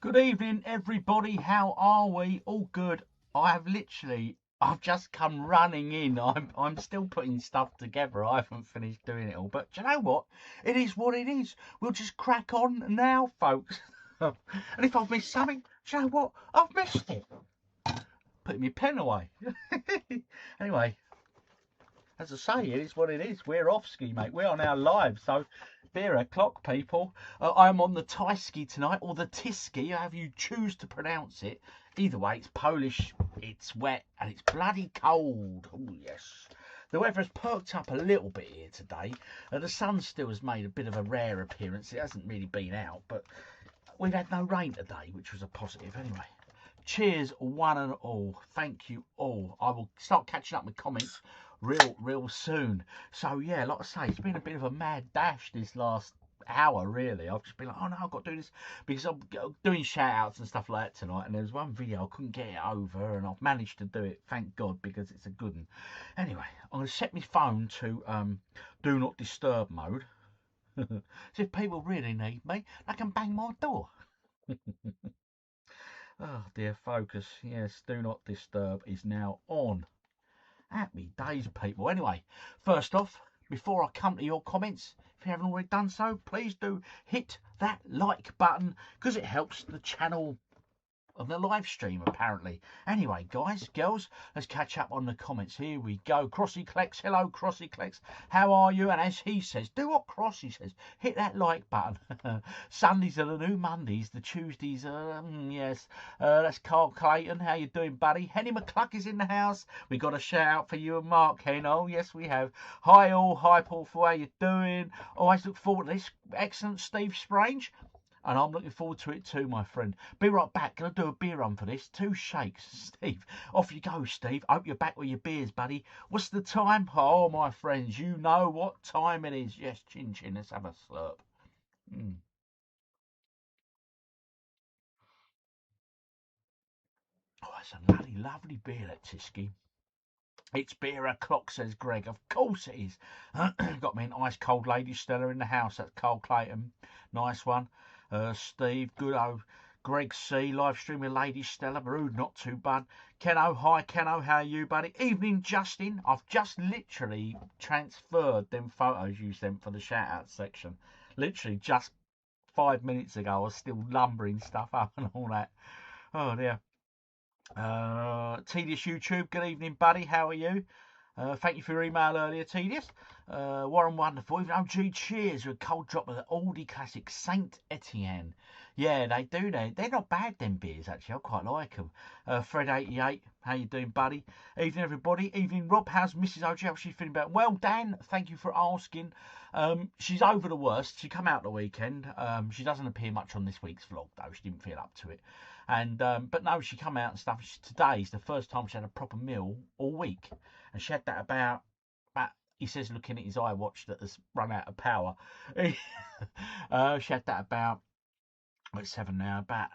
Good evening, everybody. How are we? All good. I've just come running in. I'm still putting stuff together. I haven't finished doing it all. But do you know what? It is what it is. We'll just crack on now, folks. And if I've missed something, do you know what? I've missed it. Putting my pen away. Anyway, as I say, it is what it is. We're off ski, mate. We are now live. So, beer o'clock, people. I'm on the Tyski tonight, or the Tiski, however you choose to pronounce it. Either way, it's Polish, it's wet, and it's bloody cold. Oh, yes. The weather has perked up a little bit here today. The sun still has made a bit of a rare appearance. It hasn't really been out, but we've had no rain today, which was a positive anyway. Cheers, one and all. Thank you all. I will start catching up with comments real soon. So yeah, like I say, it's been a bit of a mad dash this last hour, really. I've just been like, oh no, I've got to do this because I'm doing shout outs and stuff like that tonight, and there was one video I couldn't get it over, and I've managed to do it, thank God, because it's a good one. Anyway, I'm going to set my phone to do not disturb mode. So if people really need me, they can bang my door. Oh dear, focus. Yes, do not disturb is now on. Happy days, people. Anyway, first off, before I come to your comments, if you haven't already done so, please do hit that like button because it helps the channel of the live stream, apparently. Anyway, guys, girls, let's catch up on the comments. Here we go. Crossy Clex, hello, Crossy Clex. How are you? And as he says, do what Crossy says. Hit that like button. Sundays are the new Mondays. The Tuesdays are, yes. That's Carl Clayton. How you doing, buddy? Henny McCluck is in the house. We got a shout out for you and Mark Hen. Oh, yes, we have. Hi, all. Hi, Paul, for how you doing? Always look forward to this. Excellent, Steve Strange. And I'm looking forward to it too, my friend. Be right back. Gonna do a beer run for this. 2 shakes, Steve. Off you go, Steve. Hope you're back with your beers, buddy. What's the time? Oh, my friends, you know what time it is. Yes, chin chin. Let's have a slurp. Oh, it's a bloody lovely beer, that Tiski. It's beer o'clock, says Greg. Of course it is. Got me an ice cold Lady Stella in the house. That's Carl Clayton. Nice one. Steve, good old Greg C. Live streaming Lady Stella. Rude, not too bad. Keno, hi Keno, how are you, buddy? Evening, Justin. I've just literally transferred them photos you sent for the shout out section. Literally just 5 minutes ago. I was still lumbering stuff up and all that. Oh dear. Tedious YouTube, good evening, buddy. How are you? Thank you for your email earlier, Tedious. Warren Wonderful. Even OG cheers with a cold drop of the oldie classic Saint Etienne. Yeah, they do. They're not bad, them beers, actually. I quite like them. Fred88, how you doing, buddy? Evening, everybody. Evening, Rob. How's Mrs. OG? How's she feeling about? Well, Dan, thank you for asking. She's over the worst. She come out the weekend. She doesn't appear much on this week's vlog, though. She didn't feel up to it. And but no, she come out and stuff. Today's the first time she had a proper meal all week, and she had that about he says, looking at his iWatch that has run out of power. She had that about, it's 7 now, about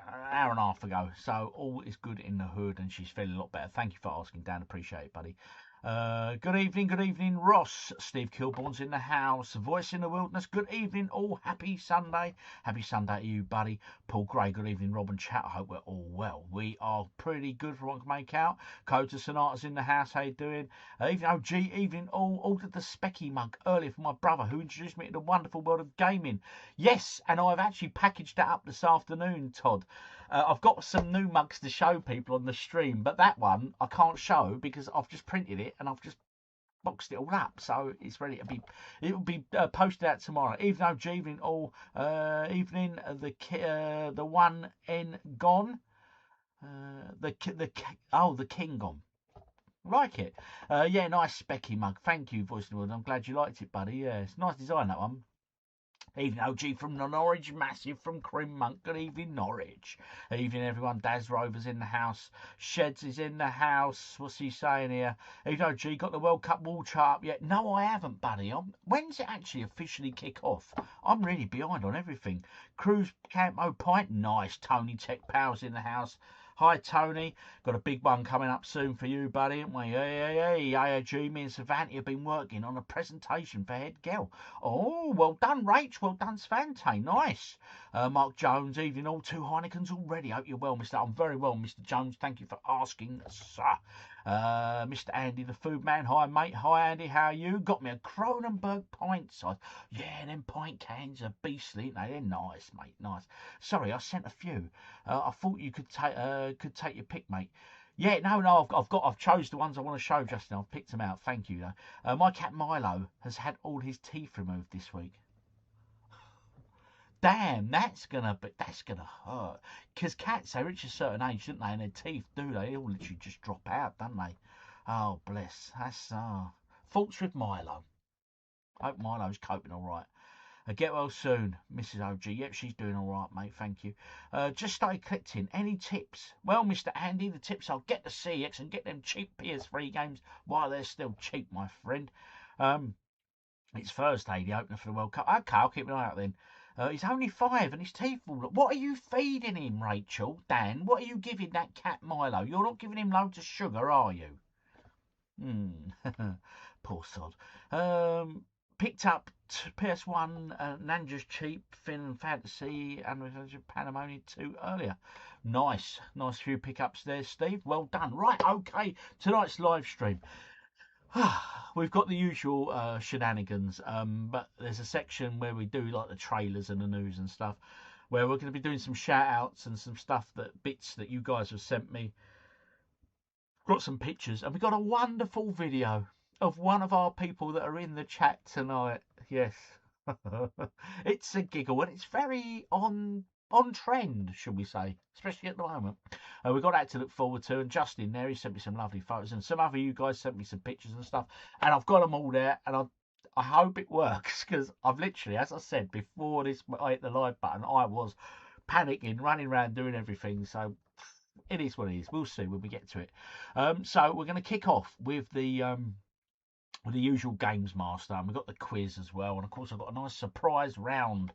an hour and a half ago. So all is good in the hood, and she's feeling a lot better. Thank you for asking, Dan. Appreciate it, buddy. Good evening, Ross. Steve Kilbourne's in the house. Voice in the Wilderness. Good evening, all. Happy Sunday. Happy Sunday to you, buddy. Paul Gray. Good evening, Rob and chat. I hope we're all well. We are pretty good for what I can make out. Kota Sonata's in the house. How you doing? Evening, OG. Evening, all. Ordered the Specky mug earlier for my brother, who introduced me to the wonderful world of gaming. Yes, and I've actually packaged that up this afternoon, Todd. I've got some new mugs to show people on the stream, but that one I can't show because I've just printed it and I've just boxed it all up, so it's ready to be. It will be posted out tomorrow. Evening, OG, evening, all. Evening, the one in gone. The king gone. Like it. Yeah, nice specky mug. Thank you, Voice of the World. I'm glad you liked it, buddy. Yeah, it's nice design, that one. Evening, OG from Norwich, massive from Crim Monk. Good evening, Norwich. Evening, everyone. Daz Rover's in the house. Sheds is in the house. What's he saying here? Evening, OG, got the World Cup wall chart up yet? No, I haven't, buddy. When's it actually officially kick off? I'm really behind on everything. Cruise Camp O'Pint, nice. Tony Tech Powers in the house. Hi, Tony. Got a big one coming up soon for you, buddy, haven't we? Hey, AOG, me and Savante have been working on a presentation for Head Girl. Oh, well done, Rach. Well done, Savante. Nice. Mark Jones, evening all. 2 Heinekens already. Hope you're well, Mr. I'm very well, Mr. Jones. Thank you for asking, sir. Mr. Andy, the food man. Hi, mate. Hi, Andy. How are you? Got me a Kronenberg pint size. Yeah, them pint cans are beastly, ain't they? They're nice, mate. Nice. Sorry, I sent a few. I thought you could take your pick, mate. Yeah, no, I've chose the ones I want to show, Justin. I've picked them out. Thank you, though. My cat Milo has had all his teeth removed this week. Damn, that's gonna hurt. Because cats, they reach a certain age, don't they? And their teeth, do they? They all literally just drop out, don't they? Oh, bless. That's thoughts with Milo. Hope Milo's coping all right. Get well soon, Mrs. OG. Yep, she's doing all right, mate. Thank you. Just started collecting. Any tips? Well, Mr. Andy, the tips are get the CX and get them cheap PS3 games while they're still cheap, my friend. It's Thursday, the opener for the World Cup. Okay, I'll keep an eye out then. He's only 5 and his teeth all look. What are you feeding him, Rachel? Dan, what are you giving that cat Milo? You're not giving him loads of sugar, are you? Poor sod. Picked up PS1 Ninja's Cheap, Fin Fantasy, and Pandemonium 2 earlier. Nice few pickups there, Steve. Well done. Right, okay, tonight's live stream. We've got the usual shenanigans, but there's a section where we do like the trailers and the news and stuff, where we're going to be doing some shout outs and some stuff, bits that you guys have sent me. Got some pictures, and we got a wonderful video of one of our people that are in the chat tonight. Yes. It's a giggle, and it's very on trend, should we say, especially at the moment. We've got that to look forward to, and Justin there, he sent me some lovely photos, and some other you guys sent me some pictures and stuff, and I've got them all there, and I hope it works, because I've literally, as I said, before I hit the live button, I was panicking, running around, doing everything, so it is what it is. We'll see when we get to it. So we're going to kick off with the usual Games Master, and we've got the quiz as well, and of course I've got a nice surprise round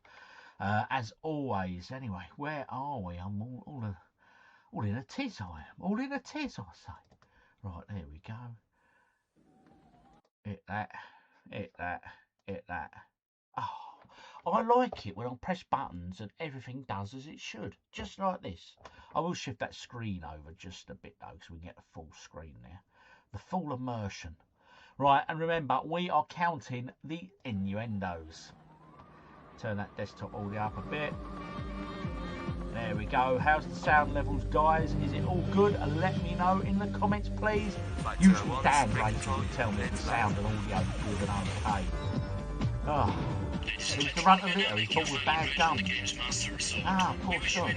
as always. Anyway, where are we? I'm all in a tiz, I am. All in a tiz, I say. Right, there we go. Hit that, hit that, hit that. Oh, I like it when I press buttons and everything does as it should. Just like this. I will shift that screen over just a bit though, so we can get the full screen there. The full immersion. Right, and remember, we are counting the innuendos. Turn that desktop audio up a bit. There we go. How's the sound levels, guys? Is it all good? And let me know in the comments, please. Usually Dan Rachel will tell me if the sound and audio is good and okay. Oh, he's the runt of litter. He's born with bad gums. Poor son.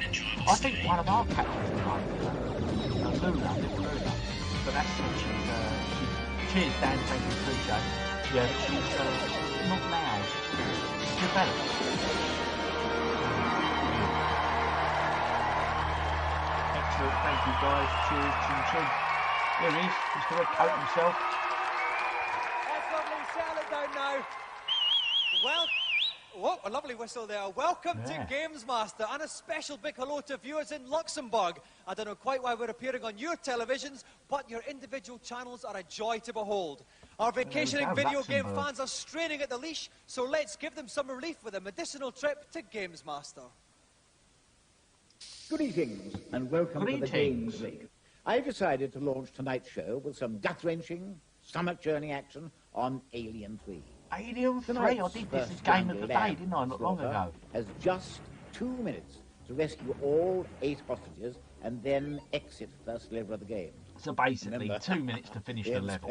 I think one of our cats was the runt. Luna, little Luna. But that's she's cheers, Dan. Thank you, appreciate it. Yeah, she's not now. She's developed. Thank you guys. Cheers, chin chin. Here he is, Mr. Red Coat himself. That's lovely. Settle it down now. Well, what a lovely whistle there. Welcome to Games Master, and a special big hello to viewers in Luxembourg. I don't know quite why we're appearing on your televisions, but your individual channels are a joy to behold. Our vacationing video game fans are straining at the leash, so let's give them some relief with a medicinal trip to Games Master. Greetings and welcome to the Games League. I've decided to launch tonight's show with some gut-wrenching, stomach-churning action on Alien 3. Alien 3? I did this as Game of the Day, didn't I, not long ago? Has just 2 minutes to rescue all 8 hostages and then exit first level of the game. So basically, remember, 2 minutes to finish the level.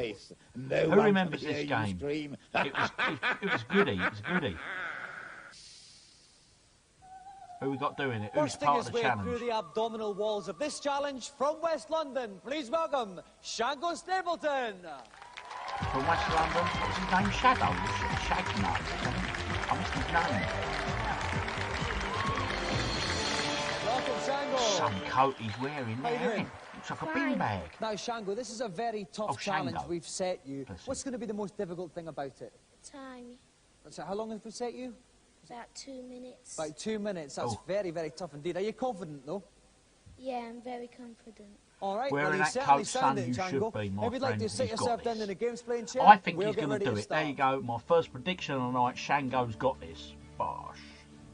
No Who remembers this game? It was goody, it was goody. Who we got doing it? Who's part of the challenge? Through the abdominal walls of this challenge from West London, please welcome Shango Stapleton. From West London, what's his name? Shadow? Shagnut. I missed his name. Welcome, Shango. Some coat he's wearing there. Looks like a beanbag. Now, Shango, this is a very tough challenge we've set you. What's going to be the most difficult thing about it? Time. So how long have we set you? About 2 minutes. About 2 minutes. That's very, very tough indeed. Are you confident, though? Yeah, I'm very confident. All right, Wearing well, you that certainly coat, sound son, it, you Django. should be, my If you'd like friend. to sit He's got yourself down this. in the games playing chair, I think we'll he's get going ready to do to it. There you start. go. My first prediction of the night, Shango's got this. Bosh.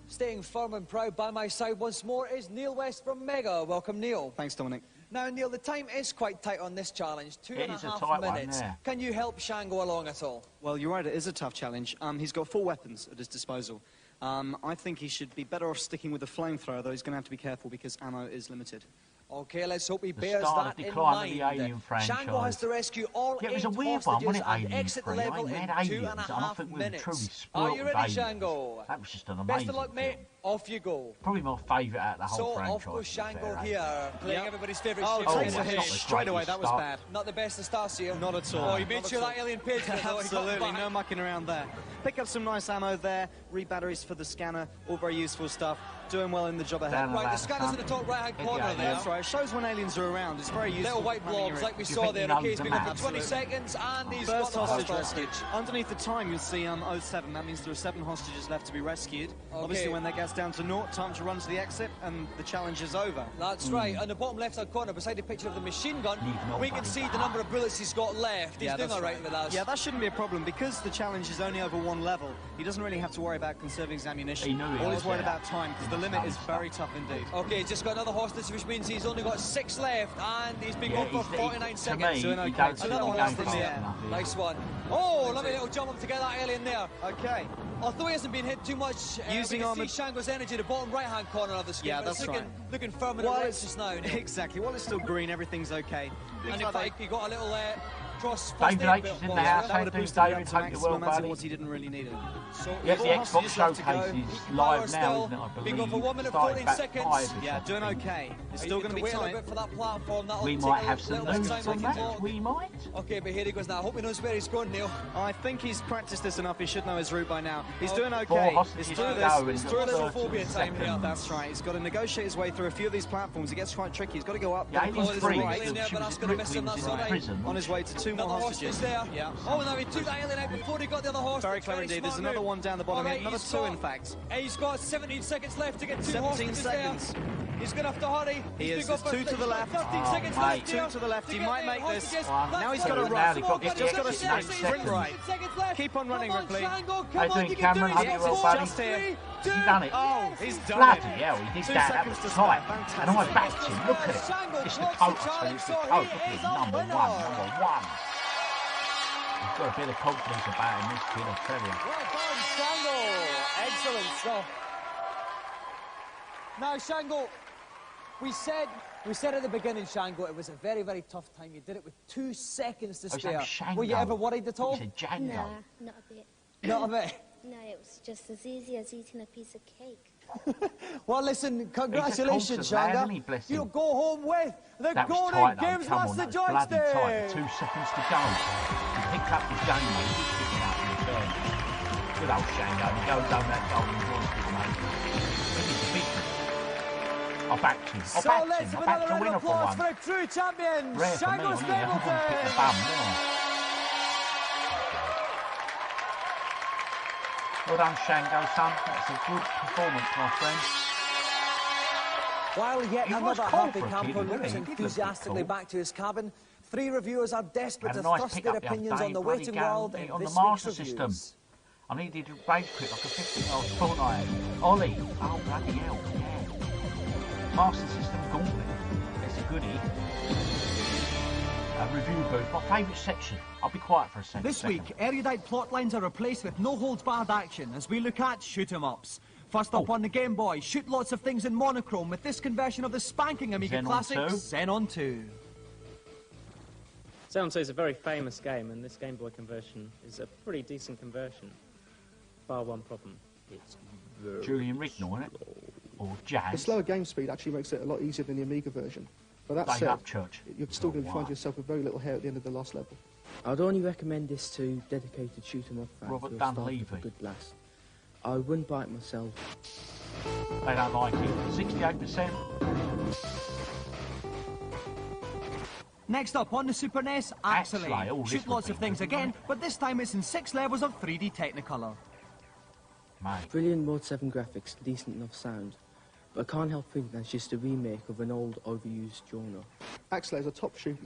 Staying firm and proud by my side once more is Neil West from Mega. Welcome, Neil. Thanks, Dominic. Now, Neil, the time is quite tight on this challenge. It is a 2.5 tight one, minutes. yeah. Can you help Shango along at all? Well, you're right, it is a tough challenge. He's got 4 weapons at his disposal. I think he should be better off sticking with the flamethrower, though he's going to have to be careful because ammo is limited. Okay, let's hope he The bears start that of in decline mind. of the Alien franchise. Shango has to rescue all Yeah, it 8 was a weird one, hostages wasn't it, and Alien exit the 3? level They in had aliens, and I 2.5 think we were minutes. truly Are spoiled you with ready, aliens. Shango? That was just an Best amazing of luck, mate. film. Off you go. Probably my favourite out of the whole So, franchise. off goes to be Shango fair, here, playing Yep. everybody's favourite Oh, shooter. Oh, takes a that's hit not the straight away. greatest That was start. bad. Not the best of starts here. Not at all. Oh, you Not made at sure all. that alien page went, though. He got Absolutely, back. no mucking around there. Pick up some nice ammo there, re-batteries for the scanner, all very useful stuff. Doing well in the job ahead. Down Right, the ladder, scanner's in the top right-hand Hit corner the there. That's right, it shows when aliens are around. It's very useful. Little white for planning blobs your- like we You saw think there. he Okay, he's knows been the up for map? 20 seconds and he's First got the hostage hostage. rescue. Underneath the time, you'll see 07. That means there are 7 hostages left to be rescued. Obviously, when that gets down to 0, time to run to the exit, and the challenge is over. That's right. On the bottom left-hand corner, beside the picture of the machine gun, Leave we can nobody see the behind. number of bullets he's got left. He's doing that's all right with us. Yeah, that shouldn't be a problem because the challenge is only over 1 level. He doesn't really have to worry about conserving his ammunition. He knew he All was he's worried there. about time because the He limit was is very tough indeed. Okay, he's just got another hostage, which means he's only got 6 left, and he's been going for 49 to seconds. me, Doing he okay. don't So see Another him going hostage fast there. enough, yeah. Nice one. Oh, lovely little jump up to get that alien there. Okay. Although he hasn't been hit too much, Using we can armoured- see Shango's energy, the bottom right-hand corner of the screen. Yeah, but it's that's looking, right. looking firm and While erect it's just now. Neil. Exactly. While it's still green, everything's okay. And Looks in like fact, he got a little cross David first aid H is in box the there. house. that How would have you boosted doing, the David? up to Hope you're well, maximum as buddy. what he didn't really need it. So Yes, four the hostages Xbox left to showcase go. is He can live power now, still. isn't it? I Been believe. going for 1 minute Started 14 back seconds. 5 Yeah, doing okay. It's still going to be wait a little tight. bit for that platform. That'll We take might a have some little bit of news time on to that. walk. We might. Okay, but here he goes now. I hope he knows where he's going, Neil. I think he's practiced this enough. He should know his route by now. He's doing 4 okay. hostages He's to through go this. in He's through this. 30 phobia time here. seconds. That's right. He's got to negotiate his way through a few of these platforms. It gets quite tricky. He's got to go up. Yeah, got to he was cross to free. the right. right. She Alien there, but that's was gonna miss him, Ripley that's was all in right. prison. On his way to 2 more Another hostages. hostage there. Yeah. Oh, now he took that alien out before he got the other hostage. Very clever indeed. There's smart another move. one down the bottom All here. right, Another he's 2, got- in fact. He's got 17 seconds left to get 2 17 hostages seconds. there. He's going to have to hurry. He He's is. been going There's for 2 to the left. 13 seconds mate. left 2 here to the left. He to might get make the this. hostages. Wow. That's Now he's it. got to Come run. on, He's got buddy, to just got to get stay the sprint seconds. right. Seconds left. Keep on running, Come Ripley. Shango, How come you on, doing, you can Cameron? do Hope it. you're Four, well, buddy. Just here. three, He's two, done it. Oh, he's done Bloody it. hell, he did 2 that. That seconds was to tight. spare. Fantastic. And I backed him. Look at it. Shango It's the clocks coat. the challenge, It's so the he coat. is It's a number winner. 1. Number 1. He's got a bit of confidence about him, this kid, I tell you. Well done, Shango. Excellent stuff. Now, Shango, we said at the beginning, Shango, it was a very, very tough time. You did it with 2 seconds to Oh, his spare. name's Shango. Were you ever worried at all? He said Django. Nah, not a bit. Not a bit. No, it was just as easy as eating a piece of cake. Well, listen, congratulations, He's a cultured lad, Shango. isn't he, bless him? You'll go home with the That was Golden tight, though. Games Come on, Master that was bloody tight. joystick. 2 seconds to go. He picked up his game, mate. He did pick it up in return. Good old Shango. He goes on that golden joystick, mate. This is the business. I backed him. So I let's backed him. have I backed another a round winner of for applause one. for a true champion, Rare for me, Shango I only picked the Stapleton. bum, didn't I? Well done, Shango, son. That's a good performance, my friend. While yet He was another cold happy for a kid, camper wasn't he? looks He did look a bit enthusiastically cold. back to his cabin, 3 reviewers are desperate Had a to nice thrust pick their up the other opinions day, on the bloody waiting gal, world in on the this Master week's System. reviews. I needed to rage quit like a 15-year-old Fortnite. Ollie. Oh, bloody hell, yeah. Master System Gauntlet. That's a goodie. A review booth. My favourite section. I'll be quiet for a second. This week, erudite plotlines are replaced with no-holds-barred action as we look at shoot-'em-ups. First up on the Game Boy, shoot lots of things in monochrome with this conversion of the spanking Amiga Xenon classic, 2. Xenon 2. Xenon 2 is a very famous game, and this Game Boy conversion is a pretty decent conversion. Bar one problem. It's very Julian Rignall, isn't it? Or The Jazz. slower game speed actually makes it a lot easier than the Amiga version. But that Dave said, Upchurch. you're still going to Oh, find wow. yourself with very little hair at the end of the last level. I'd only recommend this to dedicated shoot-'em-up fans Robert who are starting Dunleavy. with a good blast. I wouldn't buy it myself. They don't like it. 68%. Next up on the Super NES, Axelay. Axelay. Oh, this Shoot would lots be of things good, again, wouldn't but this time it's in 6 levels of 3D Technicolor. Mate. Brilliant Mode 7 graphics, decent enough sound. But I can't help thinking that's just a remake of an old, overused genre. Axley is a top shooter,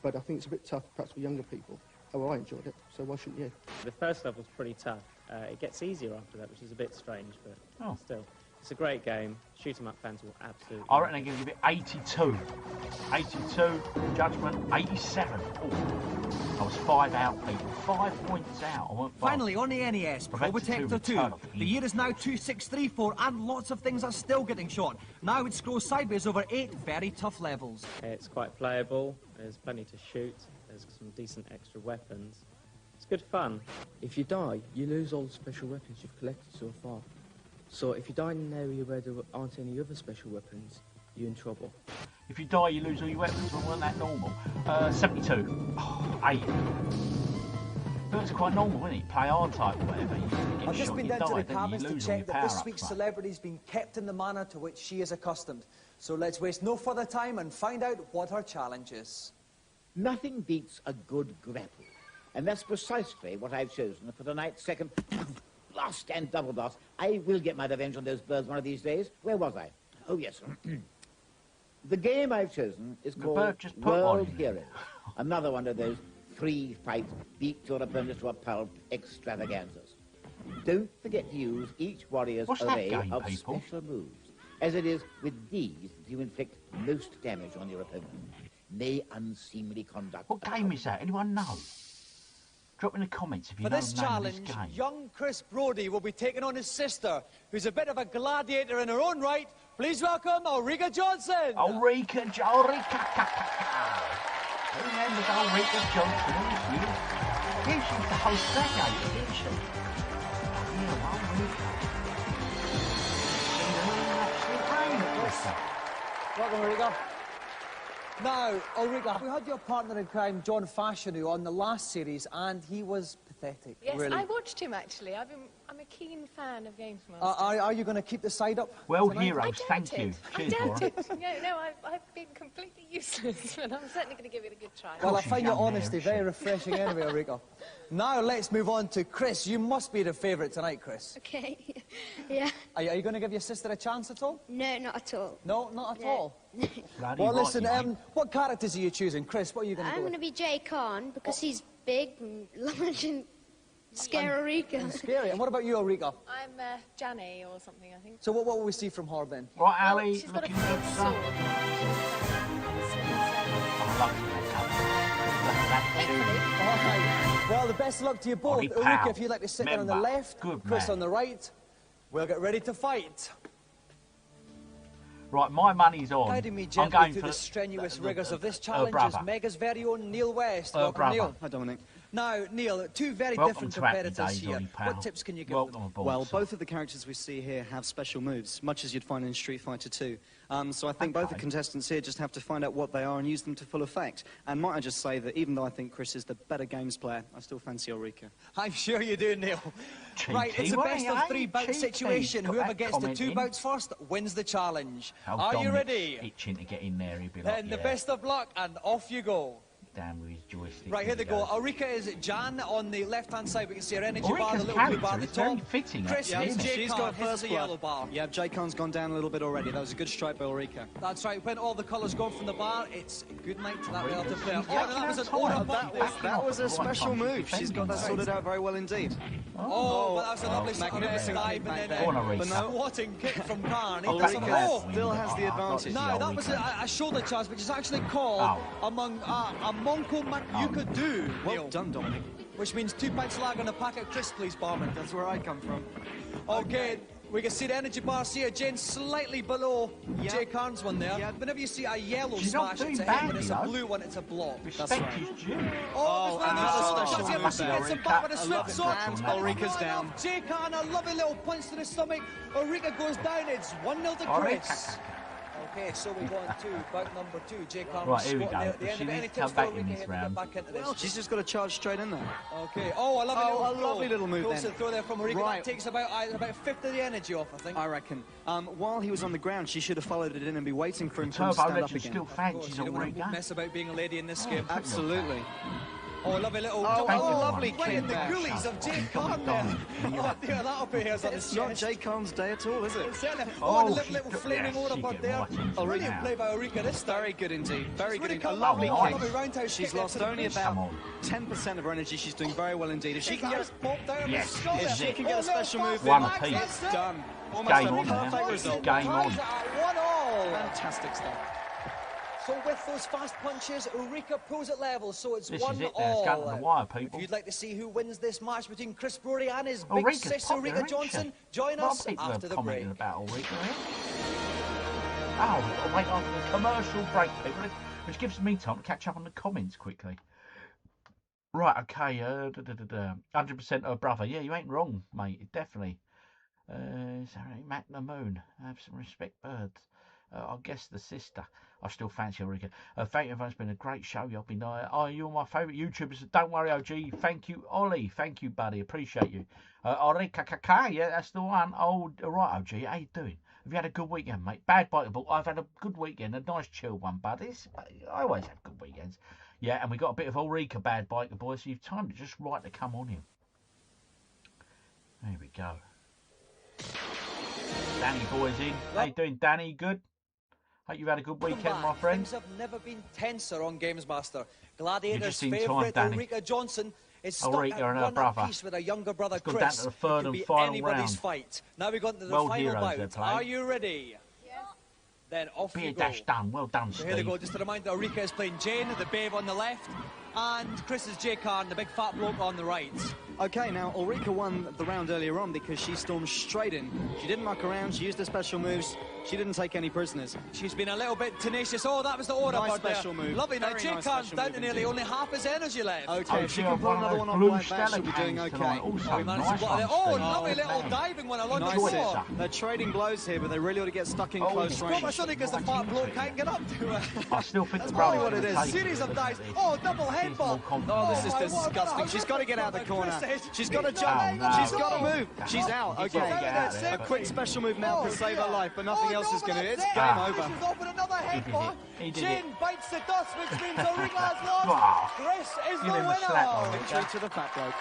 but I think it's a bit tough, perhaps for younger people. Oh, I enjoyed it, so why shouldn't you? The first level's pretty tough. It gets easier after that, which is a bit strange, but still. It's a great game. Shoot 'em up fans will absolutely... I reckon I'm going to give it 82. 82, Judgment 87. Ooh. I was 5 out, people. 5 points out. I went Finally, on the NES, Probotector 2. The year is now 2634, and lots of things are still getting shot. Now it scrolls sideways over 8 very tough levels. It's quite playable. There's plenty to shoot. There's some decent extra weapons. It's good fun. If you die, you lose all the special weapons you've collected so far. So if you die in an area where there aren't any other special weapons, you're in trouble. If you die, you lose all your weapons. Well, wasn't that normal? 72. Oh, 8. But it's quite normal, isn't it? Play hard type or whatever. I've just been down to the cabins to check that this week's right? celebrity's been kept in the manner to which she is accustomed. So let's waste no further time and find out what her challenge is. Nothing beats a good grapple. And that's precisely what I've chosen for tonight's second blast and double blast. I will get my revenge on those birds one of these days. Where was I? Oh, yes. The game I've chosen is called World Hero. Another one of those free-fight, beat-your opponents to a pulp extravaganzas. Don't forget to use each warrior's array of special moves, as it is with these that you inflict most damage on your opponent. Nay unseemly conduct. What game is that? Anyone know? Drop in the comments if you know the name of this game. For this challenge, young Chris Brody will be taking on his sister, who's a bit of a gladiator in her own right. Please welcome Ulrika Johnson. Ulrika. Who remembers Ulrika Johnson? Yeah, she used to host Gladiator, didn't she? Yeah, Ulrika. Welcome, Ulrika. Now, Ulrika, we had your partner in crime, John Fashanu, on the last series, and he was pathetic. Yes, really. I watched him actually. I'm a keen fan of Games Master. Are you going to keep the side up? Well, tonight? heroes, thank you. I doubt it. No, I've been completely useless, but I'm certainly going to give it a good try. Well, I find your honesty very refreshing anyway, Ulrika. Now let's move on to Chris. You must be the favourite tonight, Chris. Okay, yeah. Are you going to give your sister a chance at all? No, not at all. No, not at all? Bloody Well, right, listen, what characters are you choosing? Chris, what are you going to I'm go going to be Jay Khan because he's big and large and scary. And scary. And what about you, Ulrika? I'm Janny or something, I think. So what will we see from her then? Right, Ali, She's got a looking good good sword. All right. Well, the best of luck to you both. Ollie, Ulrika, pal. if you'd like to sit there on the Member. left, Good Chris man. on the right. We'll get ready to fight. Right, my money's on. Guiding me I'm gently going through for the strenuous rigours of this her challenge is brother. Mega's very own Neil West. Her Welcome, brother. Neil. Hi, Dominic. Now, Neil, two very Welcome different to Happy competitors Days, here. Ollie, pal. What tips can you give Welcome them? aboard, Well, son. both of the characters we see here have special moves, much as you'd find in Street Fighter 2. So I think both the contestants here just have to find out what they are and use them to full effect. And might I just say that even though I think Chris is the better games player, I still fancy Ulrika. I'm sure you do, Neil. Cheeky, Right, it's a won't best he, of eh? 3 bout Cheeky. situation. Put Whoever that gets the comment 2 in. bouts first wins the challenge. How Are you Dominic's ready? itching to get in there, he'd be like, Then the yeah. best of luck, and off you go. Down with his joystick. Right, here they he go. goes. Ulrika is Jan on the left-hand side. We can see her energy bar, Ulrika's the little blue bar character at the is very top. fitting, Chris actually, is isn't it? Jay She's Khan, got his is first the blood. yellow bar. Yeah, Jay Khan's gone down a little bit already. That was a good strike by Ulrika. That's right. When all the colours go from the bar, it's a good night to that Ulrika, relative player. she's Oh, and that was an taking her order time. button. That was a Right, special Tom, move. she's She's got that defending sorted out very well indeed. Oh, but that was a lovely magnificent dive, and then Go on, Ulrika. But no, swatting kick from Khan. He Ulrika does a has oh! still has the I've got advantage. to see No, that was Ulrika. a shoulder charge, which is actually called among a Monko Yuka do. Well done, Dominic. Which means 2 pints lag on a packet of crisps, please, barman. That's where I come from. Okay, we can see the energy bars here. Jane's slightly below Yeah. Jay Khan's one there. Yeah. Whenever you see a yellow She's not smash, it's a doing hit. When it's a badly, blue one, it's a block. Respect That's right. his due. Oh, and that's a special move Gets there. him back with a I swift love sword. it. And Ulrika's not down. enough. Jay Khan, a lovely little punch to the stomach. Ulrika goes down. It's 1-0 to Ulrika. Chris. Okay, so we go on to bout number 2. Jay Khan Right, here we swatting go. there at the end She of it. Any needs to tips come for back in Ulrika this here to get round. back into this? Well, she's just got to charge straight in there. Okay. Oh, a lovely little a throw. lovely little move Close then. to throw there from Ulrika. Right. That takes about a fifth of the energy off, I think. I reckon. While he was on the ground, she should have followed it in and be waiting for him to Turbo stand up legend again. still Of course, fancies you don't want to Ulrika. mess about being a lady in this game. Absolutely. Oh, lovely little... lovely right in kick the there. ghoulies of Jay Khan there. Oh, dear, that'll be hairs on his It's not chest. Jay Khan's day at all, is it? Certainly. Oh, and a she little took- flaming yeah, order she but get there. right into it Brilliant now. play by Ulrika this time. Very good indeed. Very good really indeed. come A lovely up. kick. Lovely roundhouse She's kick lost there to the only face. about Come on. 10% of her energy. She's doing very well indeed. If she can get popped out of Yes, his skull this if is she it. can get a special move, One in, apiece. it's done. Almost Game a on now. perfect result. Game on. 1-1. Fantastic stuff. So with those fast punches, Ulrika pulls it level, so it's This 1-all. is it now. It's going to the wire, people. If you'd like to see who wins this match between Chris Brody and his big Ulrika's sis popular, Ulrika isn't she? Johnson, join A lot us of people after are the commenting break. about Ulrika here. Oh, we've got to wait after the commercial break, people, which gives me time to catch up on the comments quickly. Right, okay, 100% her brother. Yeah, you ain't wrong, mate, definitely. Sorry, Mac the Moon. Have some respect, birds. I guess the sister. I still fancy Ulrika. Thank you, everyone. It's been a great show. You've been you're my favourite YouTubers. Don't worry, OG. Thank you, Ollie. Thank you, buddy. Appreciate you. Ulrika Kaka, yeah, that's the one. Oh, right, OG. How you doing? Have you had a good weekend, mate? Bad biteable. I've had a good weekend. A nice chill one, buddies. I always have good weekends. Yeah, and we got a bit of Ulrika bad biter, boys. So you've timed it just right to come on him. There we go. Danny boy's in. How you doing, Danny? Good? Hope you've had a good weekend, my friend. Things have never been tenser on Games Master. Gladiators' just in time, favourite Danny. Ulrika Johnson is stuck Ulrika at and her one brother. apiece with her younger brother Let's go Chris. down to the third It could and be final anybody's round. fight. Now we've got to the World final heroes they're bout. playing. Are you ready? Yes. Then off Be you a go. dash done. Well done, So Steve. here they go. Just a reminder, Ulrika is playing Jane, the babe on the left, and Chris is Jay Khan, the big fat bloke on the right. Okay, now Ulrika won the round earlier on because she stormed straight in. She didn't muck around. She used her special moves. She didn't take any prisoners. She's been a little bit tenacious. Oh, that was the order. Nice bird there. special move. Lovely. Now Very Jay nice Khan's special down move to nearly indeed. only half his energy left. Okay, if she can pull one another of one those off blue like that, she'll be doing Stellar okay. tonight. Also, Oh, he managed to nice block one, it. Oh, Steve. lovely little man. diving one along Nice the Nice floor. it. They're trading blows here, but they really ought to get stuck in Oh, close it's range. Not much only because the fat bloke can't get up to it. I still think That's the probably brother what it is. Series of dives. Oh, double headbutt. Oh, this is my word, disgusting. what a She's got to get out of the corner. horrific twist. She's got to He's jump. not no. She's got to move. She's out. He's got Okay. to get out there, A but- quick special move now to save her life, but nothing else is going to. It's It's game over. She's off with another headbutt. He did Jane it. bites the dust, which means Ulrika has lost. Wow. Chris is Give the him a slap on winner. it. Victory to the fat bloke.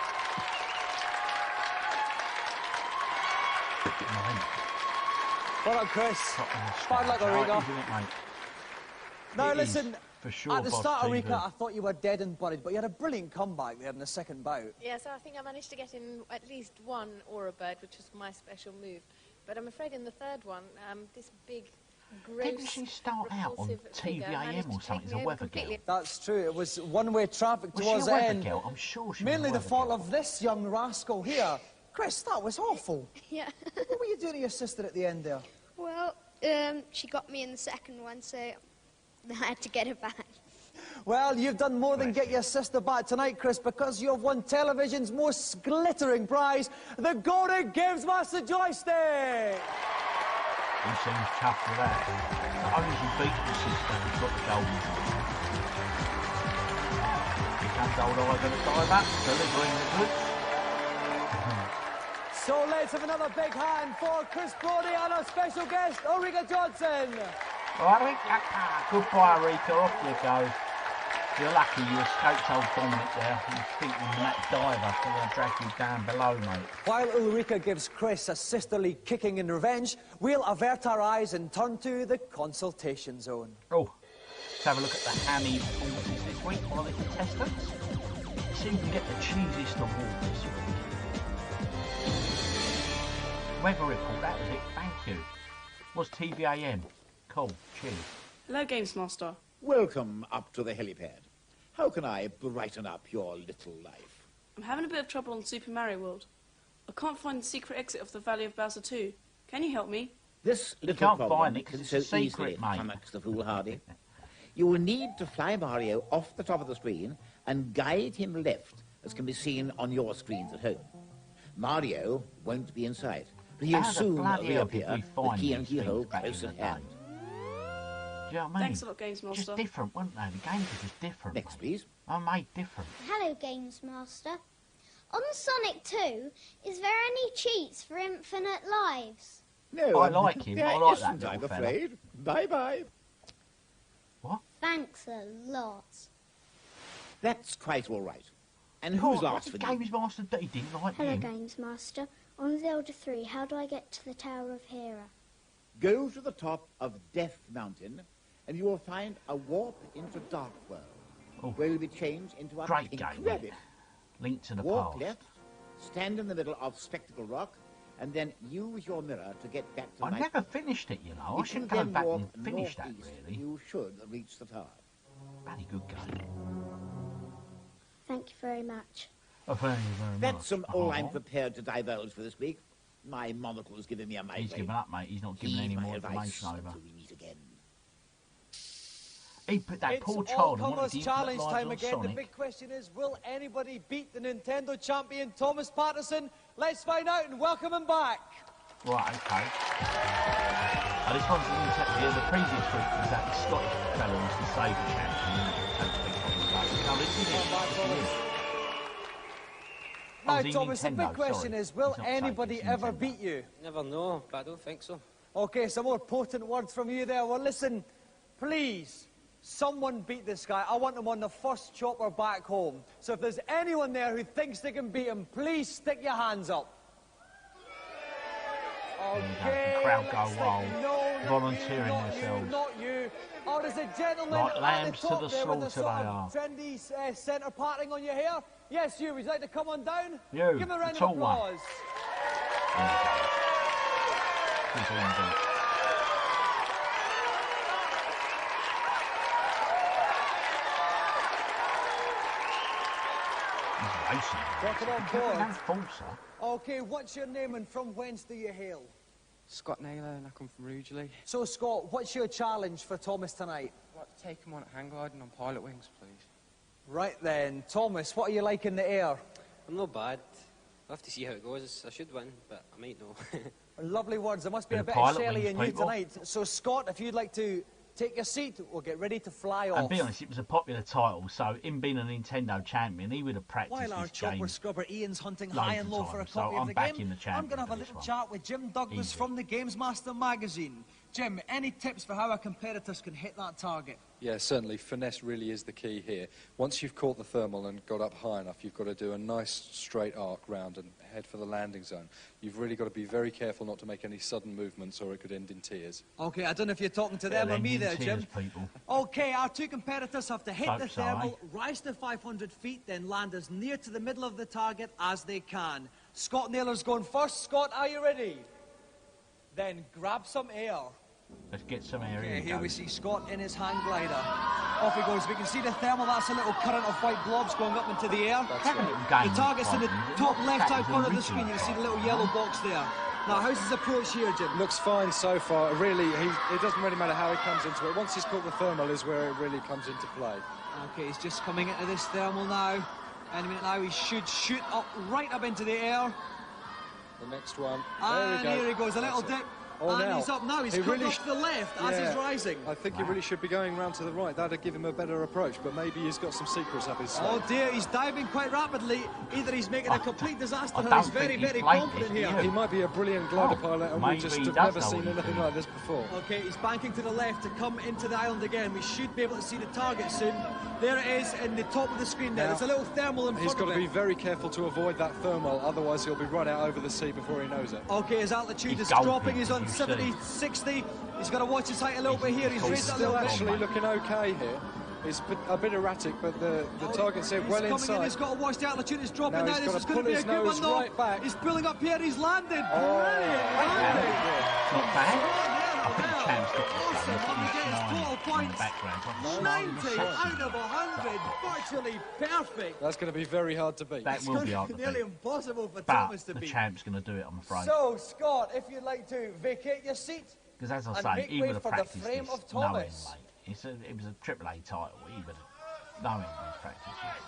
Well done, Chris. Fine luck, Ulrika. Now It is, listen, for sure, at the Boss start, TV. Ulrika, I thought you were dead and buried, but you had a brilliant comeback there in the second bout. Yeah, so I think I managed to get in at least one aura bird, which was my special move. But I'm afraid in the third one, this big, gross, Didn't she start out on repulsive figure TVAM managed or to something take as a me over weather girl? completely. That's true. It was one-way traffic Was towards she the a weather end. girl? I'm sure she Mainly was a the weather fault girl. of this young rascal here. Chris, that was awful. Yeah. What were you doing to your sister at the end there? Well, she got me in the second one, so I had to get her back. Well, you've done more than get your sister back tonight, Chris, because you have won television's most glittering prize, the Golden Games Master joystick! He seems tough for that. Not only has he beaten his sister, he's got the golden joystick. Here comes old Ivan the diver, delivering the goods. So let's have another big hand for Chris Brody and our special guest, Ulrika Johnson. Goodbye, Rika. Off you go. You're lucky you escaped old Dominic there. He's thinking that diver so going to drag you down below, mate. While Ulrika gives Chris a sisterly kicking in revenge, we'll avert our eyes and turn to the consultation zone. Oh, let's have a look at the hammy performances this week. One of the contestants. Let's see who can get the cheesiest award this week. Weather report, that was it. Thank you. Was TVAM. Cool. Cheers. Hello, Games Master. Welcome up to the helipad. How can I brighten up your little life? I'm having a bit of trouble on Super Mario World. I can't find the secret exit of the Valley of Bowser 2. Can you help me? This little can't problem find it can 'cause so it's a easily secret, mate. flummox the foolhardy. You will need to fly Mario off the top of the screen and guide him left, as can be seen on your screens at home. Mario won't be in sight, but he'll How the soon bloody hell did reappear, we the find key and these keyhole things back close in at the hand. day? Do you know what I mean? Thanks a lot, Games Master. Just different, weren't they? The games are just different. Next, please. Are made different. Hello, Games Master. On Sonic 2, is there any cheats for infinite lives? No, I like him. there I like that isn't, little I'm fella. afraid. Bye-bye. What? Thanks a lot. That's quite all right. And who's last for Games Master D? He didn't like Hello, him. Games Master. On Zelda 3, how do I get to the Tower of Hera? Go to the top of Death Mountain, and you will find a warp into Dark World, where you'll be changed into a Great pink game, rabbit. Link to the Walk past. left, stand in the middle of Spectacle Rock, and then use your mirror to get back to I Night. never finished it, you know. I If should you go then back walk and finish that, northeast, really. You should reach the tower. Bloody good game. Thank you very much. Oh, thank you very much. That's all I'm prepared to divulge for this week. My monocle's giving me a migraine. He's given up, mate. He's not giving Heed any my more advice information over. until we meet again. He put that It's poor child and wanted all-comers to use challenge lives time on again. The Sonic. big question is, will anybody beat the Nintendo champion Thomas Patterson? Let's find out and welcome him back. Right, okay. This one's the previous week was that Scottish fellow was the Sabre champion. Now this is it. Now, the Thomas, the big Nintendo, question sorry. is, will It's not Sabre, anybody it's ever Nintendo. beat you? Never know, but I don't think so. Okay, some more potent words from you there. Well, listen, please, someone beat this guy. I want him on the first chopper back home. So if there's anyone there who thinks they can beat him, please stick your hands up. Okay, The crowd go let's think. wild, No, not volunteering you, not themselves. You, not you. Oh, there's a gentleman Like at lambs the to top the there with the slaughter sort they of trendy centre parting on your hair. Yes, you. Would you like to come on down? You, Give him a round the of tall one. applause. He's all in deep. He's racing. Welcome on He's board. no falser. Okay, what's your name and from whence do you hail? Scott Naylor and I come from Rugeley. So, Scott, what's your challenge for Thomas tonight? I'd like to take him on at hang gliding on pilot wings, please. Right then, Thomas, what are you like in the air? I'm not bad. I'll have to see how it goes. I should win, but I might know. Lovely words. There must be a Bit bit of of pilot Shelley wings, in you people. tonight. So, Scott, if you'd like to take your seat, we'll get ready to fly off. And be honest, it was a popular title, so him being a Nintendo champion, he would have practiced While our this chopper game. scrubber Ian's hunting loads high and of low for a times, so copy I'm of the backing game, the I'm champion going to have a for this little one. chat with Jim Douglas Easy. from the Games Master magazine. Jim, any tips for how our competitors can hit that target? Yeah, certainly. Finesse really is the key here. Once you've caught the thermal and got up high enough, you've got to do a nice straight arc round and head for the landing zone. You've really got to be very careful not to make any sudden movements or it could end in tears. Okay, I don't know if you're talking to them or me there, Jim. People. Okay, our two competitors have to hit Hope the so, thermal, rise to 500 feet, then land as near to the middle of the target as they can. Scott Naylor's going first. Scott, are you ready? Then grab some air. Let's get some air Okay, in. here we see Scott in his hang glider. Off he goes. We can see the thermal. That's a little current of white blobs going up into the air. That's right. Game The target's in the problem. top left-hand That corner of the was screen. You can see the original. little yellow box there. Now, how's his approach here, Jim? Looks fine so far. Really, it doesn't really matter how he comes into it. Once he's caught the thermal is where it really comes into play. Okay, he's just coming into this thermal now. Any minute now, he should shoot up, right up into the air. The next one. And there we go. here he goes, a little That's it. dip. Oh, and now. he's up now. He's He come really off to the left as Yeah. he's rising. I think he really should be going round to the right. That'd give him a better approach, but maybe he's got some secrets up his sleeve. Oh dear, he's diving quite rapidly. Either he's making a complete disaster I or he's don't very, think he's very played confident this, here. do He might be a brilliant glider Oh, pilot, and we maybe just he have does never know seen what he's anything doing. like this before. Okay, he's banking to the left to come into the island again. We should be able to see the target soon. There it is in the top of the screen there. Now, There's a little thermal in He's front got of to be him. very careful to avoid that thermal, otherwise he'll be right out over the sea before he knows it. Okay, his altitude He's is gulping, dropping. He's on as you 70, see. 60. He's got to watch his height a little bit here. He's He's raised it a Still little bit. actually looking okay here. It's a bit erratic, but the target's here well He's coming in, inside. he's got to watch the altitude. It's dropping Now now. he's This got is to going to pull be a his good one nose though. right back. He's pulling up here. He's landed. Oh, Brilliant landing. Not bad. I think the champ's got this Awesome. game. And we get his total In the points. background. 90 out of 100. Virtually perfect. That's going to be very hard to beat. That will be hard to Nearly beat. impossible for But Thomas to the beat. champ's going to do it, I'm afraid. So, Scott, if you'd like to vacate your seat Because as I and say, make he way would have for the practiced frame this of knowing, Thomas. mate. It was a AAA title. He would have known he's practiced this.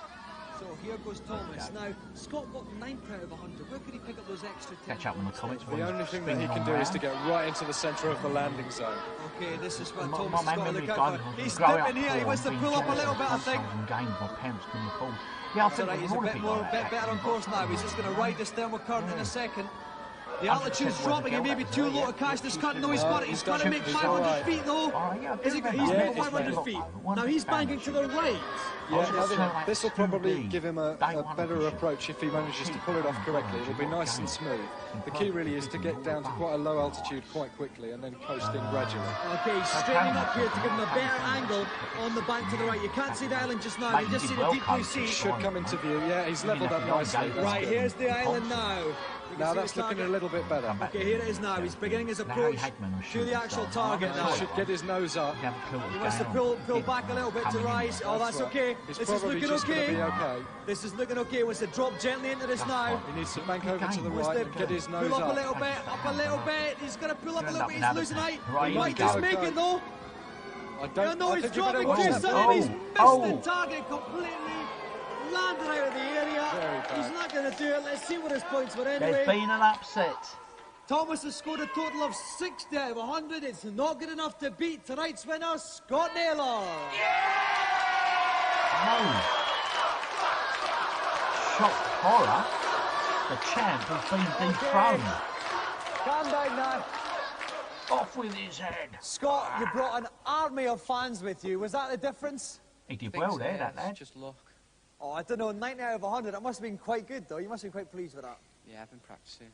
So here goes Thomas. Now, Scott got 90 out of 100. Where could he pick up those extra 10 Catch up on the comments. The only thing that he can do is to get right into the centre of the landing zone. Okay, this is what My Thomas has got to memory look is out going for. on. He's Growing dipping up here. He poor, wants to being pull up a jealous little of bit, I think. consoles and games my parents couldn't afford. Yeah, I That's think all right, we're he's a all bit like more, that, better on actually. course now. He's just going to ride this thermal current in a second. The altitude's dropping, he may be too low to catch this cut. No, he's got it. He's got to make 500 feet, though. He's making 500 feet. Now, he's banking to the right. Yeah, this will probably give him a better approach if he manages to pull it off correctly. It'll be nice and smooth. The key really is to get down to quite a low altitude quite quickly and then coast in gradually. Okay, he's straightening up here to give him a better angle on the bank to the right. You can't see the island just now. You just see the deep blue sea. Should come into view. Yeah, he's levelled up nicely. Right, here's the island now. Now that's looking a little bit better. Okay, here it is now. He's beginning his approach to the actual target now. He should get his nose up. He wants to pull back a little bit to rise. Oh, that's okay. This is looking okay. This is looking okay. He wants to drop gently into this now. He needs to bank over to the right and get his nose up. Pull up a little bit, up a little bit. He's going to pull up a little bit. He's losing height. He might just make it though. I know he's dropping too sudden. He's missed the target completely. Landed out of the area. He's not going to do it. Let's see what his points were anyway. There's been an upset. Thomas has scored a total of 60 out of 100. It's not good enough to beat tonight's winner, Scott Naylor. Oh. Shock horror. The champ has been dethroned. Calm down now. Off with his head. Scott, you brought an army of fans with you. Was that the difference? He did well there, that lad. Just luck. Oh, I don't know, 90 out of 100. That must have been quite good, though. You must have been quite pleased with that. Yeah, I've been practicing.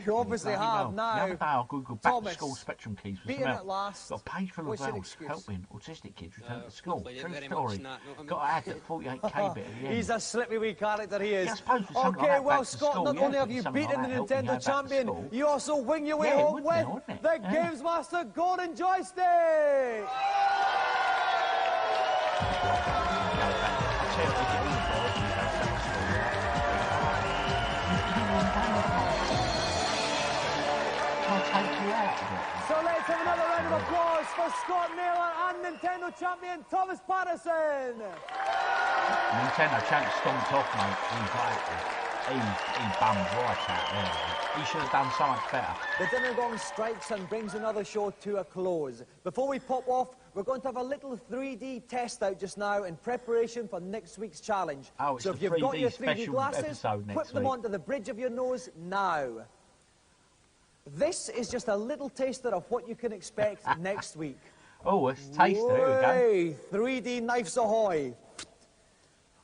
You obviously have now. The other day I googled back to school spectrum keys for beaten at last. Got a page full of wells helping autistic kids return to school. True story. Got to add that 48k bit at the end. He's a slippy wee character, he is. Yeah, I suppose with something okay, like well, that Scott, school, not only have you beaten the Nintendo champion, you also wing your way home with the Games Master Golden Joystick. So let's have another round of applause for Scott Naylor and Nintendo champion Thomas Patterson. Nintendo champ stomped off, mate. He bummed right out there. He should have done so much better. The dinner gong strikes and brings another show to a close. Before we pop off, we're going to have a little 3D test out just now in preparation for next week's challenge. Oh, it's so if you've got your 3D glasses, put them onto the bridge of your nose now. This is just a little taster of what you can expect next week. Oh, it's a taster. Here we go. 3D knives ahoy.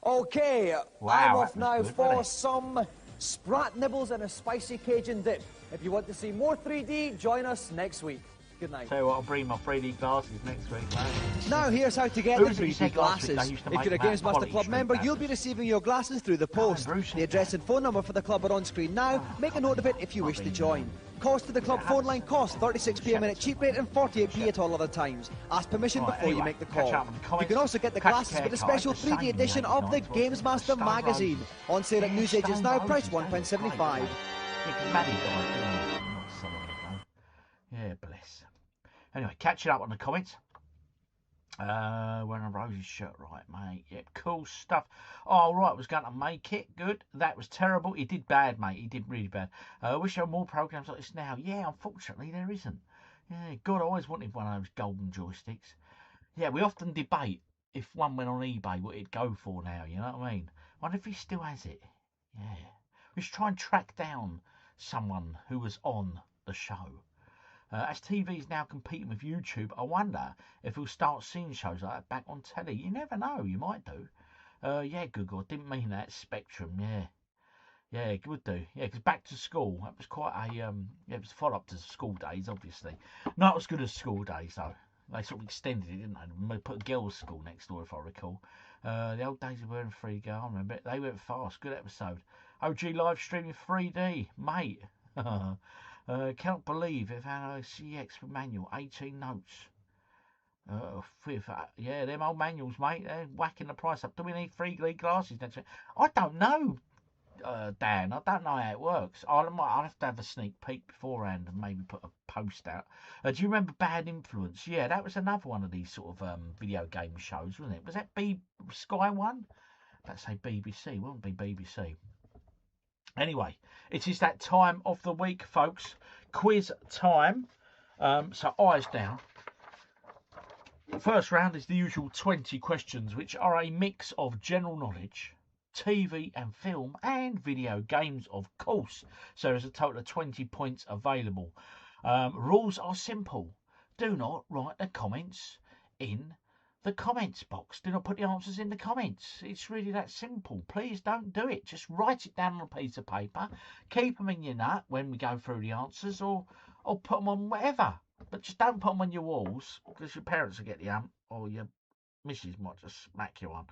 Okay, wow, I'm off now for some sprat nibbles and a spicy Cajun dip. If you want to see more 3D, join us next week. Good night. Tell you what, I'll bring my 3D glasses next week, mate. Now here's how to get the 3D glasses. If you're a Games Master Club member, you'll be receiving your glasses through the post. The address and phone number for the club are on screen now. Make a note of it if you wish to join. Cost to the club phone line costs 36p a minute cheap rate and 48p at all other times. Ask permission before you make the call. You can also get the glasses with a special 3D edition of the Games Master magazine. On sale at newsagents now, price £1.75. Yeah, bless. Anyway, catching up on the comments. Wearing a Rose's shirt, right, mate. Yep, cool stuff. Oh, right, was going to make it. Good. That was terrible. He did bad, mate. He did really bad. Wish there were more programs like this now. Yeah, unfortunately, there isn't. Yeah, God, I always wanted one of those golden joysticks. Yeah, we often debate if one went on eBay, what it'd go for now, you know what I mean? I wonder if he still has it. Yeah. We should try and track down someone who was on the show. As TV is now competing with YouTube, I wonder if we'll start seeing shows like that back on telly. You never know, you might do. Yeah, Google, I didn't mean that. Spectrum, yeah. Yeah, it would do. Yeah, because back to school, that was quite a, yeah, it was a follow-up to school days, obviously. Not as good as school days, though. They sort of extended it, didn't they? They put a girls' school next door, if I recall. The old days of wearing free go, I remember it. They went fast. Good episode. OG live streaming 3D, mate. Cannot believe they've had a CX manual, 18 notes. Yeah, them old manuals, mate, they're whacking the price up. Do we need 3D glasses next week? I don't know, Dan. I don't know how it works. I'll have to have a sneak peek beforehand and maybe put a post out. Do you remember Bad Influence? Yeah, that was another one of these sort of video game shows, wasn't it? Was that Sky One? Let's say BBC, wouldn't be BBC. Anyway, it is that time of the week, folks. Quiz time. So eyes down. First round is the usual 20 questions, which are a mix of general knowledge TV and film, and video games, of course. So there's a total of 20 points available. Rules are simple. Do not write the comments in the comments box. Do not put the answers in the comments. It's really that simple. Please don't do it. Just write it down on a piece of paper. Keep them in your nut when we go through the answers, or put them on whatever. But just don't put them on your walls, because your parents will get the hump, or your missus might just smack you on.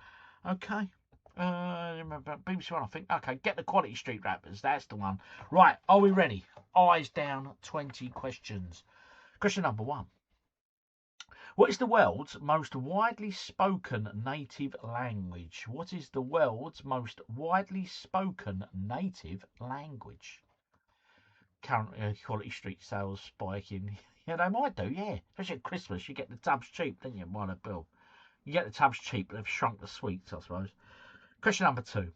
Okay. Remember BBC One, I think. Okay, get the Quality Street Rappers. That's the one. Right, are we ready? Eyes down, 20 questions. Question number 1. What is the world's most widely spoken native language? What is the world's most widely spoken native language? Current Quality Street sales spiking. Yeah, they might do, yeah. Especially at Christmas, you get the tubs cheap, don't you? By the bill. You get the tubs cheap, but they've shrunk the sweets, I suppose. Question number 2.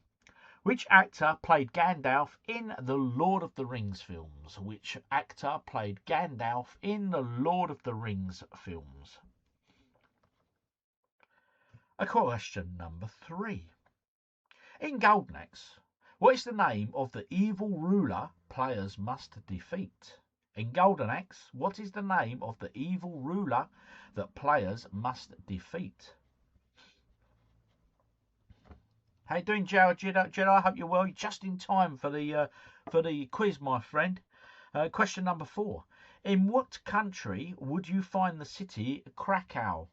Which actor played Gandalf in the Lord of the Rings films? Which actor played Gandalf in the Lord of the Rings films? Question number 3. In Golden Axe, what is the name of the evil ruler players must defeat? In Golden Axe, what is the name of the evil ruler that players must defeat? How you doing, Gerald? Jedi, I hope you're well. You're just in time for the quiz, my friend. Question number 4. In what country would you find the city Krakow?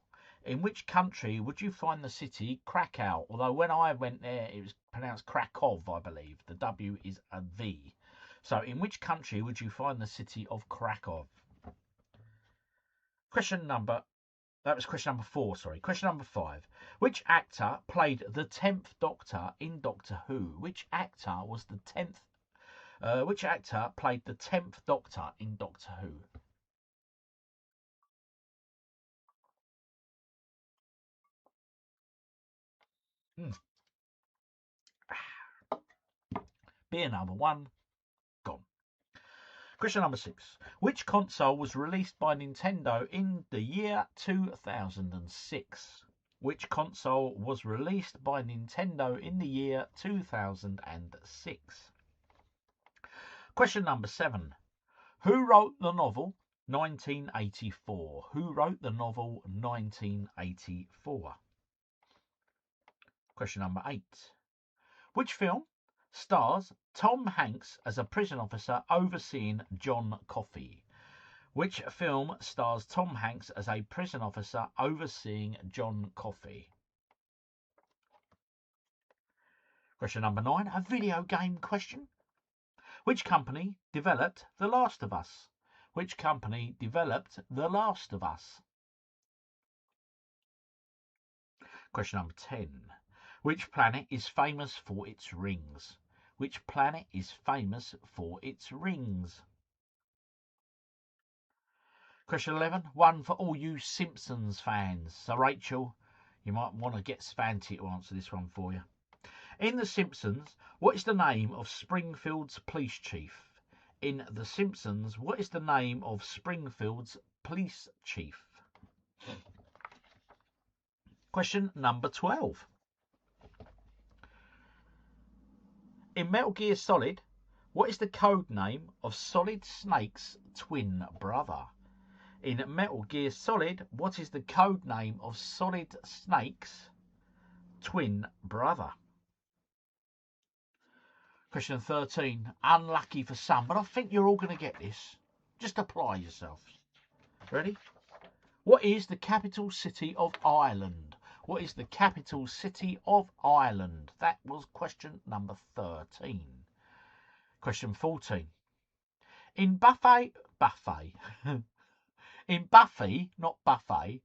In which country would you find the city Krakow? Although when I went there, it was pronounced Krakow, I believe. The W is a V. So in which country would you find the city of Krakow? That was question number 4, sorry. Question number 5. Which actor played the 10th Doctor in Doctor Who? Which actor was the 10th? Which actor played the 10th Doctor in Doctor Who? Beer number 1, gone. Question number 6. Which console was released by Nintendo in the year 2006? Which console was released by Nintendo in the year 2006? Question number 7. Who wrote the novel 1984? Who wrote the novel 1984? Question number 8. Which film stars Tom Hanks as a prison officer overseeing John Coffey? Which film stars Tom Hanks as a prison officer overseeing John Coffey? Question number 9, a video game question. Which company developed The Last of Us? Which company developed The Last of Us? Question number 10. Which planet is famous for its rings? Which planet is famous for its rings? Question 11. One for all you Simpsons fans. So, Rachel, you might want to get Svanty to answer this one for you. In The Simpsons, what is the name of Springfield's police chief? In The Simpsons, what is the name of Springfield's police chief? Question number 12. In Metal Gear Solid, what is the code name of Solid Snake's twin brother? In Metal Gear Solid, what is the code name of Solid Snake's twin brother? Question 13. Unlucky for some, but I think you're all going to get this. Just apply yourself. Ready? What is the capital city of Ireland? What is the capital city of Ireland? That was question number 13. Question 14. In Buffy, not buffet,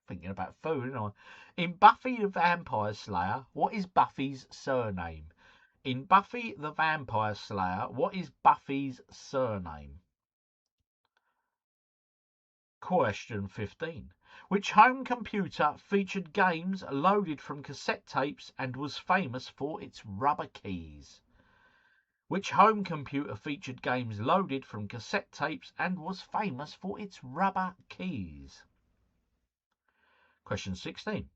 thinking about food, aren't I? In Buffy the Vampire Slayer, what is Buffy's surname? In Buffy the Vampire Slayer, what is Buffy's surname? Question 15. Which home computer featured games loaded from cassette tapes and was famous for its rubber keys? Which home computer featured games loaded from cassette tapes and was famous for its rubber keys? Question 16.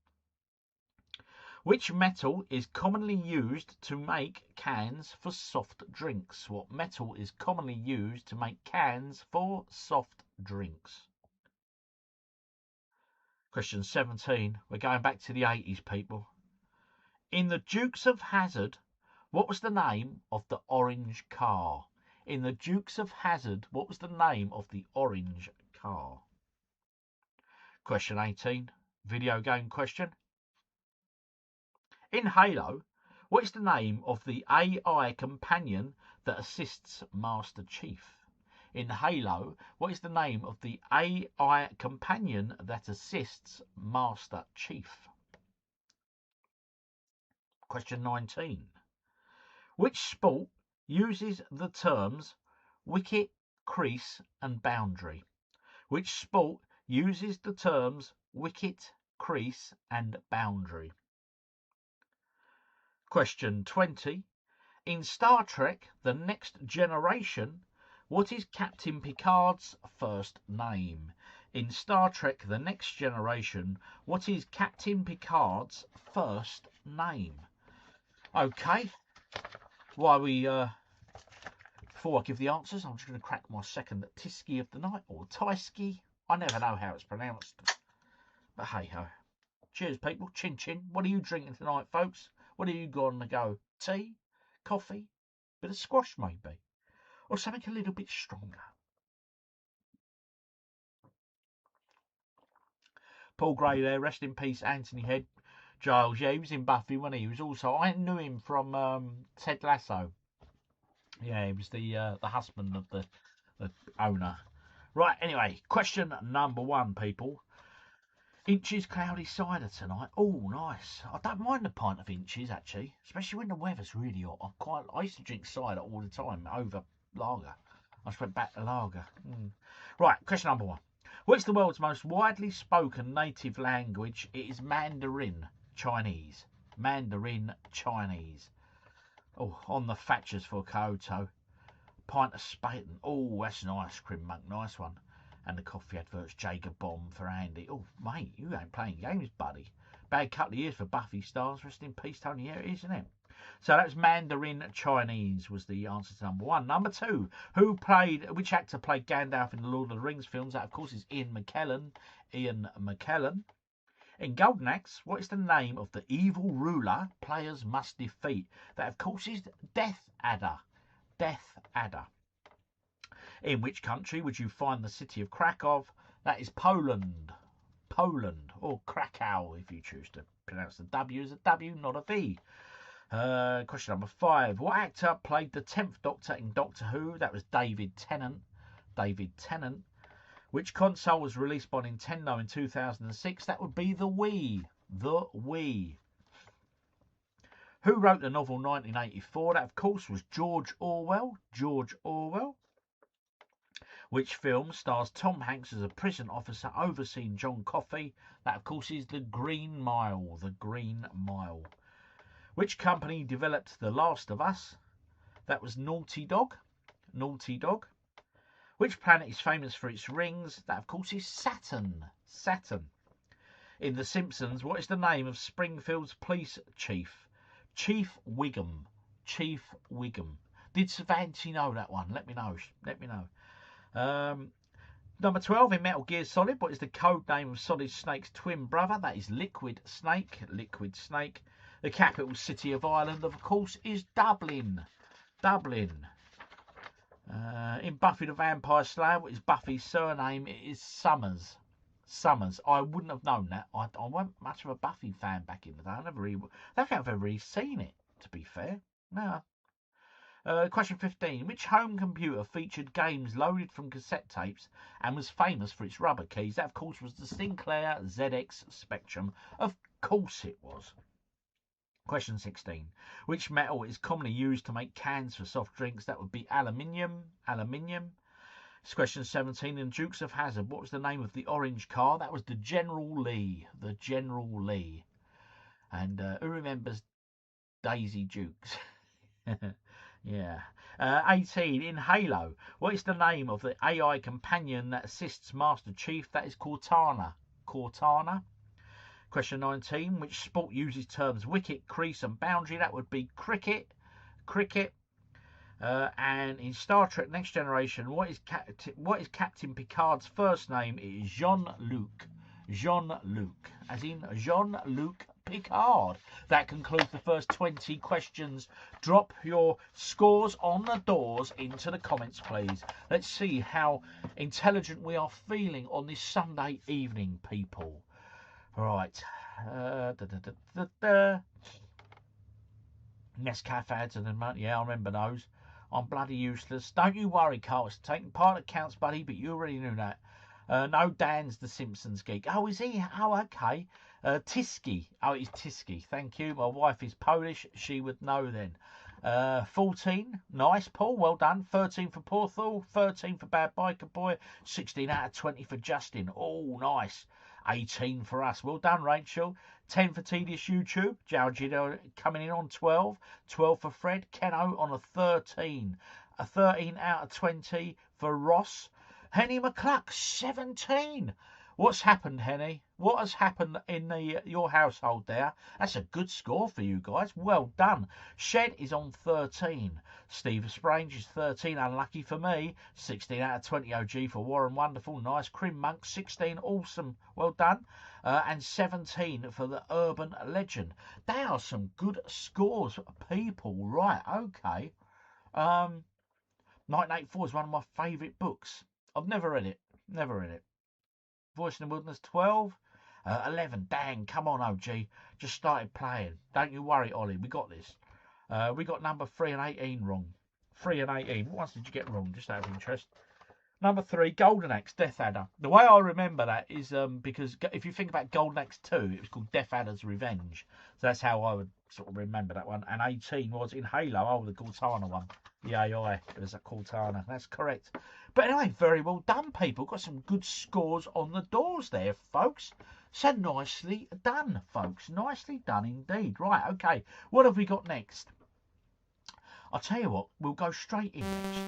Which metal is commonly used to make cans for soft drinks? What metal is commonly used to make cans for soft drinks? Question 17. We're going back to the 80s, people. In the Dukes of Hazzard, what was the name of the orange car? In the Dukes of Hazzard, what was the name of the orange car? Question 18. Video game question. In Halo, what is the name of the AI companion that assists Master Chief? In Halo, what is the name of the AI companion that assists Master Chief? Question 19. Which sport uses the terms wicket, crease and boundary? Which sport uses the terms wicket, crease and boundary? Question 20. In Star Trek The Next Generation, what is Captain Picard's first name? In Star Trek The Next Generation, what is Captain Picard's first name? Okay. Before I give the answers, I'm just going to crack my second Tisky of the night, or Tysky. I never know how it's pronounced. But hey ho. Cheers, people. Chin chin. What are you drinking tonight, folks? What are you going to go? Tea? Coffee? Bit of squash, maybe? Or something a little bit stronger? Paul Gray there. Rest in peace, Anthony Head. Giles, yeah, he was in Buffy, wasn't he? He was also, I knew him from Ted Lasso. Yeah, he was the husband of the owner. Right, anyway, question number 1, people. Inches cloudy cider tonight. Oh, nice. I don't mind a pint of Inches, actually, especially when the weather's really hot. I used to drink cider all the time over lager. I just went back to lager. Right, question number 1. What's the world's most widely spoken native language? It is Mandarin Chinese. Mandarin Chinese. Oh, on the Thatchers for Kyoto. Pint of Spaten. Oh, that's an ice cream mug. Nice one. And the coffee adverts, Jager Bomb for Andy. Oh, mate, you ain't playing games, buddy. Bad couple of years for Buffy stars. Rest in peace, Tony. Yeah, it is, isn't it? So that was Mandarin Chinese was the answer to number 1. Number 2, which actor played Gandalf in the Lord of the Rings films? That, of course, is Ian McKellen. Ian McKellen. In Golden Axe, what is the name of the evil ruler players must defeat? That, of course, is Death Adder. Death Adder. In which country would you find the city of Krakow? That is Poland. Poland, or Krakow, if you choose to pronounce the W as a W, not a V. Question number 5. What actor played the 10th Doctor in Doctor Who? That was David Tennant. David Tennant. Which console was released by Nintendo in 2006? That would be the Wii. The Wii. Who wrote the novel 1984? That, of course, was George Orwell. George Orwell. Which film stars Tom Hanks as a prison officer overseeing John Coffey? That, of course, is The Green Mile. The Green Mile. Which company developed The Last of Us? That was Naughty Dog. Naughty Dog. Which planet is famous for its rings? That, of course, is Saturn. Saturn. In The Simpsons, what is the name of Springfield's police chief? Chief Wiggum. Chief Wiggum. Did Savanti know that one? Let me know. Let me know. Number 12, in Metal Gear Solid, what is the code name of Solid Snake's twin brother? That is Liquid Snake. Liquid Snake. The capital city of Ireland, of course, is Dublin. Dublin. In Buffy the Vampire Slayer, what is Buffy's surname? It is Summers. Summers. I wouldn't have known that. I wasn't much of a Buffy fan back in the day. I don't think I've ever really seen it, to be fair. No. Question 15. Which home computer featured games loaded from cassette tapes and was famous for its rubber keys? That, of course, was the Sinclair ZX Spectrum. Of course it was. Question 16. Which metal is commonly used to make cans for soft drinks? That would be aluminium. Aluminium. Question 17. In Dukes of Hazzard, what was the name of the orange car? That was the General Lee. The General Lee. And who remembers Daisy Dukes? Yeah. 18. In Halo, what is the name of the AI companion that assists Master Chief? That is Cortana. Cortana. Question 19. Which sport uses terms wicket, crease and boundary? That would be cricket. Cricket. And in Star Trek Next Generation, what is Captain Picard's first name? It is Jean-Luc. Jean-Luc. As in Jean-Luc Picard. That concludes the first 20 questions. Drop your scores on the doors into the comments, please. Let's see how intelligent we are feeling on this Sunday evening, people. Right. Nescafe ads and then, yeah, I remember those. I'm bloody useless. Don't you worry, Carl. It's taking part that counts, buddy, but you already knew that. No, Dan's the Simpsons geek. Oh, is he? Oh, okay. Tiski. Oh, it's Tiski. Thank you. My wife is Polish. She would know then. 14. Nice, Paul. Well done. 13 for Porthall. 13 for Bad Biker Boy. 16 out of 20 for Justin. Oh, nice. 18 for us. Well done, Rachel. 10 for Tedious YouTube. Jared coming in on 12. 12 for Fred. Keno on a 13. A 13 out of 20 for Ross. Henny McCluck, 17. What's happened, Henny? What has happened in your household there? That's a good score for you guys. Well done. Shed is on 13. Steve Sprange is 13. Unlucky for me. 16 out of 20 OG for Warren Wonderful. Nice. Crim Monk, 16. Awesome. Well done. And 17 for the Urban Legend. They are some good scores, people. Right, okay. 1984 is one of my favourite books. I've never read it. Never read it. Voice in the Wilderness, 12. 11. Dang, come on, OG. Just started playing. Don't you worry, Ollie. We got this. We got number 3 and 18 wrong. 3 and 18. What else did you get wrong? Just out of interest. Number 3, Golden Axe, Death Adder. The way I remember that is because if you think about Golden Axe 2, it was called Death Adder's Revenge. So that's how I would sort of remember that one. And 18 was in Halo. Oh, the Cortana one. The AI. It was a Cortana. That's correct. But anyway, very well done, people. Got some good scores on the doors there, folks. So nicely done, folks. Nicely done indeed. Right, okay. What have we got next? I'll tell you what. We'll go straight in next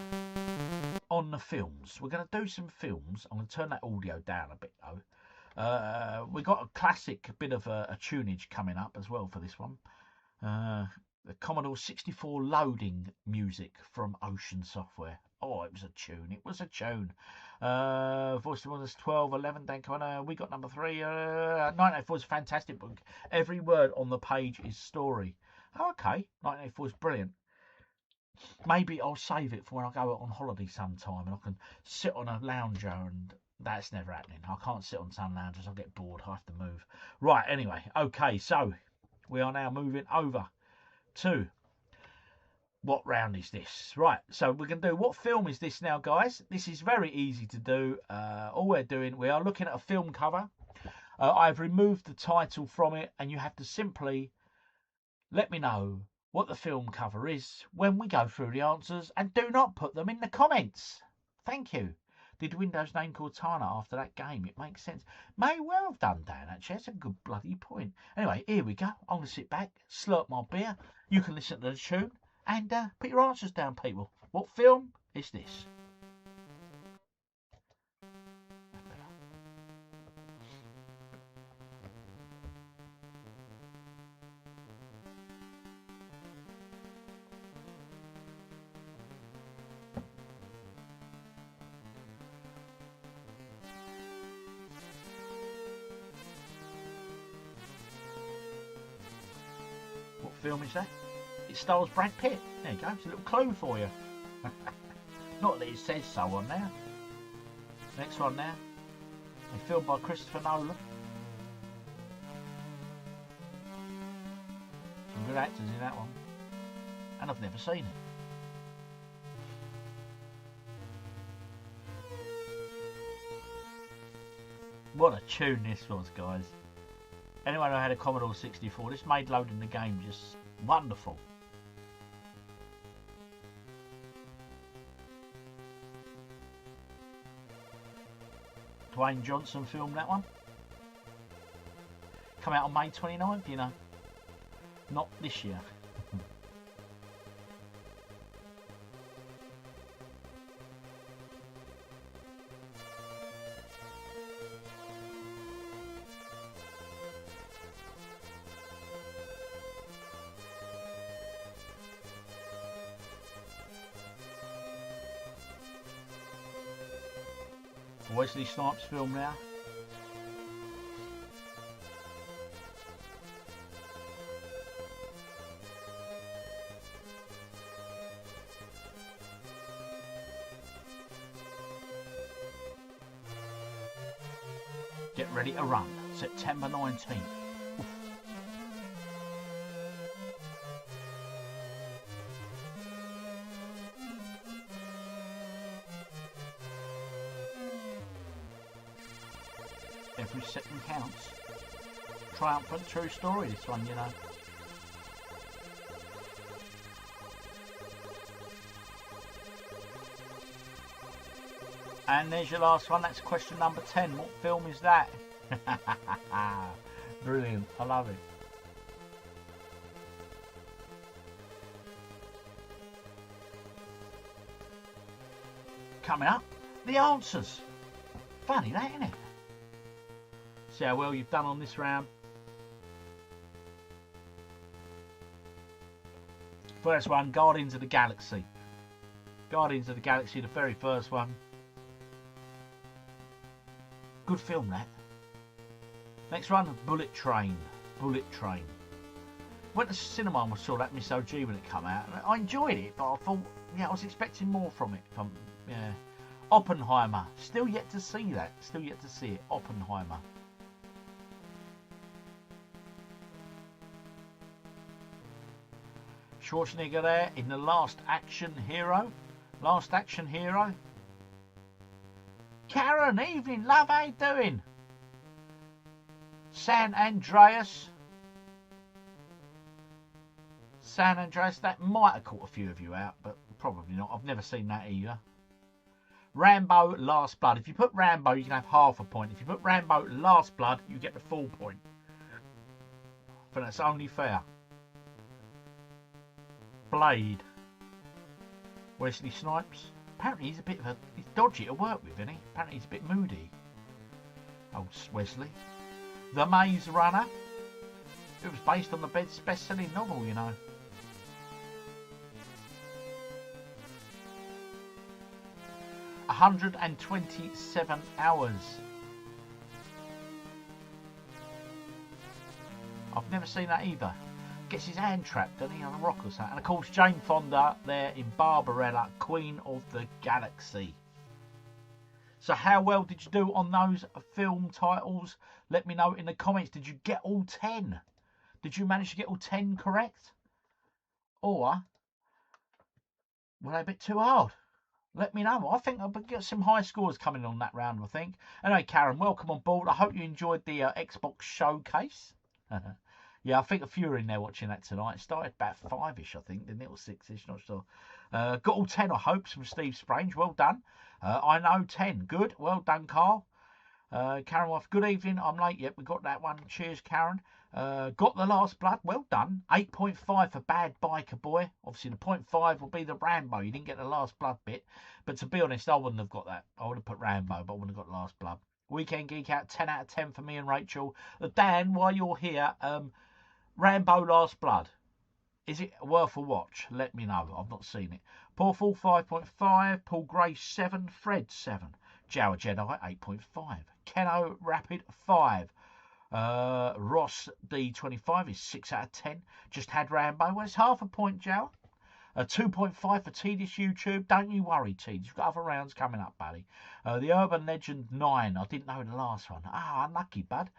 on the films. We're going to do some films. I'm going to turn that audio down a bit, though. We've got a classic bit of a tunage coming up as well for this one. The Commodore 64 loading music from Ocean Software. Oh, it was a tune. It was a tune. Voice of Wonders 12, 11. Thank you. We got number 3. 1984 is a fantastic book. Every word on the page is story. Oh, okay. 1984 is brilliant. Maybe I'll save it for when I go on holiday sometime and I can sit on a lounger, and that's never happening. I can't sit on some loungers. I'll get bored. I have to move. Right, anyway. Okay, so we are now moving over to what round is this? Right, so we're going to do what film is this now, guys? This is very easy to do. All we're doing, we are looking at a film cover. I've removed the title from it, and you have to simply let me know what the film cover is when we go through the answers, and do not put them in the comments. Thank you. Did Windows name Cortana after that game? It makes sense. May well have done, Dan, actually. That's a good bloody point. Anyway, here we go. I'm going to sit back, slurp my beer. You can listen to the tune and put your answers down, people. What film is this? What film is that? It stars Brad Pitt. There you go. It's a little clue for you. Not that it says so on there. Next one there. A film by Christopher Nolan. Some good actors in that one. And I've never seen it. What a tune this was, guys. Anyone who had a Commodore 64, this made loading the game just wonderful. Dwayne Johnson filmed that one. Come out on May 29th, you know. Not this year. Wesley Snipes film now. Get ready to run. September 19th. Every second counts. Triumphant true story, this one, you know. And there's your last one. That's question number 10. What film is that? Brilliant. I love it. Coming up, the answers. Funny that, isn't it? See how well you've done on this round. First one, Guardians of the Galaxy. Guardians of the Galaxy, the very first one. Good film, that. Next one, Bullet Train. Bullet Train. Went to the cinema and saw that Miss OG when it came out. I enjoyed it, but I thought, yeah, I was expecting more from it. Yeah. Oppenheimer. Still yet to see that. Still yet to see it. Oppenheimer. Schwarzenegger there in The Last Action Hero. Last Action Hero. Karen, evening, love, how you doing? San Andreas. San Andreas, that might have caught a few of you out, but probably not. I've never seen that either. Rambo Last Blood. If you put Rambo, you can have half a point. If you put Rambo Last Blood, you get the full point. But that's only fair. Blade. Wesley Snipes. Apparently he's a bit of a... He's dodgy to work with, isn't he? Apparently he's a bit moody. Old Wesley. The Maze Runner. It was based on the best-selling novel, you know. "127 Hours. I've never seen that either. Gets his hand trapped, doesn't he, on a rock or something. And of course, Jane Fonda there in Barbarella, Queen of the Galaxy. So how well did you do on those film titles? Let me know in the comments. Did you get all 10? Did you manage to get all 10 correct? Or were they a bit too hard? Let me know. I think I'll get some high scores coming on that round, I think. Anyway, Karen, welcome on board. I hope you enjoyed the Xbox showcase. Yeah, I think a few are in there watching that tonight. It started about 5-ish, I think, didn't it? Or 6-ish, not sure. Got all 10, I hope, from Steve Sprange. Well done. I know 10. Good. Well done, Carl. Karen Wife, good evening. I'm late yet. We got that one. Cheers, Karen. Got the Last Blood. Well done. 8.5 for Bad Biker Boy. Obviously, the 0.5 will be the Rambo. You didn't get the Last Blood bit. But to be honest, I wouldn't have got that. I would have put Rambo, but I wouldn't have got Last Blood. Weekend Geek Out, 10 out of 10 for me and Rachel. Dan, while you're here, Rambo Last Blood. Is it worth a watch? Let me know. I've not seen it. Paul Fall 5.5. Paul Gray 7. Fred 7. Jawa Jedi 8.5. Keno Rapid 5. Ross D25 is 6 out of 10. Just had Rambo. Well, it's half a point, Jawa. 2.5 for Tedious YouTube. Don't you worry, Tedious. You've got other rounds coming up, buddy. The Urban Legend 9. I didn't know the last one. Ah, unlucky, bud.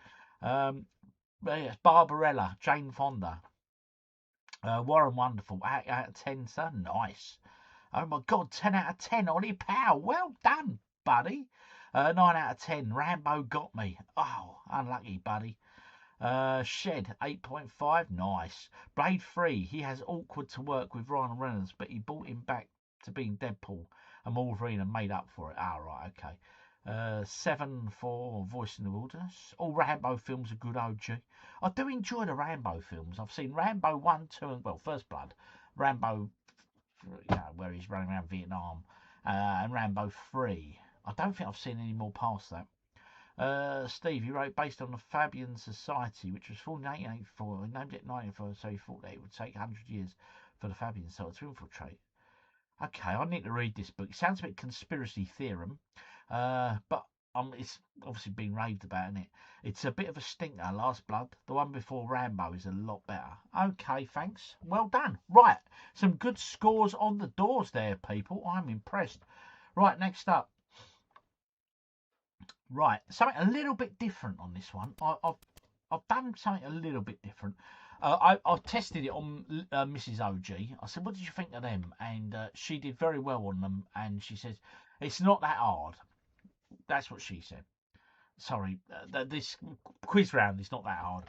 Yes, Barbarella, Jane Fonda. Warren Wonderful, 8 out of 10, sir. Nice. Oh my God, 10 out of 10. Ollie Powell, well done, buddy. 9 out of 10. Rambo got me. Oh, unlucky, buddy. Shed, 8.5. Nice. Blade 3. He has awkward to work with Ryan Reynolds, but he brought him back to being Deadpool and Wolverine and made up for it. Ah, right, okay. 7 for Voice in the Wilderness. All Rambo films are good, OG. I do enjoy the Rambo films. I've seen Rambo 1, 2, and, well, First Blood. Rambo, you know, where he's running around Vietnam. And Rambo 3. I don't think I've seen any more past that. Steve, you wrote based on the Fabian Society, which was formed in 1884. He named it 1984, so he thought that it would take 100 years for the Fabian Society to infiltrate. Okay, I need to read this book. It sounds a bit conspiracy theorem. But it's obviously been raved about, isn't it? It's a bit of a stinker, Last Blood. The one before Rambo is a lot better. Okay, thanks. Well done. Right, some good scores on the doors there, people. I'm impressed. Right, next up. Right, something a little bit different on this one. I've done something a little bit different. I've tested it on Mrs. OG. I said, what did you think of them? And she did very well on them. And she says, it's not that hard. That's what she said. Sorry, this quiz round is not that hard.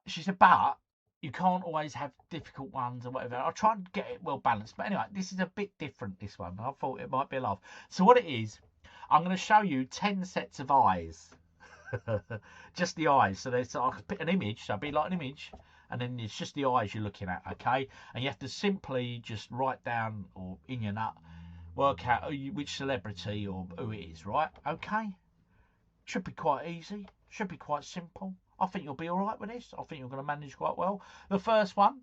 She said, but you can't always have difficult ones or whatever. I'll try and get it well balanced. But anyway, this is a bit different, this one. I thought it might be a laugh. So what it is, I'm going to show you 10 sets of eyes. Just the eyes. So there's I could pick an image, so it'd be like an image, and then it's just the eyes you're looking at, okay? And you have to simply just write down, or in your nut, work out which celebrity or who it is, right? Okay? Should be quite easy. Should be quite simple. I think you'll be all right with this. I think you're going to manage quite well. The first one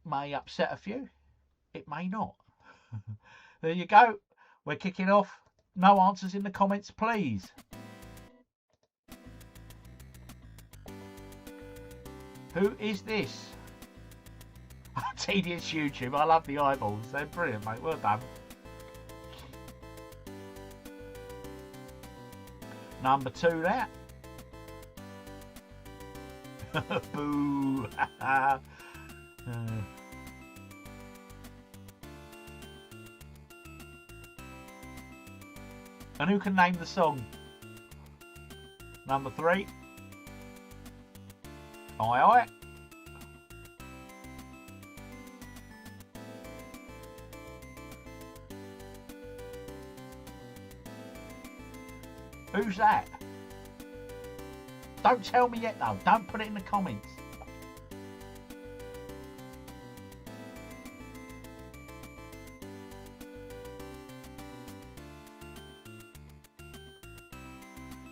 may upset a few. It may not. There you go. We're kicking off. No answers in the comments, please. Who is this? Tedious YouTube. I love the eyeballs. They're brilliant, mate. Well done. Number 2 there. Boo. And who can name the song? Number 3. Aye, aye. Who's that? Don't tell me yet, though. Don't put it in the comments.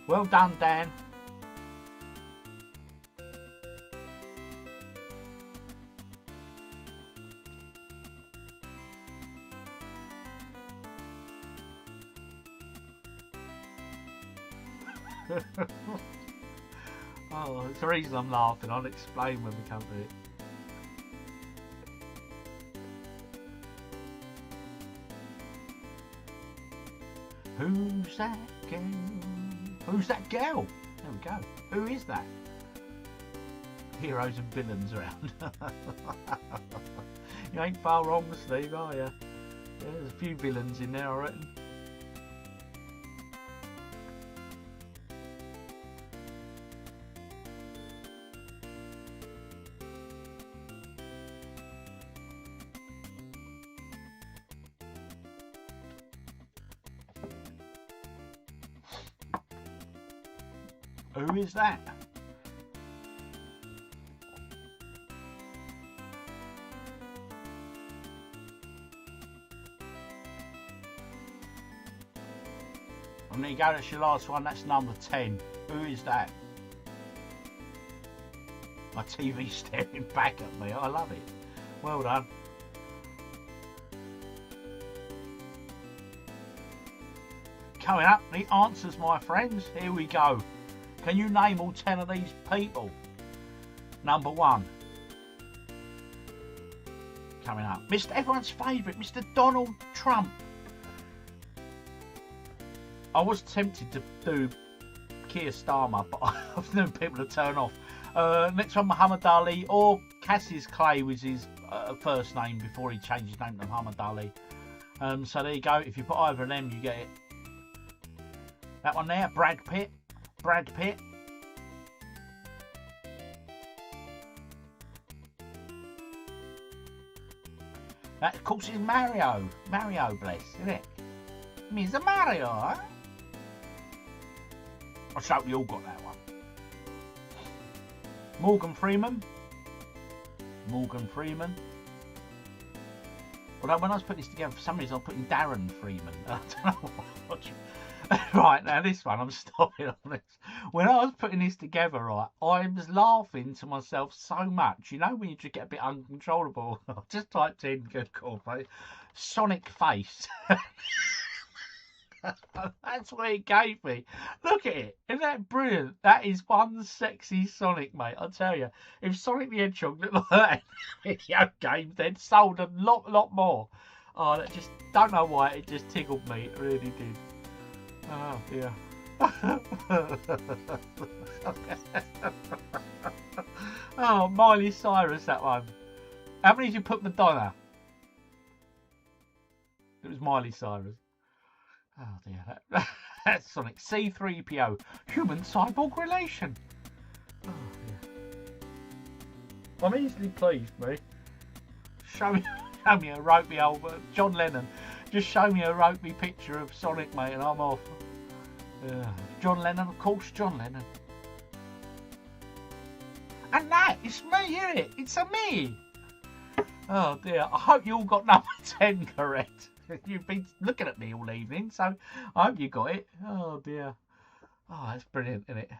Well done, Dan. Oh, it's the reason I'm laughing. I'll explain when we come to it. Who's that girl? Who's that girl? There we go. Who is that? Heroes and villains around. You ain't far wrong, Steve, are you? Yeah, there's a few villains in there, I reckon. Who is that? And there you go, that's your last one, that's number 10. Who is that? My TV's staring back at me, I love it. Well done. Coming up, the answers, my friends. Here we go. Can you name all 10 of these people? Number 1. Coming up. Everyone's favourite, Mr. Donald Trump. I was tempted to do Keir Starmer, but I've known people to turn off. Next one, Muhammad Ali, or Cassius Clay was his first name before he changed his name to Muhammad Ali. So there you go. If you put either of them, you get it. That one there, Brad Pitt. Brad Pitt. That, of course, is Mario. Mario, bless, isn't it? Mr. Mario, huh? I hope you all got that one. Morgan Freeman. Morgan Freeman. Although when I was putting this together, for some reason I was putting Darren Freeman. I don't know what Right, now this one, I'm stopping on this. When I was putting this together, right, I was laughing to myself so much. You know when you just get a bit uncontrollable? I just typed in, good call, mate, Sonic Face. That's what it gave me. Look at it. Isn't that brilliant? That is one sexy Sonic, mate. I tell you, if Sonic the Hedgehog looked like that in video games, they'd sold a lot more. Oh, that just, don't know why, it just tickled me. It really did. Oh, dear. Oh, Miley Cyrus, that one. How many did you put Madonna? It was Miley Cyrus. Oh dear, that's Sonic. C-3PO, human cyborg relation. Oh dear. I'm easily pleased, mate. Show me a ropey old John Lennon. Just show me a ropey picture of Sonic, mate, and I'm off. John Lennon, of course, John Lennon. And that, it's me, isn't it? It's a me. Oh dear, I hope you all got number 10 correct. You've been looking at me all evening, so I hope you got it. Oh dear. Oh, that's brilliant, isn't it?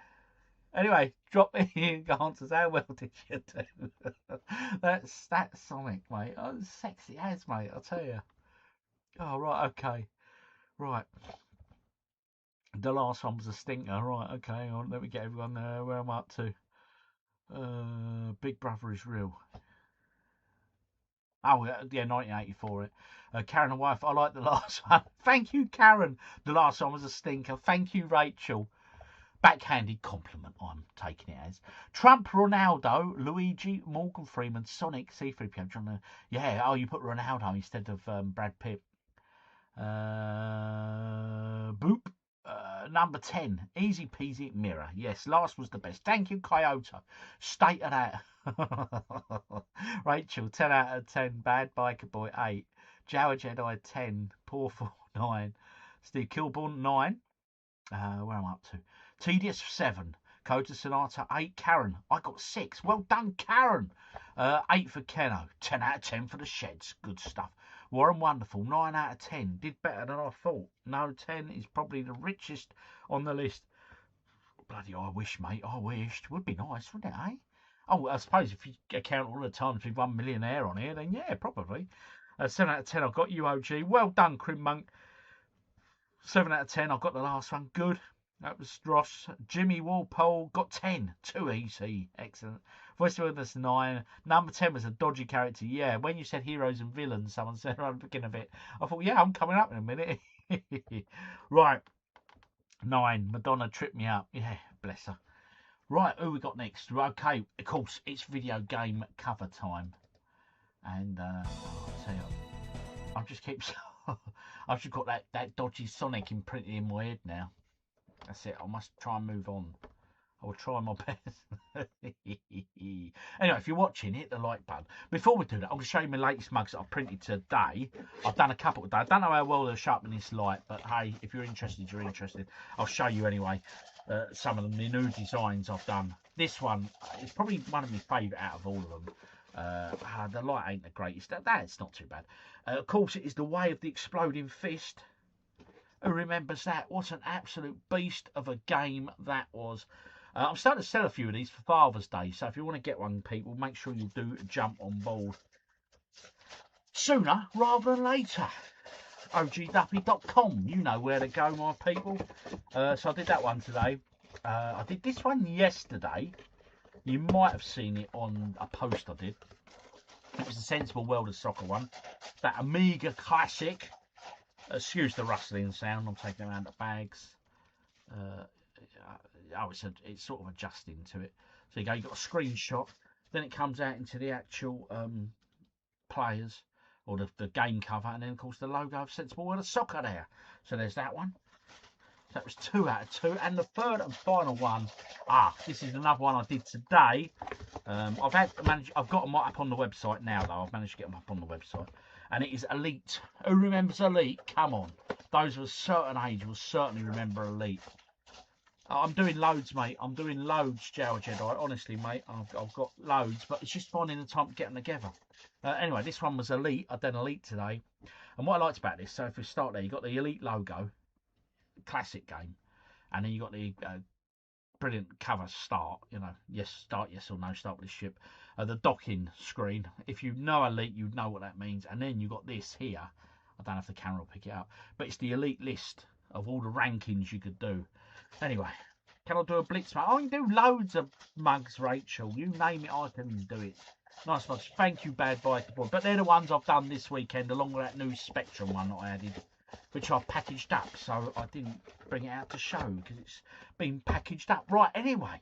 Anyway, drop me your answers. How well did you do? That's Sonic, mate. Oh, sexy as, mate, I'll tell you. Oh, right, okay. Right. The last one was a stinker. Right, okay, hang on, let me get everyone where I'm up to. Big Brother is real. Oh, yeah, 1984. Karen and wife, I like the last one. Thank you, Karen. The last one was a stinker. Thank you, Rachel. Backhanded compliment, I'm taking it as. Trump, Ronaldo, Luigi, Morgan Freeman, Sonic, C-3PO, John. Yeah, oh, you put Ronaldo instead of Brad Pitt. Boop. Number 10, easy peasy mirror. Yes, last was the best. Thank you, Kyoto. State of that. Rachel, 10 out of 10. Bad Biker Boy, 8. Jawa Jedi, 10. Poor 4, 9. Steve Kilborn, 9. Where am I up to? Tedious, 7. Kota Sonata, 8. Karen, I got 6. Well done, Karen. 8 for Keno. 10 out of 10 for the Sheds. Good stuff. Warren Wonderful, 9 out of 10. Did better than I thought. No, 10 is probably the richest on the list. Bloody, I wish, mate. I wished. Would be nice, wouldn't it, eh? Oh, I suppose if you account all the times we've won millionaire on here, then yeah, probably. 7 out of 10, I've got you, OG. Well done, Crim Monk. 7 out of 10, I've got the last one. Good. That was Ross. Jimmy Walpole got 10. Too easy. Excellent. Voice of Witness, 9. Number 10 was a dodgy character. Yeah, when you said heroes and villains, someone said right at the beginning of it. I thought, yeah, I'm coming up in a minute. Right. 9. Madonna tripped me up. Yeah, bless her. Right, who we got next? Okay, of course, it's video game cover time. And, I'll tell you, I just keep... I've just got that dodgy Sonic imprinted in my head now. That's it. I must try and move on. I will try my best. Anyway, if you're watching, hit the like button. Before we do that, I'm going to show you my latest mugs that I've printed today. I've done a couple today. I don't know how well they'll show up in this light, but hey, if you're interested, you're interested. I'll show you anyway. Some of the new designs I've done. This one is probably one of my favourite out of all of them. The light ain't the greatest. That's not too bad. Of course, it is the Way of the Exploding Fist. Who remembers that? What an absolute beast of a game that was. I'm starting to sell a few of these for Father's Day, so if you want to get one, people, make sure you do jump on board sooner rather than later. OGDuffy.com, you know where to go, my people. So I did that one today. I did this one yesterday. You might have seen it on a post I did. It was the Sensible World of Soccer one. That Amiga classic. Excuse the rustling sound. I'm taking around the bags. It's sort of adjusting to it. So you go. You got a screenshot. Then it comes out into the actual players or the game cover, and then of course the logo of Sensible World of Soccer there. So there's that one. That was 2 out of 2, and the third and final one. This is another one I did today. I've got them up on the website now, though. I've managed to get them up on the website. And it is Elite. Who remembers Elite? Come on. Those of a certain age will certainly remember Elite. I'm doing loads, mate. I'm doing loads, Jawa Jedi. Honestly, mate, I've got loads, but it's just finding the time to get them together. Anyway, this one was Elite. I've done Elite today. And what I liked about this, so if we start there, you've got the Elite logo, classic game, and then you got the brilliant cover start, you know, yes or no, start with the ship, the docking screen. If you know Elite, you know what that means. And then you got this here. I don't know if the camera will pick it up, but it's the Elite list of all the rankings you could do. Anyway, can I do a blitz mug? I can do loads of mugs, Rachel. You name it, I can do it. Nice mugs. Thank you, Bad Biker Boy. But they're the ones I've done this weekend, along with that new Spectrum one that I added, which I packaged up, so I didn't bring it out to show because it's been packaged up. Right, anyway,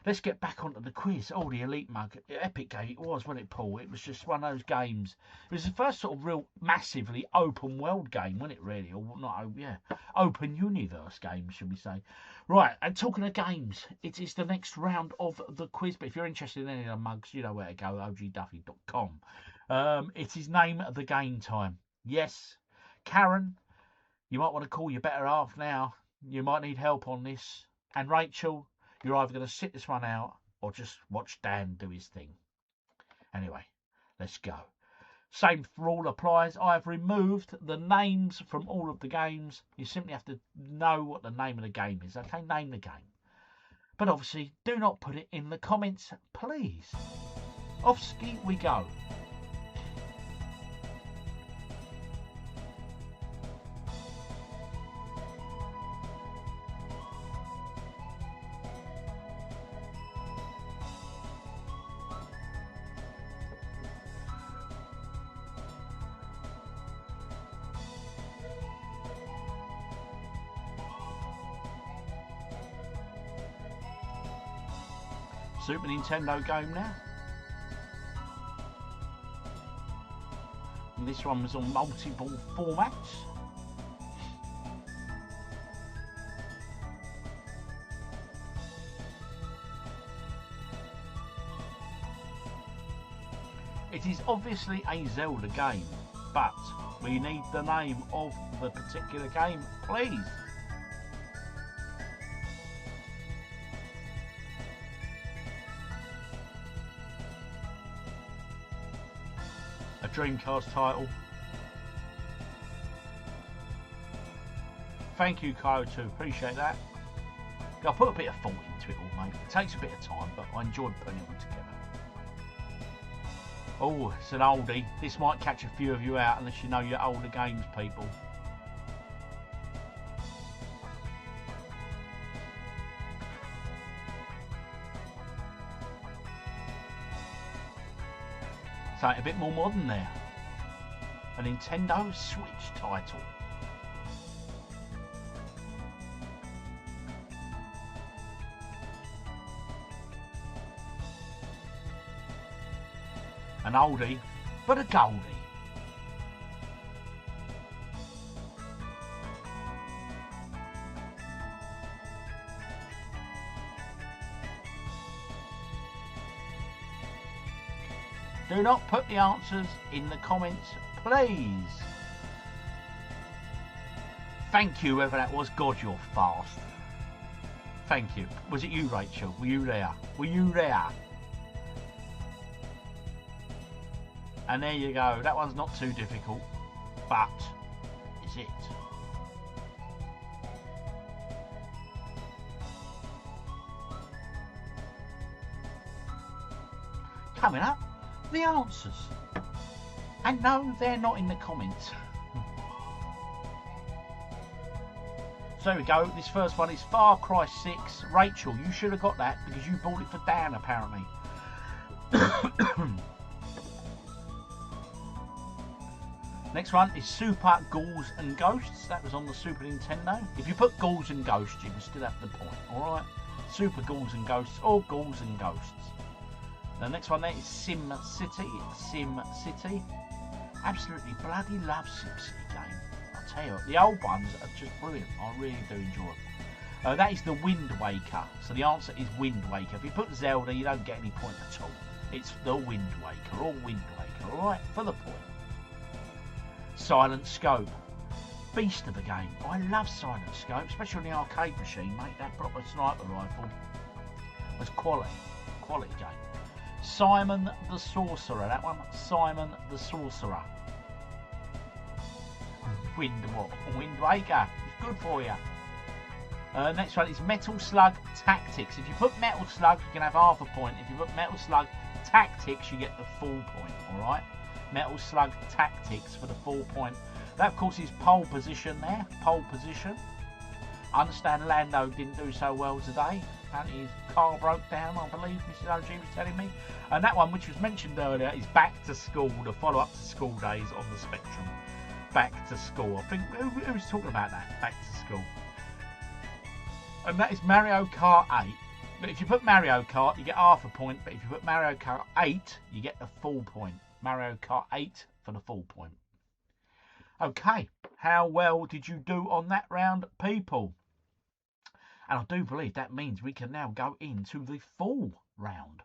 let's get back onto the quiz. Oh, the Elite Mug. Epic game it was, wasn't it, Paul? It was just one of those games. It was the first sort of real massively open world game, wasn't it, really? Or not, yeah, open universe game, should we say. Right, and talking of games, it is the next round of the quiz. But if you're interested in any of the mugs, you know where to go, ogduffy.com. It is Name the Game time. Yes, Karen, you might want to call your better half now. You might need help on this. And Rachel, you're either going to sit this one out or just watch Dan do his thing. Anyway, let's go. Same rule applies. I have removed the names from all of the games. You simply have to know what the name of the game is. Okay, name the game. But obviously, do not put it in the comments, please. Off ski we go. Super Nintendo game now. And this one was on multiple formats. It is obviously a Zelda game, but we need the name of the particular game, please. Dreamcast title. Thank you, Kyoto. Appreciate that. I put a bit of thought into it all, mate. It takes a bit of time, but I enjoyed putting it all together. Oh, it's an oldie. This might catch a few of you out unless you know your older games, people. A bit more modern there. A Nintendo Switch title. An oldie, but a goldie. Do not put the answers in the comments, please. Thank you, whoever that was. God, you're fast. Thank you. Was it you, Rachel? Were you there? Were you there? And there you go. That one's not too difficult. But is it? Coming up, the answers. And no, they're not in the comments. So there we go. This first one is Far Cry 6. Rachel, you should have got that because you bought it for Dan, apparently. Next one is Super Ghouls and Ghosts. That was on the Super Nintendo. If you put Ghouls and Ghosts, you can still have the point. Alright? Super Ghouls and Ghosts or Ghouls and Ghosts. The next one there is Sim City. Sim City. Absolutely bloody love Sim City game. I'll tell you what, the old ones are just brilliant. I really do enjoy them. That is the Wind Waker. So the answer is Wind Waker. If you put Zelda, you don't get any point at all. It's the Wind Waker or Wind Waker. Alright? For the point. Silent Scope. Beast of a game. I love Silent Scope, especially on the arcade machine, mate. That proper sniper rifle was quality. Quality game. Simon the Sorcerer. That one. Simon the Sorcerer. Wind Waker. It's good for you. Next one is Metal Slug Tactics. If you put Metal Slug, you can have half a point. If you put Metal Slug Tactics, you get the full point. Alright? Metal Slug Tactics for the full point. That, of course, is pole position there. Pole position. I understand Lando didn't do so well today. Apparently his car broke down, I believe Mrs. OG was telling me. And that one, which was mentioned earlier, is Back to School, the follow-up to School Days on the Spectrum. Back to School. I think, who was talking about that? Back to School. And that is Mario Kart 8. But if you put Mario Kart, you get half a point. But if you put Mario Kart 8, you get the full point. Mario Kart 8 for the full point. Okay, how well did you do on that round, people? And I do believe that means we can now go into the full round.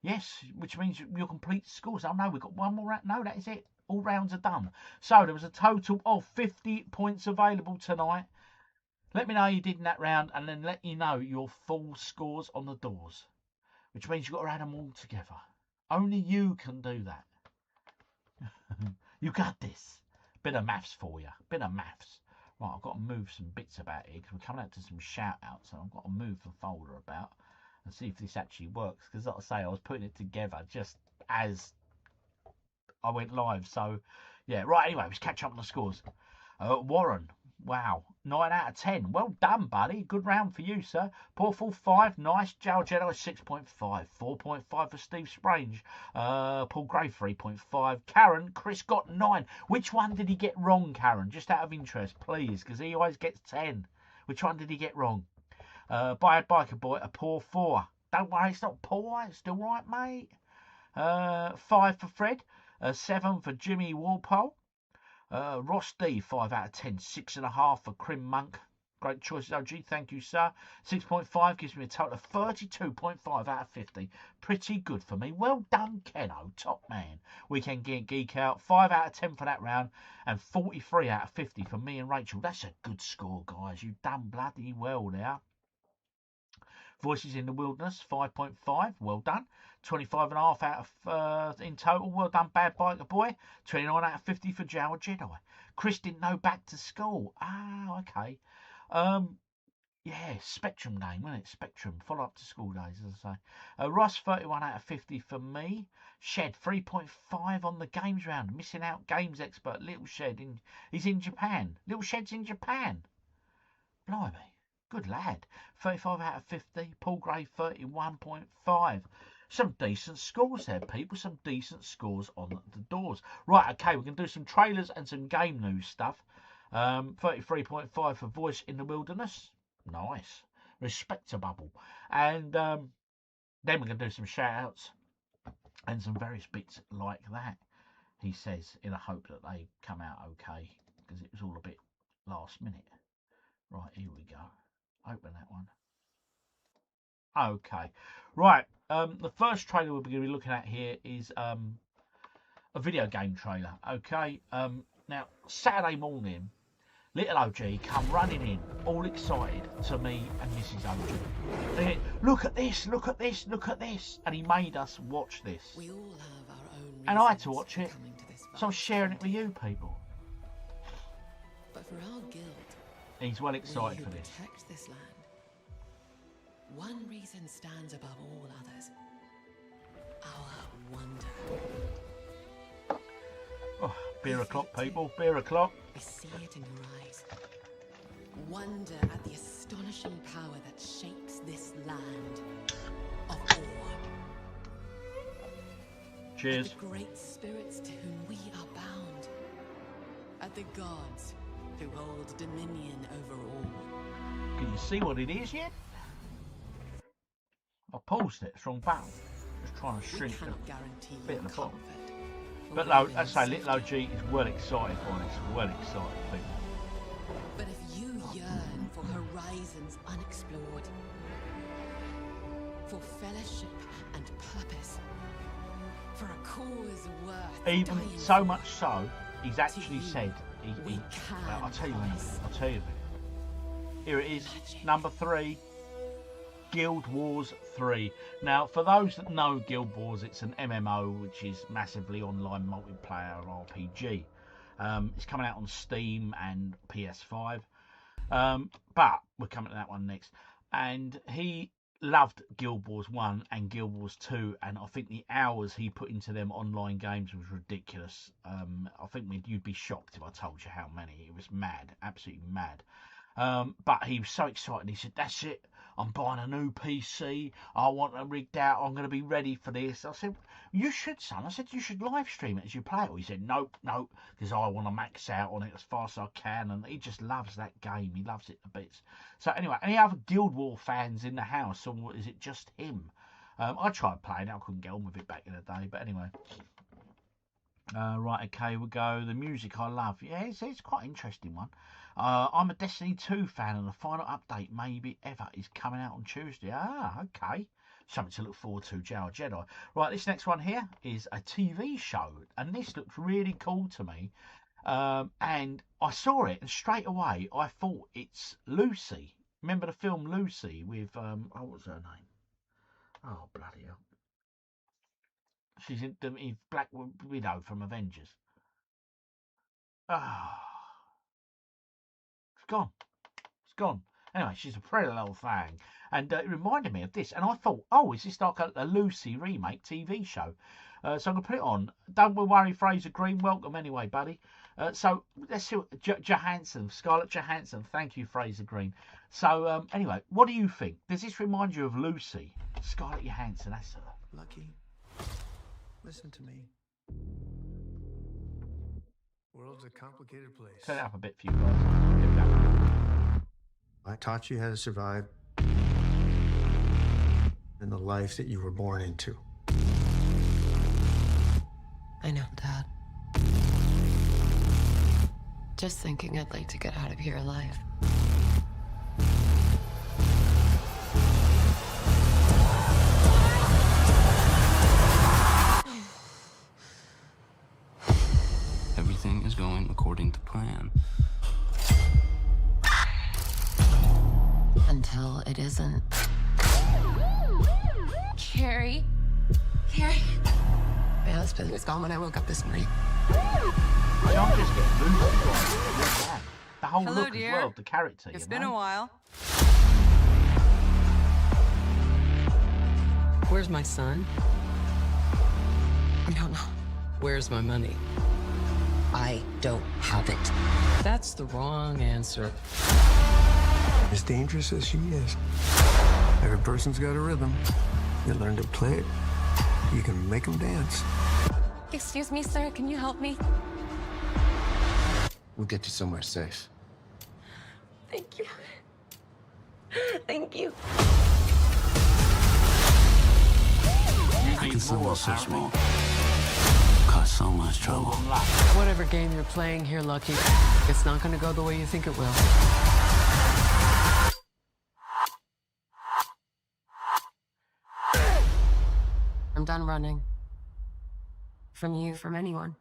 Yes, which means your complete scores. Oh no, we've got one more round. No, that is it. All rounds are done. So there was a total of 50 points available tonight. Let me know how you did in that round, and then let you know your full scores on the doors. Which means you've got to add them all together. Only you can do that. You got this. Bit of maths for you. Bit of maths. Right, I've got to move some bits about here because we're coming out to some shout-outs. So I've got to move the folder about and see if this actually works. Because like I say, I was putting it together just as I went live. So, yeah. Right, anyway, let's catch up on the scores. Warren. Wow, 9 out of 10. Well done, buddy. Good round for you, sir. Portful 5, nice. Joe Jedi 6.5. 4.5 for Steve Strange. Paul Gray 3.5. Karen, Chris got 9. Which one did he get wrong, Karen? Just out of interest, please, because he always gets 10. Which one did he get wrong? Bad Biker Boy, a poor 4. Don't worry, it's not poor. It's still right, mate. 5 for Fred. 7 for Jimmy Walpole. Ross D, 5 out of 10. 6.5 for Crim Monk. Great choices, OG. Thank you, sir. 6.5 gives me a total of 32.5 out of 50. Pretty good for me. Well done, Keno. Top man. Weekend Geek Out. 5 out of 10 for that round. And 43 out of 50 for me and Rachel. That's a good score, guys. You've done bloody well there. Voices in the Wilderness, 5.5. Well done. 25.5 out of in total. Well done, Bad Biker Boy. 29 out of 50 for Jower Jedi. Chris didn't know Back to School. Ah, okay. Yeah, Spectrum game, wasn't it? Spectrum. Follow up to School Days, as I say. Ross, 31 out of 50 for me. Shed, 3.5 on the games round. Missing out games expert. Little Shed. He's in Japan. Little Shed's in Japan. Blimey. Good lad. 35 out of 50. Paul Gray, 31.5. Some decent scores there, people. Some decent scores on the doors. Right, okay, we can do some trailers and some game news stuff. 33.5 for Voice in the Wilderness. Nice. Respectable. And then we're going to do some shout-outs and some various bits like that, he says, in a hope that they come out okay, because it was all a bit last minute. Right, here we go. Open that one. Okay. Right. The first trailer we're going to be looking at here is a video game trailer. Okay. Now, Saturday morning, little OG come running in, all excited, to me and Mrs. OG. Thinking, look at this, look at this, look at this. And he made us watch this. We all have our own and I had to watch it. So I'm sharing it with you people. But for our guild, he's well excited for this. Protect this land. One reason stands above all others. Our wonder. Oh, beer o'clock, people. Beer o'clock. I see it in your eyes. Wonder at the astonishing power that shapes this land of awe. Cheers. At the great spirits to whom we are bound. At the gods who hold dominion over all. Can you see what it is yet? I paused it. It's wrong button. Just trying to shrink the bit at the bottom. But I say, little OG is well excited by this. Well excited, people. But if you yearn for horizons unexplored, for fellowship and purpose, for a cause worth even dying so for, much so, he's actually said, I'll tell you when. I'll tell you. Here it is, number 3. Guild Wars 3. Now, for those that know Guild Wars, it's an MMO, which is massively online multiplayer RPG. It's coming out on Steam and PS5. But we're coming to that one next. And he loved Guild Wars 1 and Guild Wars 2, and I think the hours he put into them online games was ridiculous. I think you'd be shocked if I told you how many. It was mad, absolutely mad. But he was so excited. He said, "That's it. I'm buying a new PC. I want it rigged out. I'm going to be ready for this." I said, "You should, son." I said, "You should live stream it as you play it." He said, "Nope, because I want to max out on it as fast as I can." And he just loves that game. He loves it to bits. So anyway, any other Guild War fans in the house, or is it just him? I tried playing it. I couldn't get on with it back in the day. But anyway. Right, okay, we'll go. The music I love. Yeah, it's quite an interesting one. I'm a Destiny 2 fan, and the final update, maybe ever, is coming out on Tuesday. Ah, okay. Something to look forward to, Jedi. Right, this next one here is a TV show, and this looks really cool to me. And I saw it, and straight away I thought it's Lucy. Remember the film Lucy with, what was her name? Oh, bloody hell. She's in Black Widow from Avengers. Ah. It's gone. It's gone. Anyway, she's a pretty little thing. And it reminded me of this. And I thought, oh, is this like a Lucy remake TV show? So I'm going to put it on. Don't worry, Fraser Green. Welcome anyway, buddy. So let's see what Johansson, Scarlett Johansson. Thank you, Fraser Green. So anyway, what do you think? Does this remind you of Lucy? Scarlett Johansson, that's her. Lucky. Listen to me. World's a complicated place. Turn it up a bit for you guys. I taught you how to survive in the life that you were born into. I know, Dad. Just thinking I'd like to get out of here alive. Everything is going according to plan. Until it isn't. Carrie? Carrie? My husband was gone when I woke up this morning. Don't just get loose. The whole Hello, look dear. as well, the character. It's you been know? a while. Where's my son? I don't know. Where's my money? I don't have it. That's the wrong answer. As dangerous as she is, every person's got a rhythm. You learn to play it, you can make them dance. Excuse me, sir. Can you help me? We'll get you somewhere safe. Thank you. Thank you. How can someone so small cause so much trouble? Whatever game you're playing here, Lucky, it's not gonna go the way you think it will. I'm done running. From you, from anyone.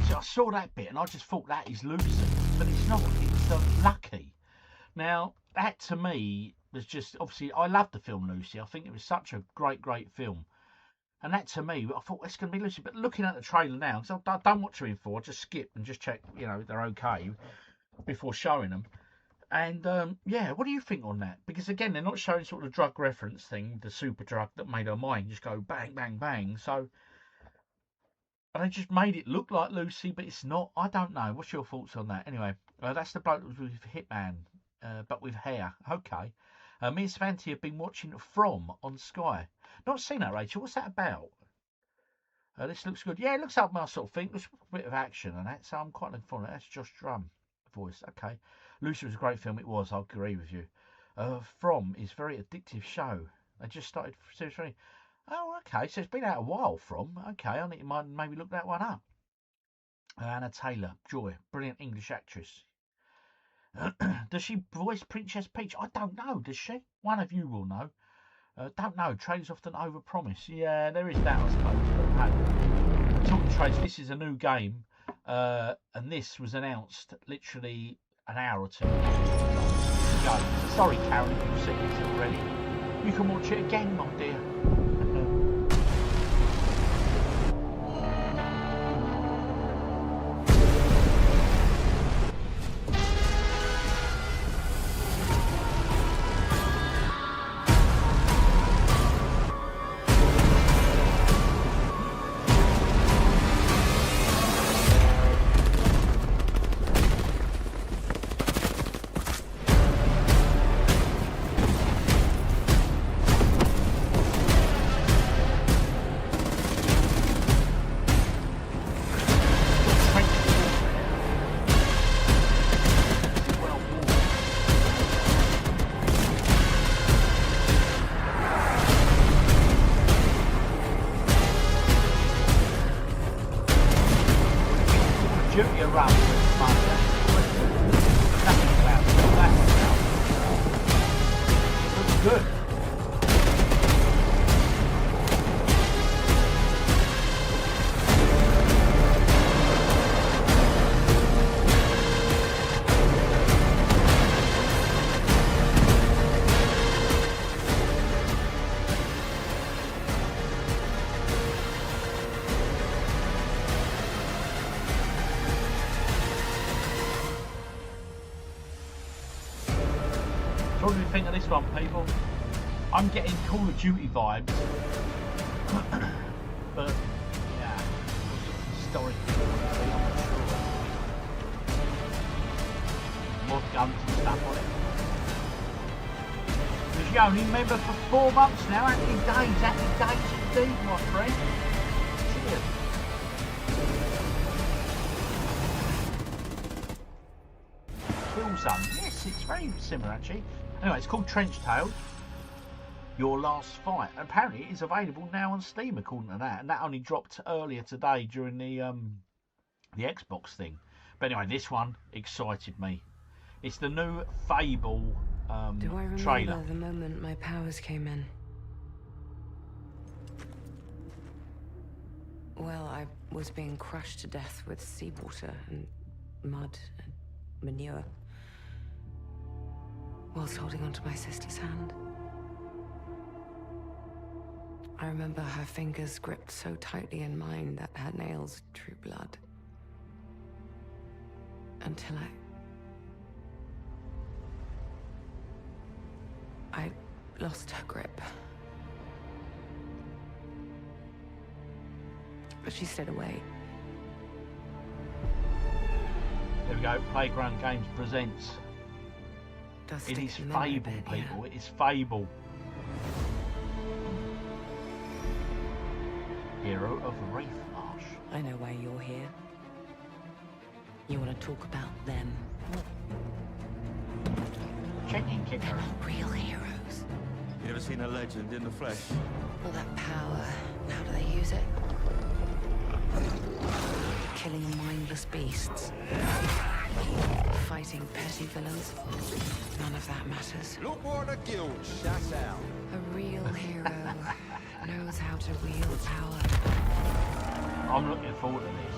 So I saw that bit and I just thought that is Lucy, but it's not. It's Lucky. Now that to me was just obviously I loved the film Lucy. I think it was such a great film, and that to me I thought it's going to be Lucy. But looking at the trailer now, because I don't watch them in full, I just skip and just check, you know, they're okay before showing them. And yeah, what do you think on that? Because again, they're not showing sort of the drug reference thing, the super drug that made her mind just go bang, bang, bang. So they just made it look like Lucy, but it's not. I don't know. What's your thoughts on that? Anyway, that's the bloke that was with Hitman, but with hair. Okay. Me and Svanti have been watching From on Sky. Not seen that, Rachel. What's that about? This looks good. Yeah, it looks up my sort of thing. Looks a bit of action and that, so I'm quite looking forward to it. That's Josh Drum voice. Okay. Lucy was a great film. It was. I agree with you. From is a very addictive show. They just started series 3. Oh, okay. So it's been out a while. From. Okay, I need to maybe look that one up. Anna Taylor Joy, brilliant English actress. Does she voice Princess Peach? I don't know. Does she? One of you will know. Don't know. Trailers often overpromise. Yeah, there is that, I suppose. Talking trailers, this is a new game, and this was announced literally an hour or two ago. Sorry, Karen, if you've seen this already. You can watch it again, my dear. run for Monday. Nothing about it. Looks good. So what do you think of this one, people? I'm getting Call of Duty vibes, but yeah, historic. I'm not sure. More guns and stuff on it. Because you only remember for 4 months now. Happy days indeed, my friend. Cheers. Killzone. Yes, it's very similar actually. Anyway, it's called Trench Tales. Your Last Fight. Apparently, it is available now on Steam, according to that, and that only dropped earlier today during the Xbox thing. But anyway, this one excited me. It's the new Fable Do I remember trailer. the moment my powers came in? Well, I was being crushed to death with seawater and mud and manure, whilst holding onto my sister's hand. I remember her fingers gripped so tightly in mine that her nails drew blood. Until I lost her grip. But she stayed away. There we go. Playground Games presents. Does It stick is in the memory Fable, bit, yeah. people. It is Fable. Hero of Reef Marsh. I know why you're here. You want to talk about them. Chicken kickers. Real heroes. You ever seen a legend in the flesh? All that power. How do they use it? Killing mindless beasts. Fighting petty villains. None of that matters. Look what the guild shut out. A real hero knows how to wield power. I'm looking forward to this.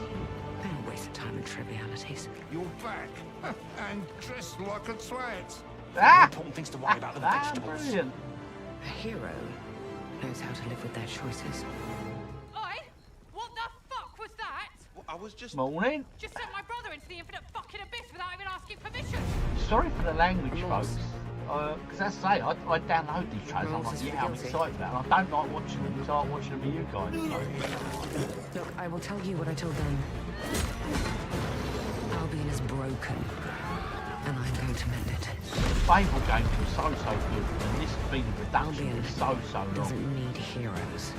Don't waste time on trivialities. You're back. And dressed like a twat. Ah! Important things to worry about than the vegetables. Brilliant. A hero knows how to live with their choices. Oi! What the fuck was that? Well, I was just... Morning. Just sent my brother into the infinite fucking abyss without even asking permission. Sorry for the language, folks. Because as I say, I download these trailers. I'm like, yeah, I'm excited about it. I don't like watching them. Start watching them with you guys. So. Look, I will tell you what I told them. Albion is broken, and I'm going to mend it. Fable games were so good, and this has been a production Albion for so long. doesn't need heroes.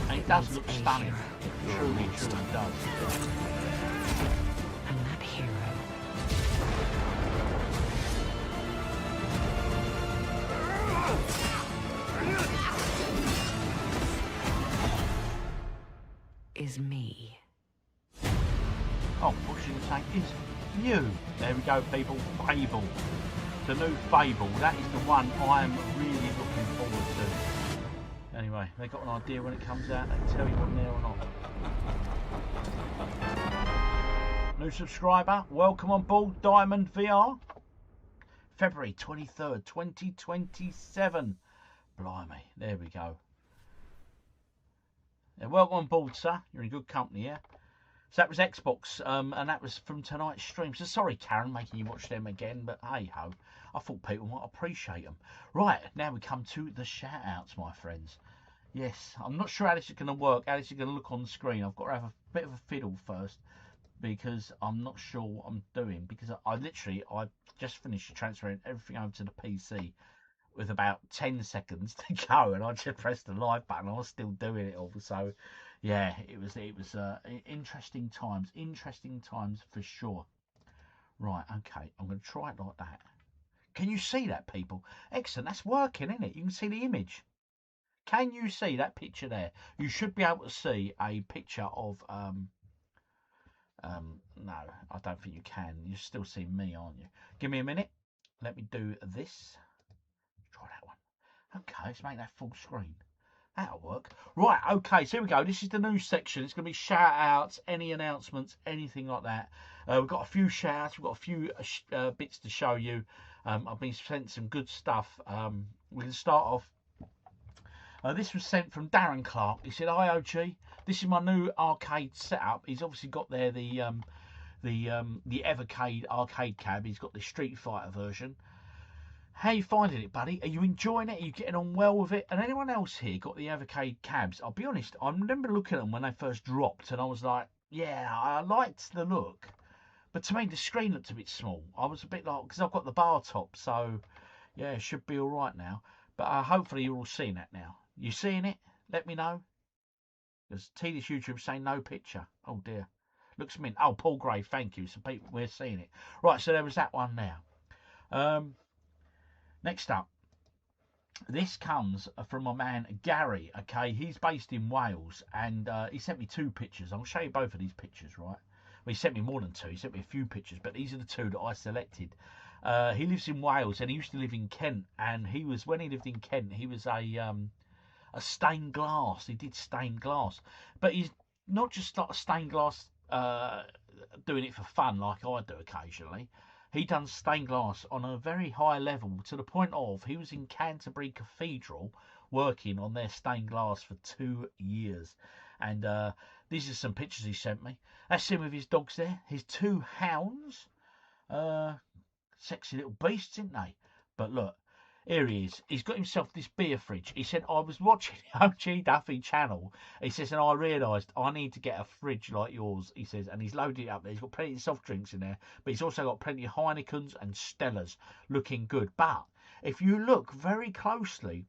And it does look stunning. Truly does. And that hero is me. Oh, what should we say? It's you. There we go, people. Fable. The new Fable. That is the one I'm really looking forward to. Anyway, they got an idea when it comes out. They can tell you when there or not. New subscriber. Welcome on board Diamond VR. February 23rd, 2027. Blimey. There we go. Yeah, welcome on board, sir. You're in good company, yeah? So that was Xbox, and that was from tonight's stream. So sorry, Karen, making you watch them again, but hey-ho. I thought people might appreciate them. Right, now we come to the shout-outs, my friends. Yes, I'm not sure how this is going to work, how this is going to look on the screen. I've got to have a bit of a fiddle first, because I'm not sure what I'm doing. Because I just finished transferring everything over to the PC with about 10 seconds to go, and I just pressed the live button. I was still doing it all, so yeah, it was interesting times for sure. Right, okay, I'm going to try it like that. Can you see that, people? Excellent, that's working, isn't it? You can see the image. Can you see that picture there? You should be able to see a picture of No, I don't think you can. You're still seeing me, aren't you? Give me a minute. Let me do this. Try that one. Okay, let's make that full screen. That'll work. Right, okay, so here we go. This is the news section. It's going to be shout-outs, any announcements, anything like that. We've got a few shout-outs. We've got a few bits to show you. I've been sent some good stuff. We can start off. This was sent from Darren Clark. He said, "Hi OG, this is my new arcade setup." He's obviously got there the Evercade arcade cab. He's got the Street Fighter version. How are you finding it, buddy? Are you enjoying it? Are you getting on well with it? And anyone else here got the Evercade cabs? I'll be honest, I remember looking at them when they first dropped, and I was like, yeah, I liked the look. But to me, the screen looked a bit small. I was a bit like, because I've got the bar top, so yeah, it should be all right now. But hopefully you're all seeing that now. You seeing it? Let me know. Because Tedious YouTube saying no picture. Oh dear. Looks mint. Oh, Paul Gray, thank you. So people, we're seeing it. Right, so there was that one now. Next up, this comes from my man Gary. Okay, he's based in Wales, and he sent me 2 pictures. I'll show you both of these pictures, right? Well, he sent me more than 2. He sent me a few pictures, but these are the 2 that I selected. He lives in Wales, and he used to live in Kent. And he was, when he lived in Kent, he was a stained glass. He did stained glass, but he's not just like a stained glass doing it for fun like I do occasionally. He done stained glass on a very high level, to the point of he was in Canterbury Cathedral working on their stained glass for 2 years. And these are some pictures he sent me. That's him with his dogs there, his 2 hounds. Sexy little beasts, isn't they? But look, here he is. He's got himself this beer fridge. He said, I was watching the OGDuffy channel. He says, and I realised I need to get a fridge like yours. He says, and he's loaded it up there. He's got plenty of soft drinks in there, but he's also got plenty of Heinekens and Stellas, looking good. But if you look very closely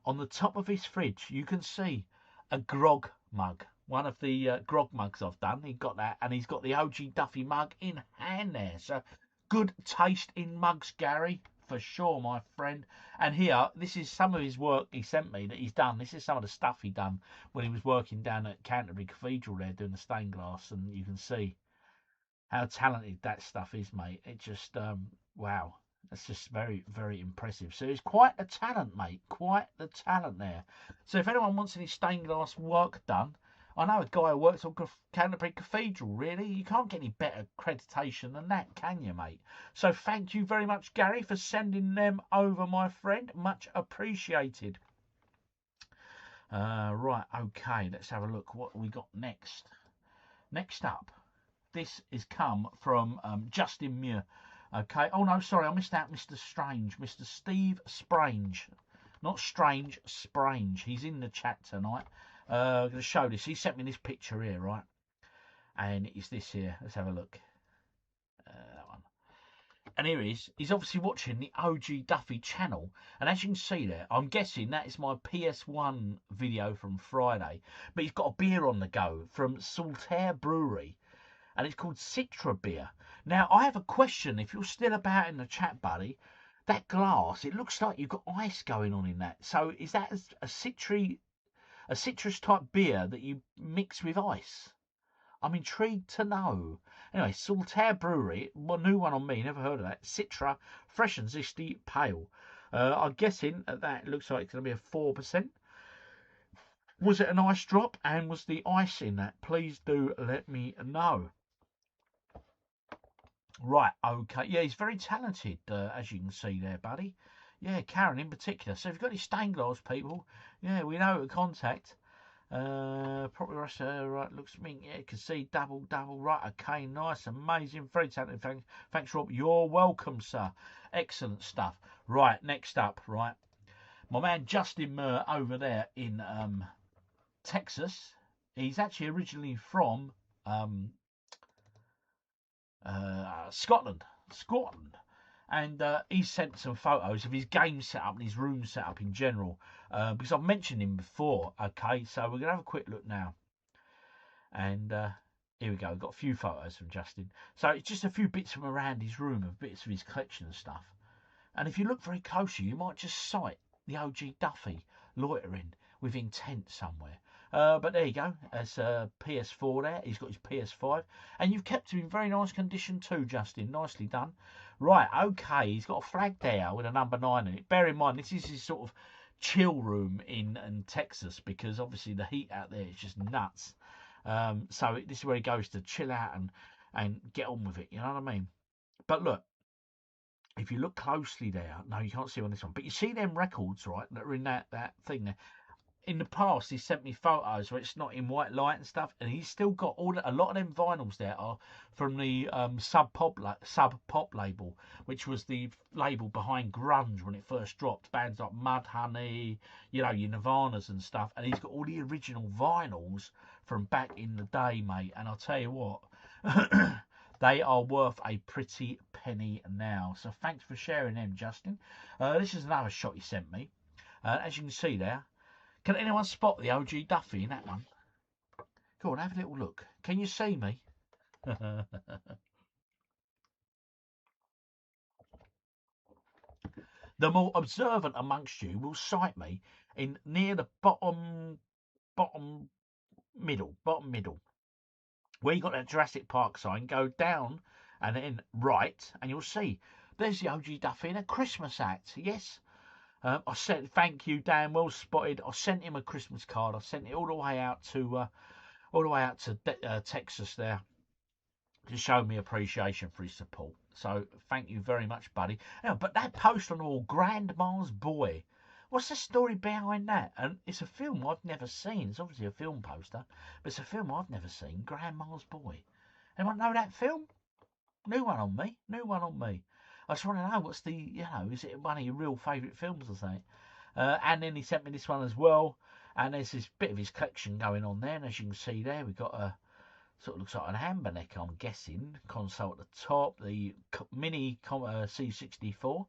on the top of his fridge, you can see a grog mug. One of the grog mugs I've done. He got that, and he's got the OGDuffy mug in hand there. So good taste in mugs, Gary. For sure, my friend. And here, this is some of his work he sent me that he's done. This is some of the stuff he done when he was working down at Canterbury Cathedral there doing the stained glass. And you can see how talented that stuff is, mate. It just, wow. That's just very, very impressive. So he's quite a talent, mate. Quite the talent there. So if anyone wants any stained glass work done, I know a guy who works on Canterbury Cathedral, really. You can't get any better accreditation than that, can you, mate? So thank you very much, Gary, for sending them over, my friend. Much appreciated. Right, okay, let's have a look what we got next. Next up, this is come from Justin Muir. Okay, oh no, sorry, I missed out Mr. Strange. Mr. Steve Sprange. Not Strange, Sprange. He's in the chat tonight. I'm going to show this. He sent me this picture here, right? And it's this here. Let's have a look. That one. And here he is. He's obviously watching the OGDuffy channel. And as you can see there, I'm guessing that is my PS1 video from Friday. But he's got a beer on the go from Saltaire Brewery. And it's called Citra Beer. Now, I have a question. If you're still about in the chat, buddy, that glass, it looks like you've got ice going on in that. So is that a citrus type beer that you mix with ice? I'm intrigued to know. Anyway, Saltaire Brewery, a new one on me, never heard of that. Citra, fresh and zesty, pale. I'm guessing that looks like it's going to be a 4%. Was it an ice drop, and was the ice in that? Please do let me know. Right, okay. Yeah, he's very talented, as you can see there, buddy. Yeah, Karen in particular. So if you've got any stained glass, people, yeah, we know who to contact. Probably right, looks mint. Yeah, you can see double. Right, okay, nice, amazing, very talented. Thanks, Rob. You're welcome, sir. Excellent stuff. Right, next up, right, my man Justin Murr over there in Texas. He's actually originally from Scotland. And he sent some photos of his game setup and his room setup in general, because I've mentioned him before. Okay, so we're gonna have a quick look now, and here we go. We've got a few photos from Justin. So it's just a few bits from around his room, of bits of his collection and stuff. And if you look very closely, you might just sight the OGDuffy loitering with intent somewhere. But there you go. That's PS4 there. He's got his PS5. And you've kept him in very nice condition too, Justin. Nicely done. Right, okay. He's got a flag there with a number 9 in it. Bear in mind, this is his sort of chill room in Texas, because obviously the heat out there is just nuts. So this is where he goes to chill out and get on with it. You know what I mean? But look, if you look closely there, no, you can't see on this one, but you see them records, right, that are in that thing there. In the past, he sent me photos where it's not in white light and stuff, and he's still got a lot of them vinyls there are from the Sub Pop label, which was the label behind grunge when it first dropped. Bands like Mudhoney, you know, your Nirvanas and stuff, and he's got all the original vinyls from back in the day, mate. And I'll tell you what, they are worth a pretty penny now. So thanks for sharing them, Justin. This is another shot he sent me. As you can see there. Can anyone spot the OG Duffy in that one? Go on, have a little look. Can you see me? The more observant amongst you will sight me in near the bottom middle, where you got that Jurassic Park sign. Go down and then right, and you'll see there's the OG Duffy in a Christmas hat. Yes. I said thank you, Dan. Well spotted. I sent him a Christmas card. I sent it all the way out to Texas there to show me appreciation for his support. So thank you very much, buddy. But that post on the wall, Grandma's Boy. What's the story behind that? And it's a film I've never seen. It's obviously a film poster, but it's a film I've never seen. Grandma's Boy. Anyone know that film? New one on me. I just want to know what's the, is it one of your real favourite films or something? And then he sent me this one as well. And there's this bit of his collection going on there. And as you can see there, we've got a sort of looks like an amber neck, I'm guessing. Console at the top. The mini C64.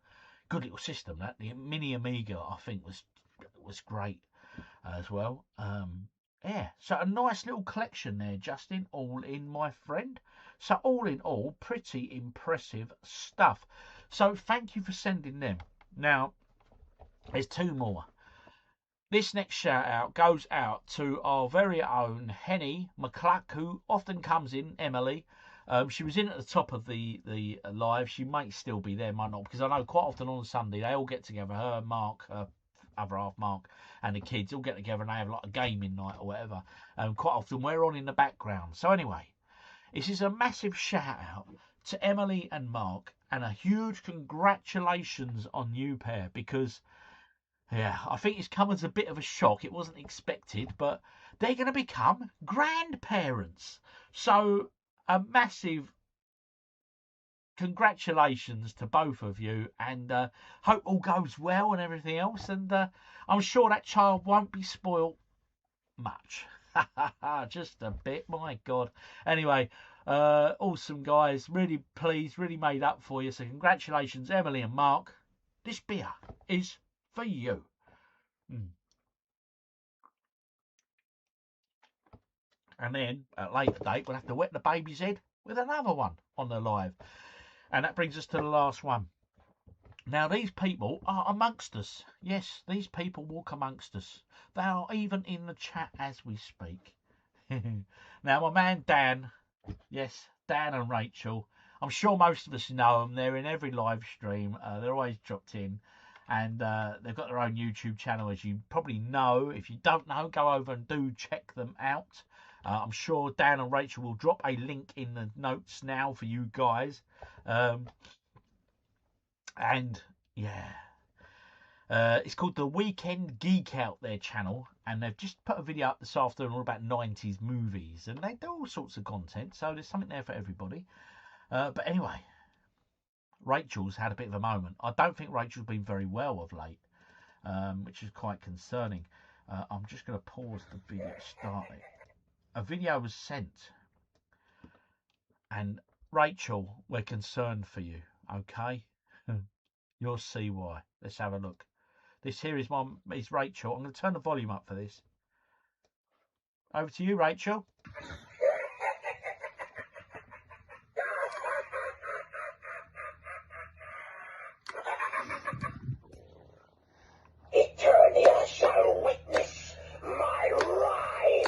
Good little system, that. The mini Amiga, I think, was great as well. Yeah, so a nice little collection there, Justin. All in, my friend. So all in all, pretty impressive stuff. So thank you for sending them. Now, there's two more. This next shout out goes out to our very own Henny McCluck, who often comes in, Emily. She was in at the top of the live. She might still be there, might not, because I know quite often on Sunday they all get together. Her, Mark, her other half, Mark, and the kids all get together and they have like a gaming night or whatever. Quite often we're on in the background. So anyway, this is a massive shout out to Emily and Mark, and a huge congratulations on you pair, because yeah, I think it's come as a bit of a shock. It wasn't expected, but they're going to become grandparents. So a massive congratulations to both of you, and hope all goes well and everything else. And I'm sure that child won't be spoiled much. Just a bit, my God. Anyway, awesome guys. Really pleased, really made up for you. So congratulations, Emily and Mark. This beer is for you. And then, at a later date, we'll have to wet the baby's head with another one on the live. And that brings us to the last one. Now, these people are amongst us. Yes, these people walk amongst us. They are even in the chat as we speak. Now, my man Dan, yes, Dan and Rachel, I'm sure most of us know them. They're in every live stream. They're always dropped in. And they've got their own YouTube channel, as you probably know. If you don't know, go over and do check them out. I'm sure Dan and Rachel will drop a link in the notes now for you guys. And yeah, it's called The Weekend Geek Out, their channel, and they've just put a video up this afternoon all about 90s movies, and they do all sorts of content, so there's something there for everybody. But anyway, Rachel's had a bit of a moment. I don't think Rachel's been very well of late, which is quite concerning. I'm just going to pause the video to start it. A video was sent, and Rachel, we're concerned for you, okay? You'll see why. Let's have a look. This here is Rachel. I'm going to turn the volume up for this. Over to you, Rachel. Eternia shall witness my rise.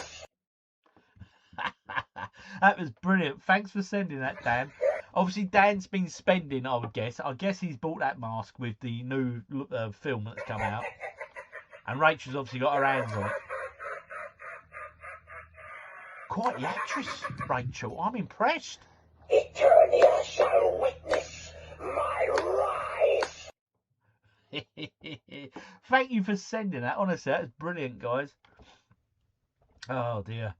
That was brilliant. Thanks for sending that, Dan. Obviously, Dan's been spending, I would guess. I guess he's bought that mask with the new film that's come out. And Rachel's obviously got her hands on it. Quite the actress, Rachel. I'm impressed. Eternity shall witness my rise. Thank you for sending that. Honestly, that's brilliant, guys. Oh, dear.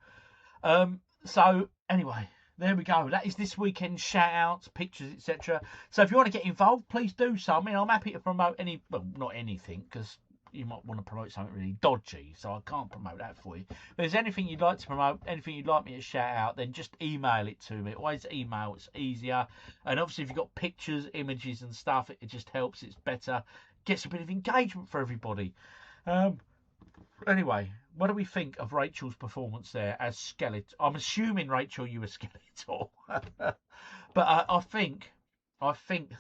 So, anyway, there we go. That is this weekend's shout-outs, pictures, etc. So if you want to get involved, please do so. I mean, I'm happy to promote any... Well, not anything, because you might want to promote something really dodgy, so I can't promote that for you. But if there's anything you'd like to promote, anything you'd like me to shout out, then just email it to me. Always email, it's easier. And obviously, if you've got pictures, images and stuff, it just helps. It's better. Gets a bit of engagement for everybody. Anyway, what do we think of Rachel's performance there as Skeletor? I'm assuming, Rachel, you were Skeletor. But I think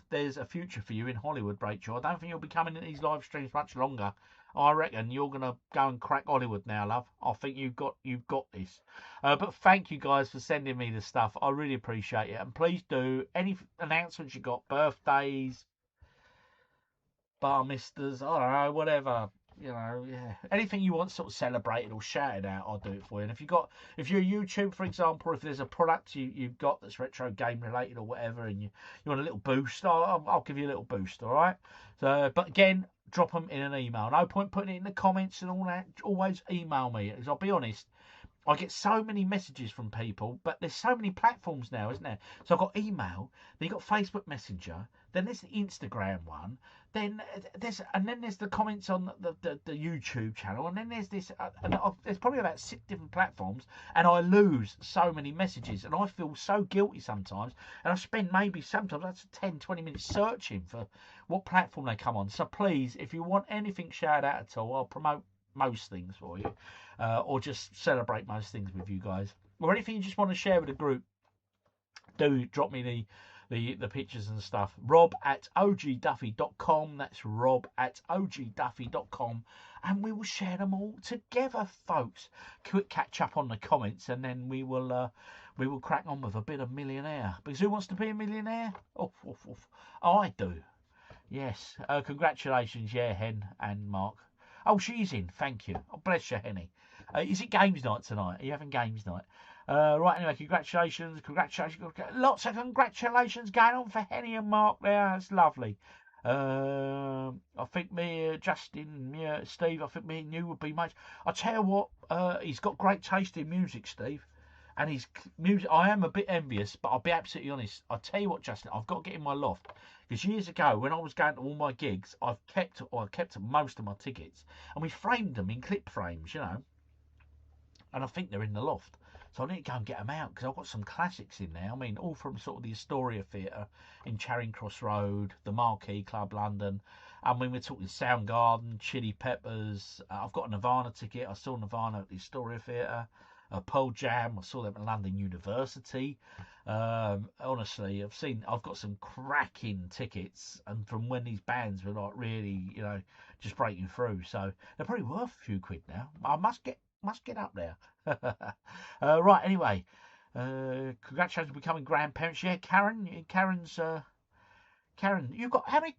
there's a future for you in Hollywood, Rachel. I don't think you'll be coming in these live streams much longer. I reckon you're going to go and crack Hollywood now, love. I think you've got this. But thank you guys for sending me the stuff. I really appreciate it. And please do, any announcements you got, birthdays, bar misters, I don't know, whatever. You know, yeah. Anything you want sort of celebrated or shouted out, I'll do it for you. And if you're YouTube, for example, if there's a product you've got that's retro game related or whatever, and you want a little boost, I'll give you a little boost, all right? So, but again, drop them in an email. No point putting it in the comments and all that. Always email me, because I'll be honest, I get so many messages from people, but there's so many platforms now, isn't there? So I've got email, then you've got Facebook Messenger, then there's the Instagram one, then there's the comments on the YouTube channel, and then there's this, there's probably about 6 different platforms, and I lose so many messages, and I feel so guilty sometimes, and I spend maybe sometimes that's 10, 20 minutes searching for what platform they come on. So please, if you want anything shouted out at all, I'll promote most things for you, or just celebrate most things with you guys, or anything you just want to share with the group. Do drop me the pictures and stuff. rob@ogduffy.com. That's rob@ogduffy.com, and we will share them all together, folks. Quick catch up on the comments, and then we will crack on with a bit of Millionaire, because who wants to be a millionaire? I do. Yes. Congratulations, yeah, Hen and Mark. Oh, she's in. Thank you. Oh, bless you, Henny. Is it games night tonight? Are you having games night? Right, anyway, congratulations. Lots of congratulations going on for Henny and Mark there. That's lovely. I think me, Justin, Steve, I think me and you would be mates. I'll tell you what, he's got great taste in music, Steve. And his music, I am a bit envious, but I'll be absolutely honest. I'll tell you what, Justin, I've got to get in my loft. Because years ago, when I was going to all my gigs, I kept most of my tickets. And we framed them in clip frames, you know. And I think they're in the loft. So I need to go and get them out, because I've got some classics in there. I mean, all from sort of the Astoria Theatre in Charing Cross Road, the Marquee Club, London. I mean, we're talking Soundgarden, Chili Peppers. I've got a Nirvana ticket. I saw Nirvana at the Astoria Theatre. Pearl Jam, I saw them at London University. Honestly, I've got some cracking tickets, and from when these bands were like really, you know, just breaking through. So they're probably worth a few quid now. I must get up there. Right, anyway, congratulations on becoming grandparents. Yeah, Karen, you've got a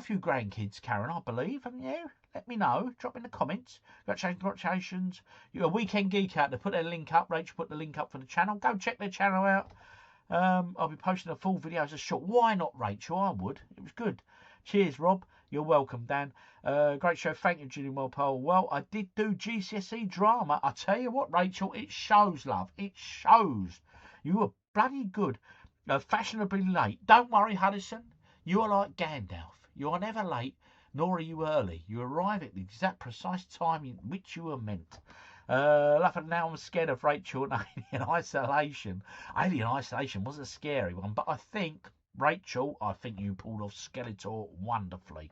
few grandkids, Karen, I believe, haven't you? Let me know. Drop in the comments. Congratulations. You're a Weekend Geek Out. They put their link up. Rachel put the link up for the channel. Go check their channel out. I'll be posting a full video as a short. Why not, Rachel? I would. It was good. Cheers, Rob. You're welcome, Dan. Great show. Thank you, Julie Walpole. Well, I did do GCSE drama. I tell you what, Rachel, it shows, love. It shows. You were bloody good. Fashionably late. Don't worry, Huddison. You are like Gandalf. You are never late, nor are you early. You arrive at the exact precise time in which you were meant. Now I'm scared of Rachel and Alien Isolation. Alien Isolation was a scary one, but I think, Rachel, you pulled off Skeletor wonderfully.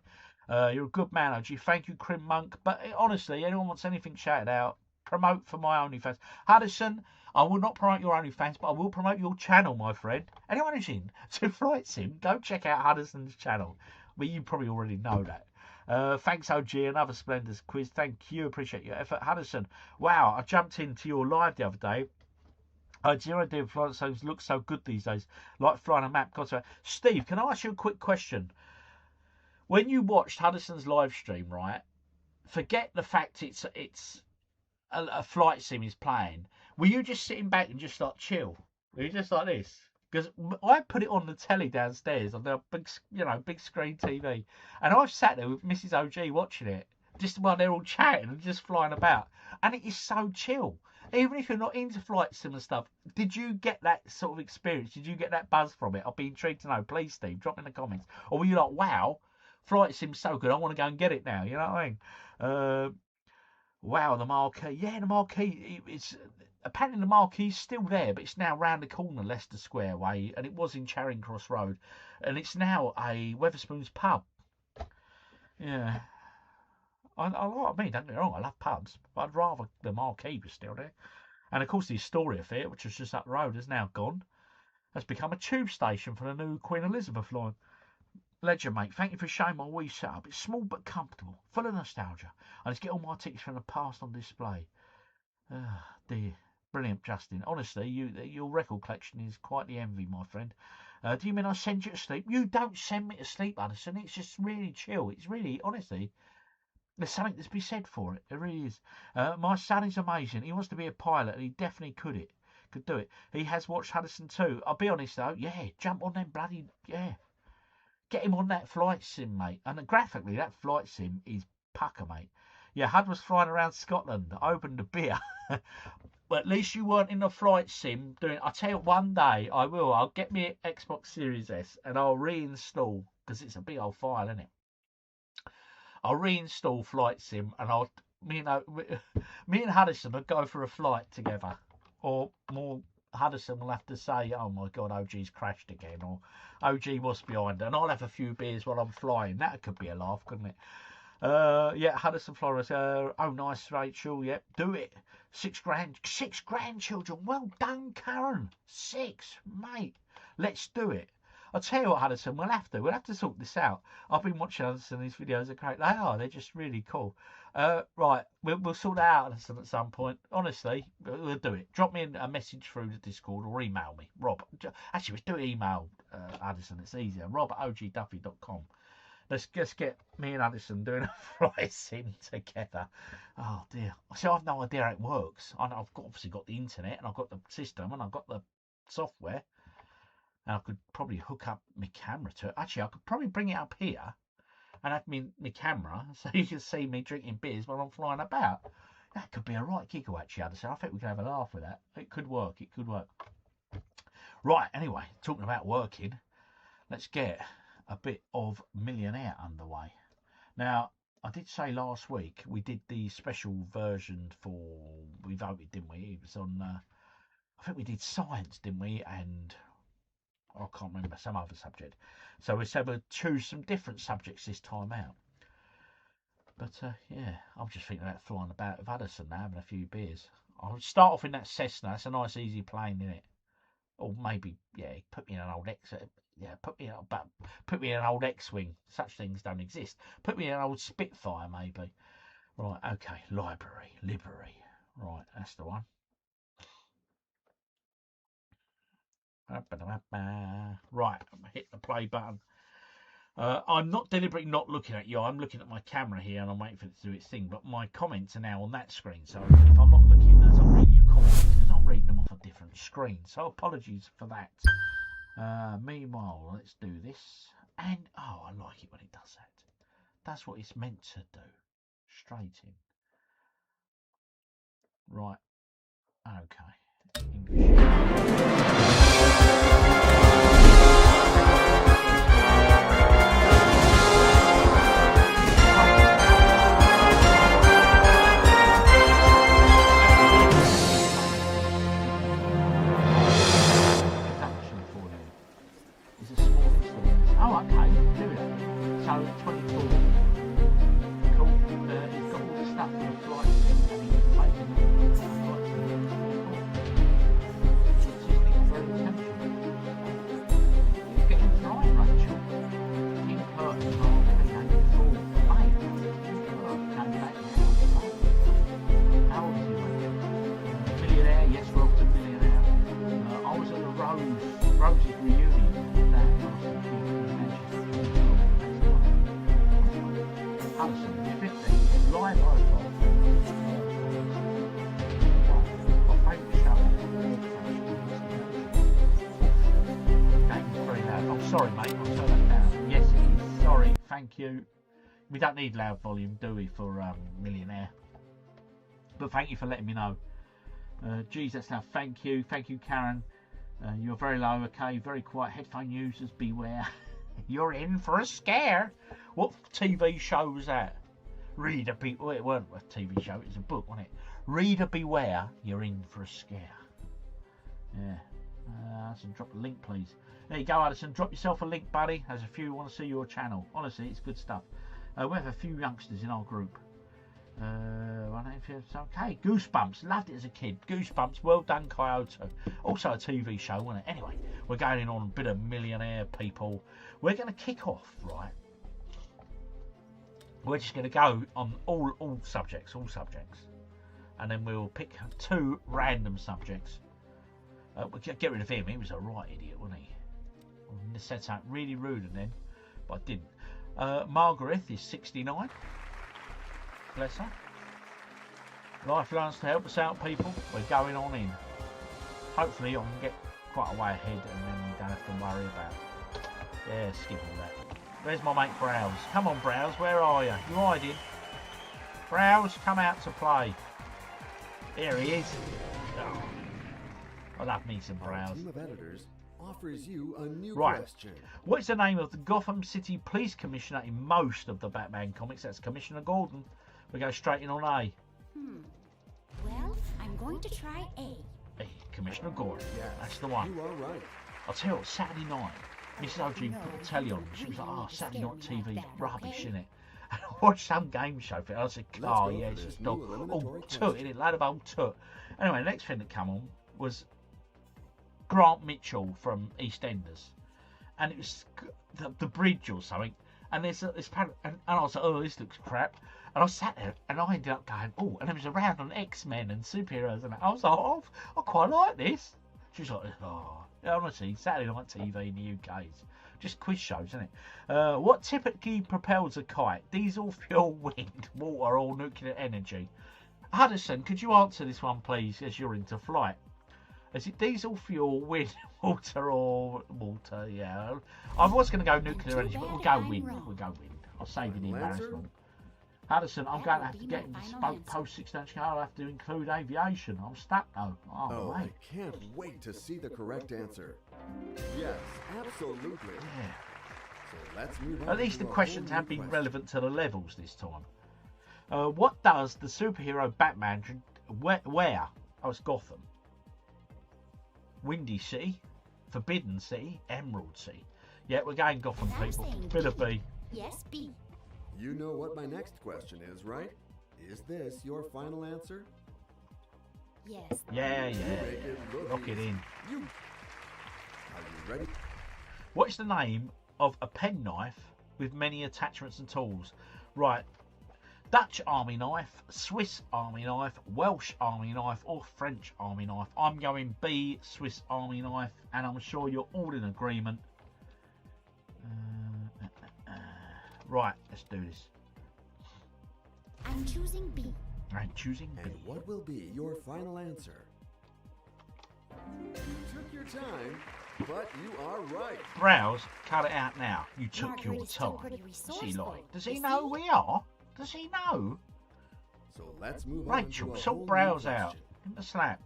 You're a good man, OG. Thank you, Crim Monk. But honestly, anyone wants anything shouted out, promote for my OnlyFans. Huddison, I will not promote your OnlyFans, but I will promote your channel, my friend. Anyone who's into Flight Sim, go check out Huddison's channel. Well, you probably already know that. Thanks, OG. Another splendid quiz. Thank you. Appreciate your effort. Huddison, wow, I jumped into your live the other day, Zero D flying sims look so good these days, like flying a map. God, Steve, can I ask you a quick question? When you watched Huddison's live stream, right? Forget the fact it's a flight sim is playing. Were you just sitting back and just like chill? Were you just like this? Because I put it on the telly downstairs on the big, big screen TV, and I've sat there with Mrs. OG watching it, just while they're all chatting and just flying about, and it is so chill. Even if you're not into flight sim and stuff, did you get that sort of experience? Did you get that buzz from it? I'd be intrigued to know. Please, Steve, drop in the comments. Or were you like, wow, flight sim's so good, I want to go and get it now? You know what I mean? Wow, the marquee. Yeah, the marquee. It's apparently the marquee's still there, but it's now round the corner, Leicester Square way, and it was in Charing Cross Road, and it's now a Wetherspoons pub. Yeah. I don't get me wrong, I love pubs, but I'd rather the marquee was still there. And of course the Astoria Theatre, which was just up the road, is now gone. Has become a tube station for the new Queen Elizabeth line. Legend, mate, thank you for showing my wee setup. It's small but comfortable, full of nostalgia. I just get all my tickets from the past on display. Dear. Brilliant, Justin. Honestly, your record collection is quite the envy, my friend. Do you mean I send you to sleep? You don't send me to sleep, Addison. It's just really chill. It's really, honestly... There's something to be said for it. There really is. My son is amazing. He wants to be a pilot, and he definitely could do it. He has watched Huddison too. I'll be honest though, yeah, jump on them bloody, yeah. Get him on that flight sim, mate. And graphically, that flight sim is pucker, mate. Yeah, Hud was flying around Scotland. I opened a beer. But at least you weren't in the flight sim doing. I'll tell you, one day I will. I'll get me an Xbox Series S and I'll reinstall, because it's a big old file, isn't it? I'll reinstall Flight Sim, and me and Huddison will go for a flight together. Or more, Huddison will have to say, "Oh my God, OG's crashed again," or "OG was behind," and I'll have a few beers while I'm flying. That could be a laugh, couldn't it? Yeah, Huddison Flores. Oh, nice, Rachel. Yep, do it. 6 grandchildren. Well done, Karen. 6, mate. Let's do it. I'll tell you what, Huddison, we'll have to sort this out. I've been watching Huddison, these videos are great. They're just really cool. Right, we'll sort that out, Huddison, at some point. Honestly, we'll do it. Drop me a message through the Discord or email me. Rob, actually, let's do email, Huddison, it's easier. rob@ogduffy.com. Let's just get me and Huddison doing a flight sim together. Oh, dear. See, I've no idea how it works. I've obviously got the internet, and I've got the system, and I've got the software. And I could probably hook up my camera to it. Actually, I could probably bring it up here and have my camera so you can see me drinking beers while I'm flying about. That could be a right giggle, actually, Addison. I think we can have a laugh with that. It could work. It could work. Right, anyway, talking about working, let's get a bit of Millionaire underway. Now, I did say last week we did the special version for... We voted, didn't we? It was on... I think we did science, didn't we? And... I can't remember, some other subject. So we said we'll choose some different subjects this time out. But yeah, I'm just thinking about flying about with Addison now, having a few beers. I'll start off in that Cessna. It's a nice easy plane, isn't it? Or maybe, yeah, put me in an old put me in an old X-wing. Such things don't exist. Put me in an old Spitfire, maybe. Right, okay, library. Right, that's the one. Right, hit the play button. I'm not deliberately not looking at you. I'm looking at my camera here and I'm waiting for it to do its thing. But my comments are now on that screen. So if I'm not looking as I'm reading your comments, because I'm reading them off a different screen. So apologies for that. Meanwhile, let's do this. And, oh, I like it when it does that. That's what it's meant to do. Straight in. Right. Okay. English. Oh, okay, do it. So, 24. Cool. He's got all the stuff for the flight and he's making the flight. It's very intentional. You're getting right, Rachel. King Curtin, How old is he, Rachel? Millionaire, yes, we're off to Millionaire. Rose's reunion. Hudson, 15, live iPod. My favourite show. Game 3 loud. I'm sorry, mate. I'll turn that down. Yes, it is. Sorry. Thank you. We don't need loud volume, do we, for Millionaire? But thank you for letting me know. Geez, that's now. Thank you, Karen. You're very low, okay? Very quiet. Headphone users, beware. You're in for a scare. What TV show was that? Reader Beware. Well, it weren't a TV show. It was a book, wasn't it? Reader Beware. You're in for a scare. Yeah. Addison, drop a link, please. There you go, Addison. Drop yourself a link, buddy. There's a few who want to see your channel. Honestly, it's good stuff. We have a few youngsters in our group. Okay, Goosebumps, loved it as a kid. Goosebumps, well done, Kyoto. Also a TV show, wasn't it? Anyway, we're going in on a bit of Millionaire, people. We're going to kick off, right? We're just going to go on all subjects, and then we'll pick 2 random subjects. We'll get rid of him. He was a right idiot, wasn't he? I said something really rude, and then, but I didn't. Margaret is 69. Bless her. Lifelines to help us out, people. We're going on in. Hopefully I can get quite a way ahead and then we don't have to worry about it. Yeah, skip all that. Where's my mate Browse? Come on, Browse, where are you? You hiding? Browse, come out to play. Here he is. Oh, I love me some Browse. Team of editors offers you a new right. question. What's the name of the Gotham City Police Commissioner in most of the Batman comics? That's Commissioner Gordon. We go straight in on A. Well, I'm going to try A. A, Commissioner Gordon. Yes, that's the one. You are right. I'll tell you what, Saturday night, Mrs. OG put the telly on. She was like, oh, Saturday night TV, rubbish, innit? And I watched some game show for it. I said, oh, yeah, it's just all toot, innit? Load of old toot. Anyway, the next thing that came on was Grant Mitchell from EastEnders. And it was the bridge or something. And there's this and I was like, oh, this looks crap. And I sat there and I ended up going, oh, and there was a round on X-Men and superheroes, and I was like, oh, I quite like this. She was like, oh, yeah, honestly, Saturday night TV in the UK is just quiz shows, isn't it? What typically propels a kite? Diesel, fuel, wind, water, or nuclear energy? Hudson, could you answer this one, please, as you're into flight? Is it diesel, fuel, wind, water, or water? Yeah. I was going to go nuclear energy, but we'll go wind. We'll go wind. I'll save you the embarrassment. Hudson, I'm going to have to get into spoke post 6 inch car. I'll have to include aviation. I'm stuck though. Oh, I can't wait to see the correct answer. Yes, absolutely. Yeah. So let's move on. At least the questions have been relevant to the levels this time. What does the superhero Batman wear? Oh, it's Gotham. Windy City, Forbidden City, Emerald City. Yeah, we're going Gotham, people. Bit of B. Yes, B. You know what my next question is, right? Is this your final answer? Yes. Yeah. Lock it in. Are you ready? What's the name of a penknife with many attachments and tools? Right. Dutch army knife, Swiss army knife, Welsh army knife, or French army knife? I'm going B, Swiss army knife, and I'm sure you're all in agreement. Right, let's do this. I'm choosing B. I'm choosing B. And what will be your final answer? You took your time, but you are right. Browse, cut it out now. You took your time. She lied. Does he know who we are? Does he know? So let's move on. Rachel, sort Browse out. Give him a slap.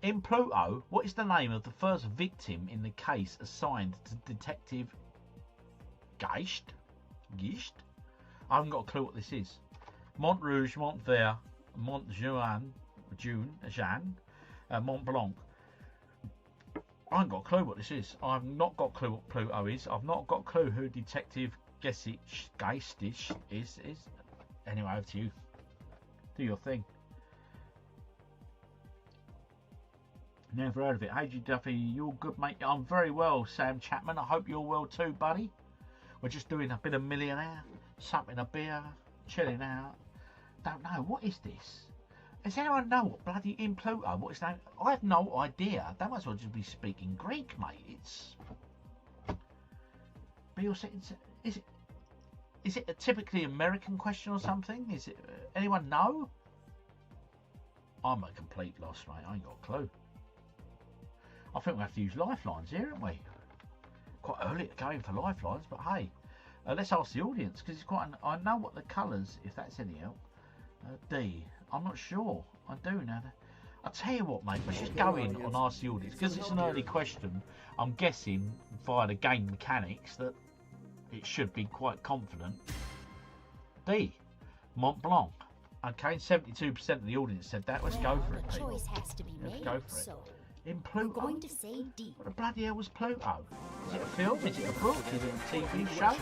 In Pluto, what is the name of the first victim in the case assigned to Detective Geist? I haven't got a clue what this is. Mont Rouge, Montvert, Mont Jean, Mont Blanc. I haven't got a clue what this is. I've not got a clue what Pluto is. I've not got a clue who Detective Geist is. Anyway, over to you. Do your thing. Never heard of it. Hey, OGDuffy, you're good, mate. I'm very well, Sam Chapman. I hope you're well too, buddy. We're just doing a bit of Millionaire, supping a beer, chilling out. Don't know, what is this? Does anyone know what bloody in Pluto? What is that? I have no idea. That might as well just be speaking Greek, mate. It's. Is it a typically American question or something? Is it? Anyone know? I'm a complete loss, mate. I ain't got a clue. I think we have to use lifelines here, haven't we? Quite early to go in for lifelines, but hey, let's ask the audience because it's quite. I know what the colours, if that's any help. D. I'm not sure. I do now. I'll tell you what, mate. Let's just go in on ask the audience because it's an early question. I'm guessing via the game mechanics that it should be quite confident. D. Mont Blanc. Okay, 72% of the audience said that. Let's go for it, people. Let's go for it. In Pluto? Going to say D. What the bloody hell was Pluto? Is it a film? Is it a book? Is it a TV show?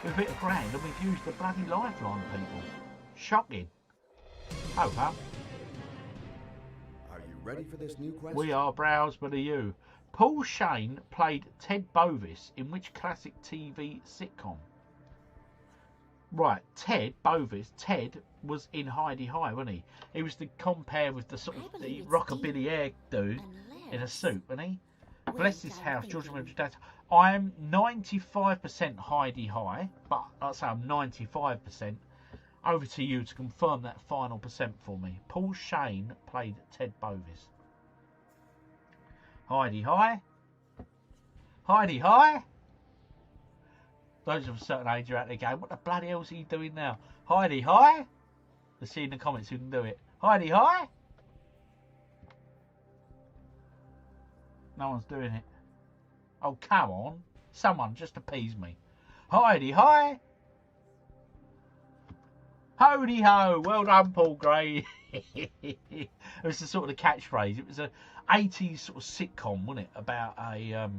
With a bit of grand and we've used the bloody lifeline, people. Shocking. Oh, huh? Are you ready for this new question? We are, Browse, but are you? Paul Shane played Ted Bovis in which classic TV sitcom? Right, Ted Bovis. Ted was in Heidi High, wasn't he? He was the compare with the sort of the rockabilly hair dude in a suit, wasn't he? Bless this house, George and Dad. I'm 95% Heidi High, but I'll say I'm 95%. Over to you to confirm that final percent for me. Paul Shane played Ted Bovis. Heidi High. Heidi High. Those of a certain age are out there going, what the bloody hell is he doing now? Heidi High. Let's see in the comments who can do it. Heidi High. No one's doing it. Oh, come on. Someone just appease me. Heidi High. Hody ho! Well done, Paul Gray. It was the sort of the catchphrase. It was a 80s sort of sitcom, wasn't it? About a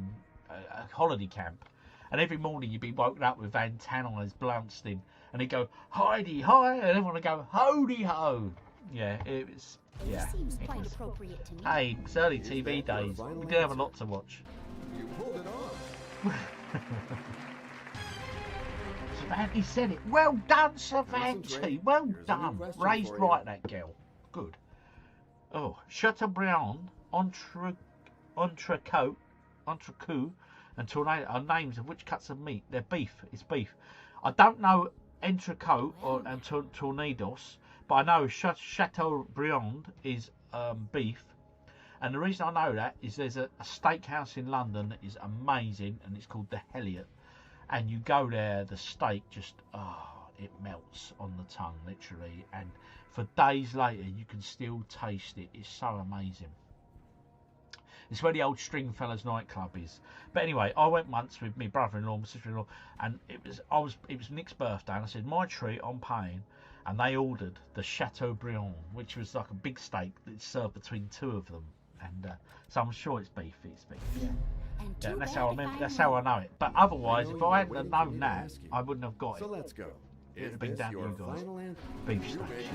holiday camp. And every morning you'd be woken up with Van Tanner's Blounston, and he'd go, Heidi hi, and everyone would go, Hody ho! Yeah, it was, yeah. Seems quite appropriate to me. Hey, it's early TV days. We did have a lot to watch. You pulled it off. Savanti said it. Well done, Savanti. Well done. Raised right, that girl. Good. Oh, Chateaubriand, entrecôte, and tornado are names of which cuts of meat. They're beef. It's beef. I don't know entrecôte and tornadoes, but I know Chateaubriand is beef. And the reason I know that is there's a steakhouse in London that is amazing, and it's called the Heliot. And you go there, the steak just, it melts on the tongue, literally. And for days later, you can still taste it. It's so amazing. It's where the old Stringfellas nightclub is. But anyway, I went once with my brother-in-law, my sister-in-law, and it was Nick's birthday, and I said, my treat, I'm paying. And they ordered the Chateaubriand, which was like a big steak that's served between two of them. And so I'm sure it's beef. It's beef. Yeah. Yeah, that's how I remember. That's how I know it. But otherwise, if I hadn't have known that, I wouldn't have got it. So let's go. It would have been down to you guys. Beef steaks.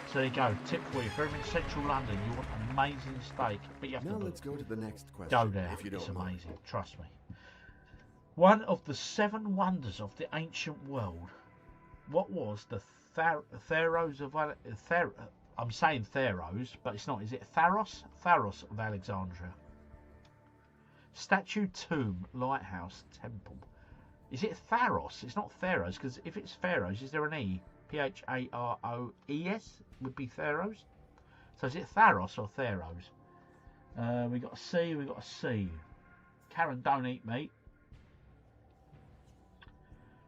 So there you go. Tip for you. If you're in central London, you want amazing steak, but you have now to let's go to the next question. Go there. If you don't It's mind. amazing. Trust me. One of the 7 wonders of the ancient world. What was the Theros of I'm saying Theros, but it's not. Is it Tharos? Tharos of Alexandria. Statue, tomb, lighthouse, temple. Is it Tharos? It's not Theros, because if it's Pharaohs, is there an E? P-H-A-R-O-E-S would be Theros. So is it Tharos or Theros? We got a C, we got a C. Karen, don't eat meat.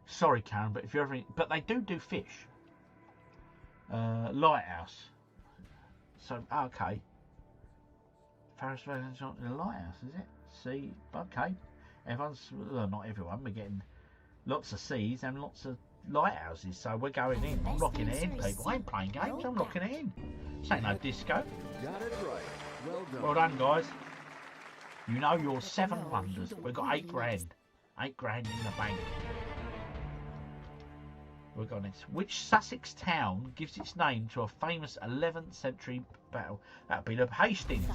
Sorry, Karen, but if you're ever... But they do fish. Lighthouse. So, okay. Pharaohs not in a lighthouse, is it? C, okay. Everyone's, well, not everyone, we're getting lots of C's and lots of lighthouses, so we're going in. I'm locking it in, people. I ain't playing games, I'm locking it in. This ain't no disco. Got it right. Well done. Well done, guys. You know your 7 wonders. We've got 8 grand. 8 grand in the bank. We've got next. Which Sussex town gives its name to a famous 11th century battle? That would be the Hastings.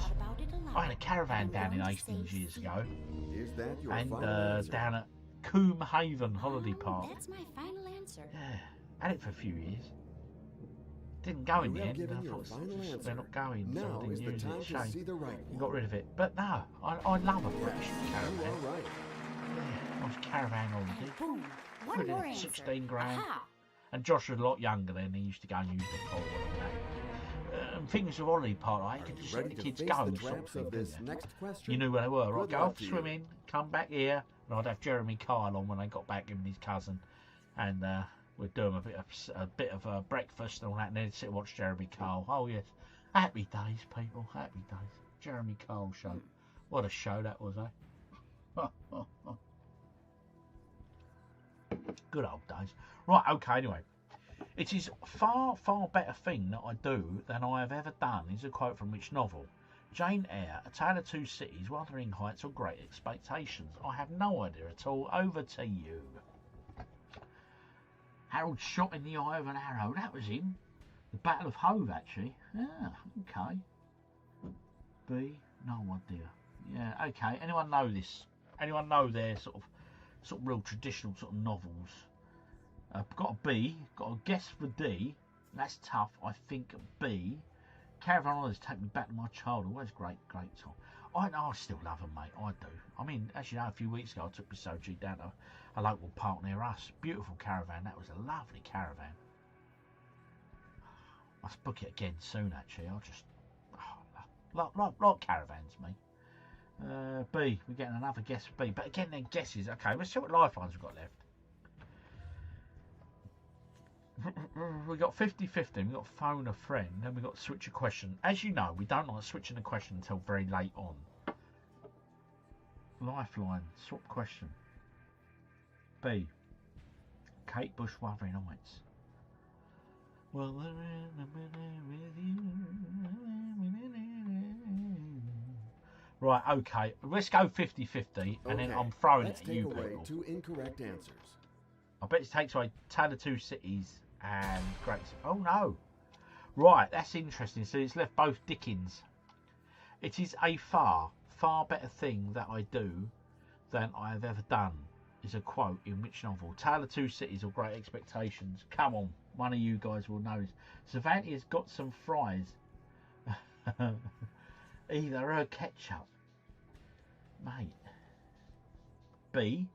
I had a caravan down in Hastings years ago. Is that your and final answer? down at Coombe Haven Holiday Park. That's my final answer. Yeah, had it for a few years. Didn't go in You the have end. given I your thought final they're answer. not going, so Now I is didn't the use it. time to Shame. see the right You one. got rid of it. But no, I love a British caravan. You are right. Yeah, nice caravan holiday. Boom. One Good, more answer. 16 grand. Aha. And Josh was a lot younger then. He used to go and use the pool and all that. And things of holiday park, I could just let Ready the to kids face go. the Sort of traps thing, of didn't this you? next question? You knew where they were. Right, Good go luck off to you. swimming, come back here, and I'd have Jeremy Kyle on when they got back, him and his cousin, and we'd do them a bit of breakfast and all that, and then sit and watch Jeremy Kyle. Oh yes, happy days, people, happy days. Jeremy Kyle show. What a show that was, eh? Good old days. Right, okay, anyway. It is far, far better thing that I do than I have ever done, is a quote from which novel? Jane Eyre, A Tale of Two Cities, Wuthering Heights or Great Expectations. I have no idea at all. Over to you. Harold shot in the eye of an arrow. That was him. The Battle of Hove, actually. Ah, okay. B, no idea. Yeah, okay. Anyone know this? Anyone know their sort of real traditional sort of novels? Got a B. Got a guess for D. That's tough. I think B. Caravan Holidays take me back to my childhood. Always great time. I still love them, mate. I do. I mean, as you know, a few weeks ago I took my Soji down to a local park near us. Beautiful caravan. That was a lovely caravan. I must book it again soon, actually. I'll just... like caravans, me. B. We're getting another guess for B. But again, then guesses. Okay, let's see what lifelines we've got left. We got 50-50, we got phone a friend, then we got switch a question. As you know, we don't like switching a question until very late on. Lifeline, swap question. B. Kate Bush, Wuthering Heights. Well, they're in a minute with you. Right, okay, let's go 50-50, and then I'm throwing it at you people. Let's take away 2 incorrect answers. I bet it takes away Tale of Two Cities and Great... Oh, no. Right, that's interesting. So it's left both Dickens. It is a far, far better thing that I do than I have ever done, is a quote in which novel? Tale of Two Cities or Great Expectations? Come on, one of you guys will know this. Savantia's got some fries. Either her ketchup. Mate. B.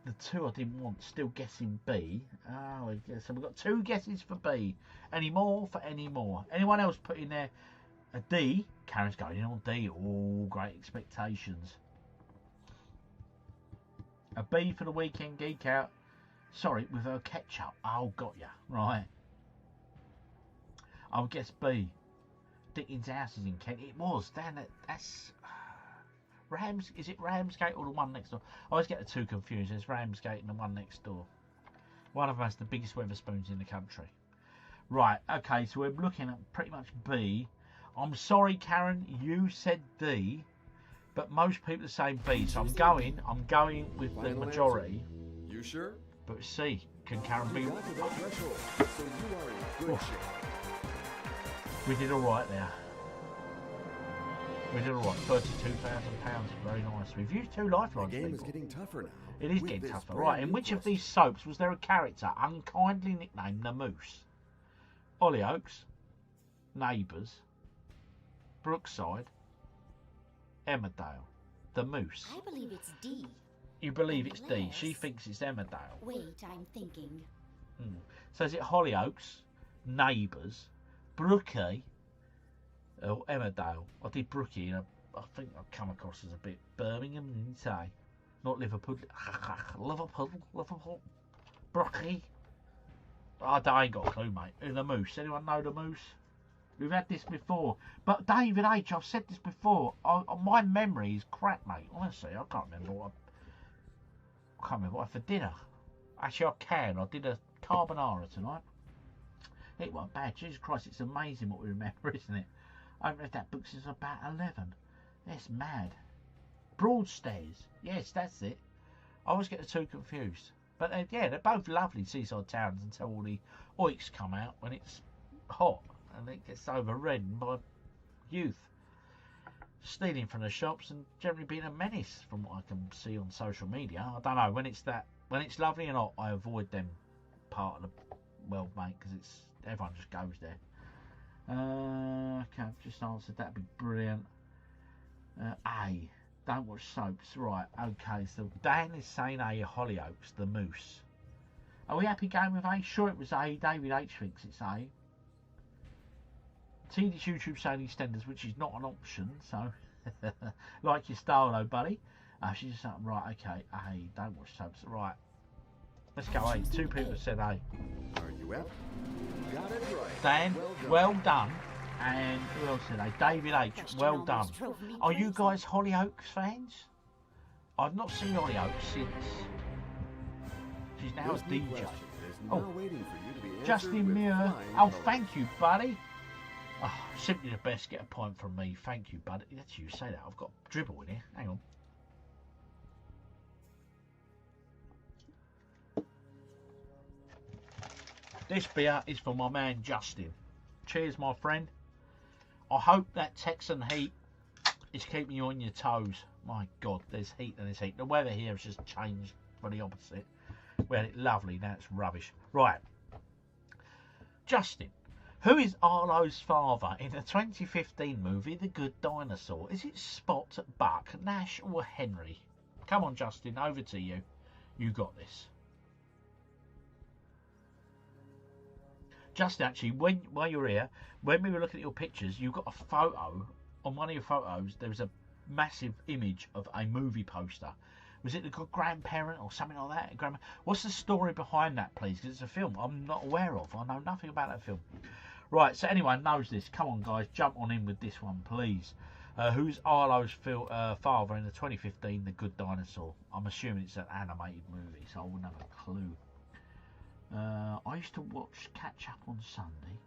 The 2 I didn't want, still guessing B. Oh, so we've got 2 guesses for B. Any more for any more? Anyone else put in there a D? Karen's going in on D. Oh, Great Expectations. A B for the Weekend Geek Out. Sorry, with her ketchup. Oh, got ya. Right. I'll guess B. Dickens' house is in Kent. It was. Damn, that's... is it Ramsgate or the one next door? I always get the 2 confused. There's Ramsgate and the one next door. One of them has the biggest Wetherspoons in the country. Right, okay, so we're looking at pretty much B. I'm sorry, Karen, you said D, but most people are saying B, so I'm going with the majority. Answer. You sure? But C. Can Karen be... Got to that threshold, so you are in good shape. We did alright there. We did alright. £32,000. Very nice. We've used 2 lifelines. The game people. is getting tougher now. It is getting tougher. Right, in which of these soaps was there a character unkindly nicknamed the Moose? Hollyoaks, Neighbours, Brookside, Emmerdale. The Moose. I believe it's D. You believe it's D. She thinks it's Emmerdale. Wait, I'm thinking. So is it Hollyoaks, Neighbours, Brookie, or Emmerdale? I did Brookie, and I think I've come across as a bit Birmingham, didn't you say? Not Liverpool. Liverpool. Brookie. I ain't got a clue, mate. Who the Moose? Anyone know the Moose? We've had this before. But David H, I've said this before. My memory is crap, mate. Honestly, I can't remember what I had for dinner. Actually, I can. I did a carbonara tonight. It wasn't bad. Jesus Christ, it's amazing what we remember, isn't it? I've read that book since about 11. It's mad. Broadstairs. Yes, that's it. I always get the 2 confused. But yeah, they're both lovely seaside towns until all the oiks come out when it's hot and it gets overridden by youth. Stealing from the shops and generally being a menace from what I can see on social media. I don't know, when it's lovely and hot, I avoid them part of the world, mate, because everyone just goes there. Okay, I've just answered. That'd be brilliant. A. Don't watch soaps. Right, okay, so Dan is saying A, Hollyoaks, the Moose. Are we happy going with A? Sure, it was A. David H thinks it's A. TD's YouTube saying EastEnders, which is not an option, so like your style though, buddy. She's just right, okay, A. Don't watch soaps. Right, let's go A. 2 people said A. Are you up? Got it right. Dan, well done. And who else said A? David H, well done. Are you guys Hollyoaks fans? I've not seen Hollyoaks since she's now a DJ. Oh, Justin Muir. Oh, thank you, buddy. Oh, simply the best. Get a point from me. Thank you, buddy. That's you say that. I've got dribble in here. Hang on. This beer is for my man Justin. Cheers, my friend. I hope that Texan heat is keeping you on your toes. My God, there's heat and there's heat. The weather here has just changed for the opposite. We had it lovely, now it's rubbish. Right. Justin, who is Arlo's father in the 2015 movie The Good Dinosaur? Is it Spot, Buck, Nash or Henry? Come on, Justin, over to you. You got this. Just actually, while you're here, when we were looking at your pictures, you got a photo. On one of your photos, there was a massive image of a movie poster. Was it the grandparent or something like that? What's the story behind that, please? Because it's a film I'm not aware of. I know nothing about that film. Right, so anyone knows this, come on, guys, jump on in with this one, please. Who's Arlo's father in the 2015 The Good Dinosaur? I'm assuming it's an animated movie, so I wouldn't have a clue. I used to watch Catch Up on Sunday.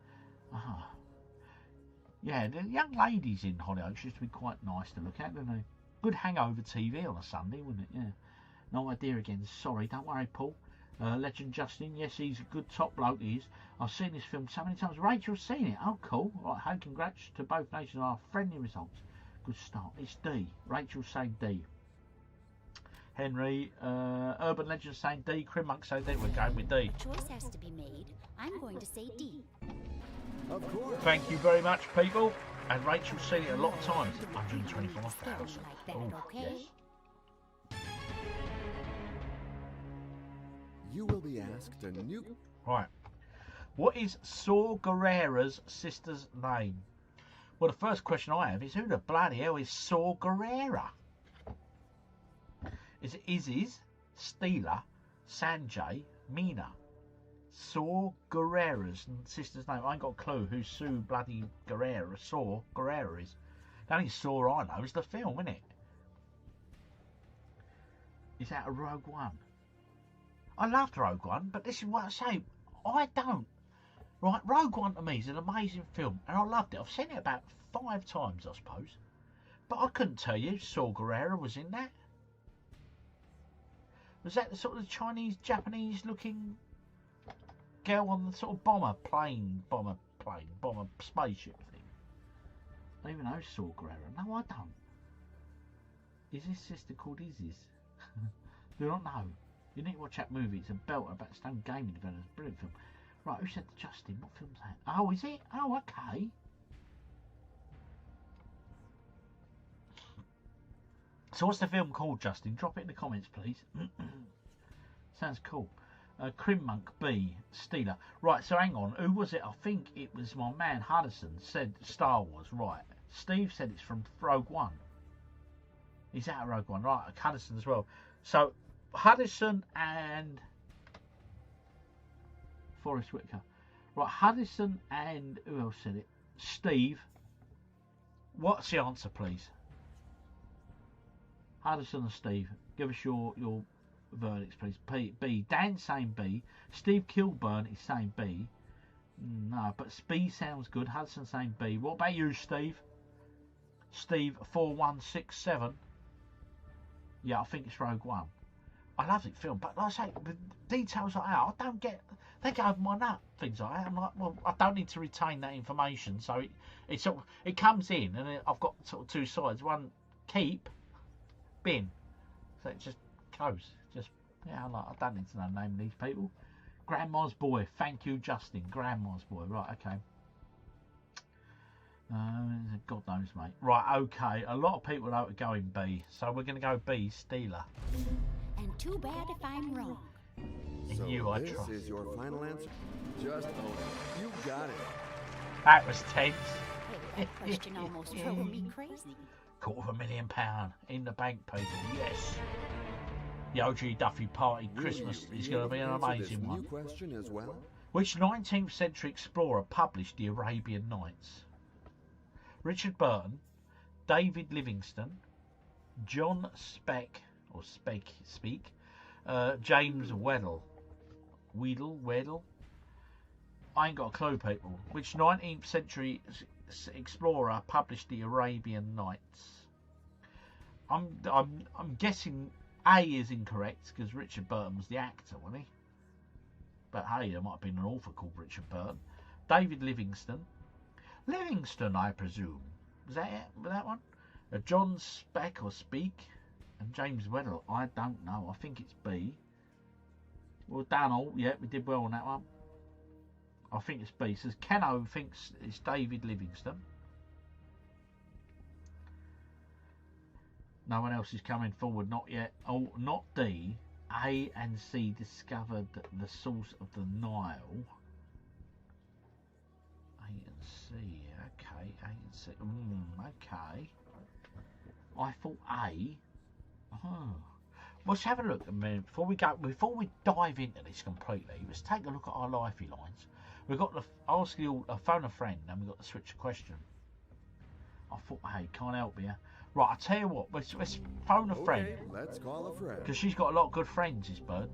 Yeah, the young ladies in Hollyoaks used to be quite nice to look at, didn't they? Good hangover TV on a Sunday, wouldn't it? Yeah. No idea again. Sorry, don't worry, Paul. Legend Justin, yes, he's a good top bloke, he is. I've seen this film so many times. Rachel's seen it. Oh, cool. Right, hey, congrats to both nations on our friendly results. Good start. It's D. Rachel's saying D. Henry, Urban Legend saying D, Crim Monk saying D. We're going with D. A choice has to be made. I'm going to say D. Of course. Thank you very much, people. And Rachel's seen it a lot of times. 125,000. Oh, yes. You will be asked a new... Right. What is Saw Gerrera's sister's name? Well, the first question I have is, who the bloody hell is Saw Gerrera? Is it Isis, Steela, Sanjay, Mina? Saw Gerrera's sister's name. I ain't got a clue who Sue bloody Gerrera, Saw Gerrera is. The only Saw I know is the film, isn't it? Is that a Rogue One? I loved Rogue One, but this is what I say. I don't. Right, Rogue One to me is an amazing film, and I loved it. I've seen it about 5 times, I suppose. But I couldn't tell you Saw Gerrera was in that. Was that the sort of Chinese, Japanese looking girl on the sort of bomber spaceship thing? I don't even know Saw Gerrera. No, I don't. Is his sister called Isis? Do not know. You need to watch that movie. It's a belter about Stone Gaming developers. Brilliant film. Right, who said Justin? What film's that? Oh, is it? Oh, okay. So what's the film called, Justin? Drop it in the comments, please. Sounds cool. Crim Monk B. Steeler. Right, so hang on. Who was it? I think it was my man Hudson said Star Wars. Right. Steve said it's from Rogue One. Is that a Rogue One? Right, Hudson as well. So Hudson and Forrest Whitaker. Right, Hudson and who else said it? Steve. What's the answer, please? Hudson and Steve, give us your verdicts, please. B. Dan saying B. Steve Kilburn is saying B. No, but B sounds good. Hudson saying B. What about you, Steve? Steve 4167. Yeah, I think it's Rogue One. I love it film, but like I say, with details like that, I don't get. They go over my nut. Things like that. I'm like, well, I don't need to retain that information, so it comes in, and I've got sort of 2 sides. One, keep, bin. So it just goes. Just yeah, I don't need to know the name of these people. Grandma's Boy. Thank you, Justin. Grandma's Boy. Right, okay. God knows, mate. Right, okay. A lot of people know to go in B, so we're going to go B, Steeler. And too bad if I'm wrong. In So you, I this trust. is your final answer. Just own it. You got it. That was tense. That question almost drove me crazy. £250,000 in the bank, people. Yes. The OGDuffy Party Christmas is going to be an amazing one. New question as well. Which 19th century explorer published the Arabian Nights? Richard Burton, David Livingstone, John Speck, James Weddell. Weddell? I ain't got a clue, people. Which 19th century explorer published the Arabian Nights? I'm guessing A is incorrect because Richard Burton was the actor, wasn't he? But hey, there might have been an author called Richard Burton. David Livingstone, I presume. Was that it? Was that one? John Speck and James Weddell. I don't know. I think it's B. Well, Daniel, yeah, we did well on that one. I think it's B. Says Keno thinks it's David Livingstone. No one else is coming forward, not yet. Oh, not D. A and C discovered the source of the Nile. A and C, okay. A and C, okay. I thought A. Oh. Let's have a look a minute before we dive into this completely. Let's take a look at our lifey lines. We've got the phone a friend, and we've got the switch a question. I thought, hey, can't help you. Right, I tell you what, let's phone a friend. Let's call a friend. Because she's got a lot of good friends, this bird.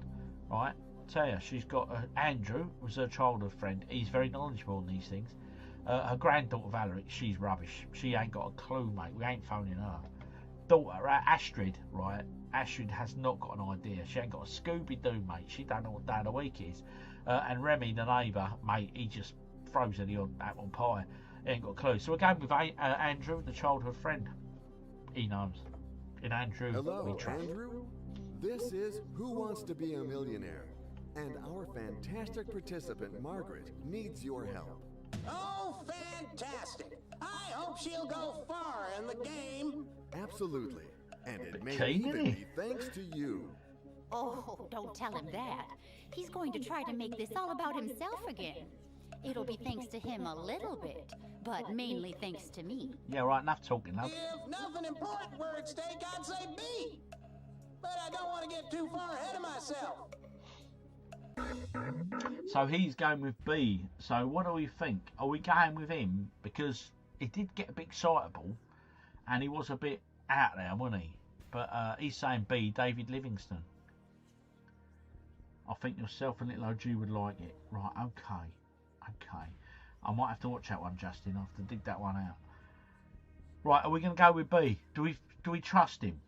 Right, tell you, she's got Andrew was her childhood friend. He's very knowledgeable on these things. Her granddaughter Valerie, she's rubbish. She ain't got a clue, mate. We ain't phoning her. Daughter Astrid, right? Astrid has not got an idea. She ain't got a Scooby-Doo, mate. She don't know what day of the week is. And Remy, the neighbour, mate, he just throws any on apple pie. He ain't got a clue. So we're going with Andrew, the childhood friend. He knows. In Andrew, Hello, we trust. Andrew. This is Who Wants to Be a Millionaire? And our fantastic participant, Margaret, needs your help. Oh, fantastic! I hope she'll go far in the game. Absolutely. And it may Keen, even isn't he? be thanks to you. Oh, don't tell him that. He's going to try to make this all about himself again. It'll be thanks to him a little bit, but mainly thanks to me. Yeah, right, enough talking, love. If nothing important were at stake, I'd say B. But I don't want to get too far ahead of myself. So he's going with B. So what do we think? Are we going with him? Because he did get a bit excitable and he was a bit out there, wasn't he? But he's saying B, David Livingstone. I think yourself and little OG would like it. Right, okay. Okay. I might have to watch that one, Justin. I have to dig that one out. Right, are we going to go with B? Do we trust him?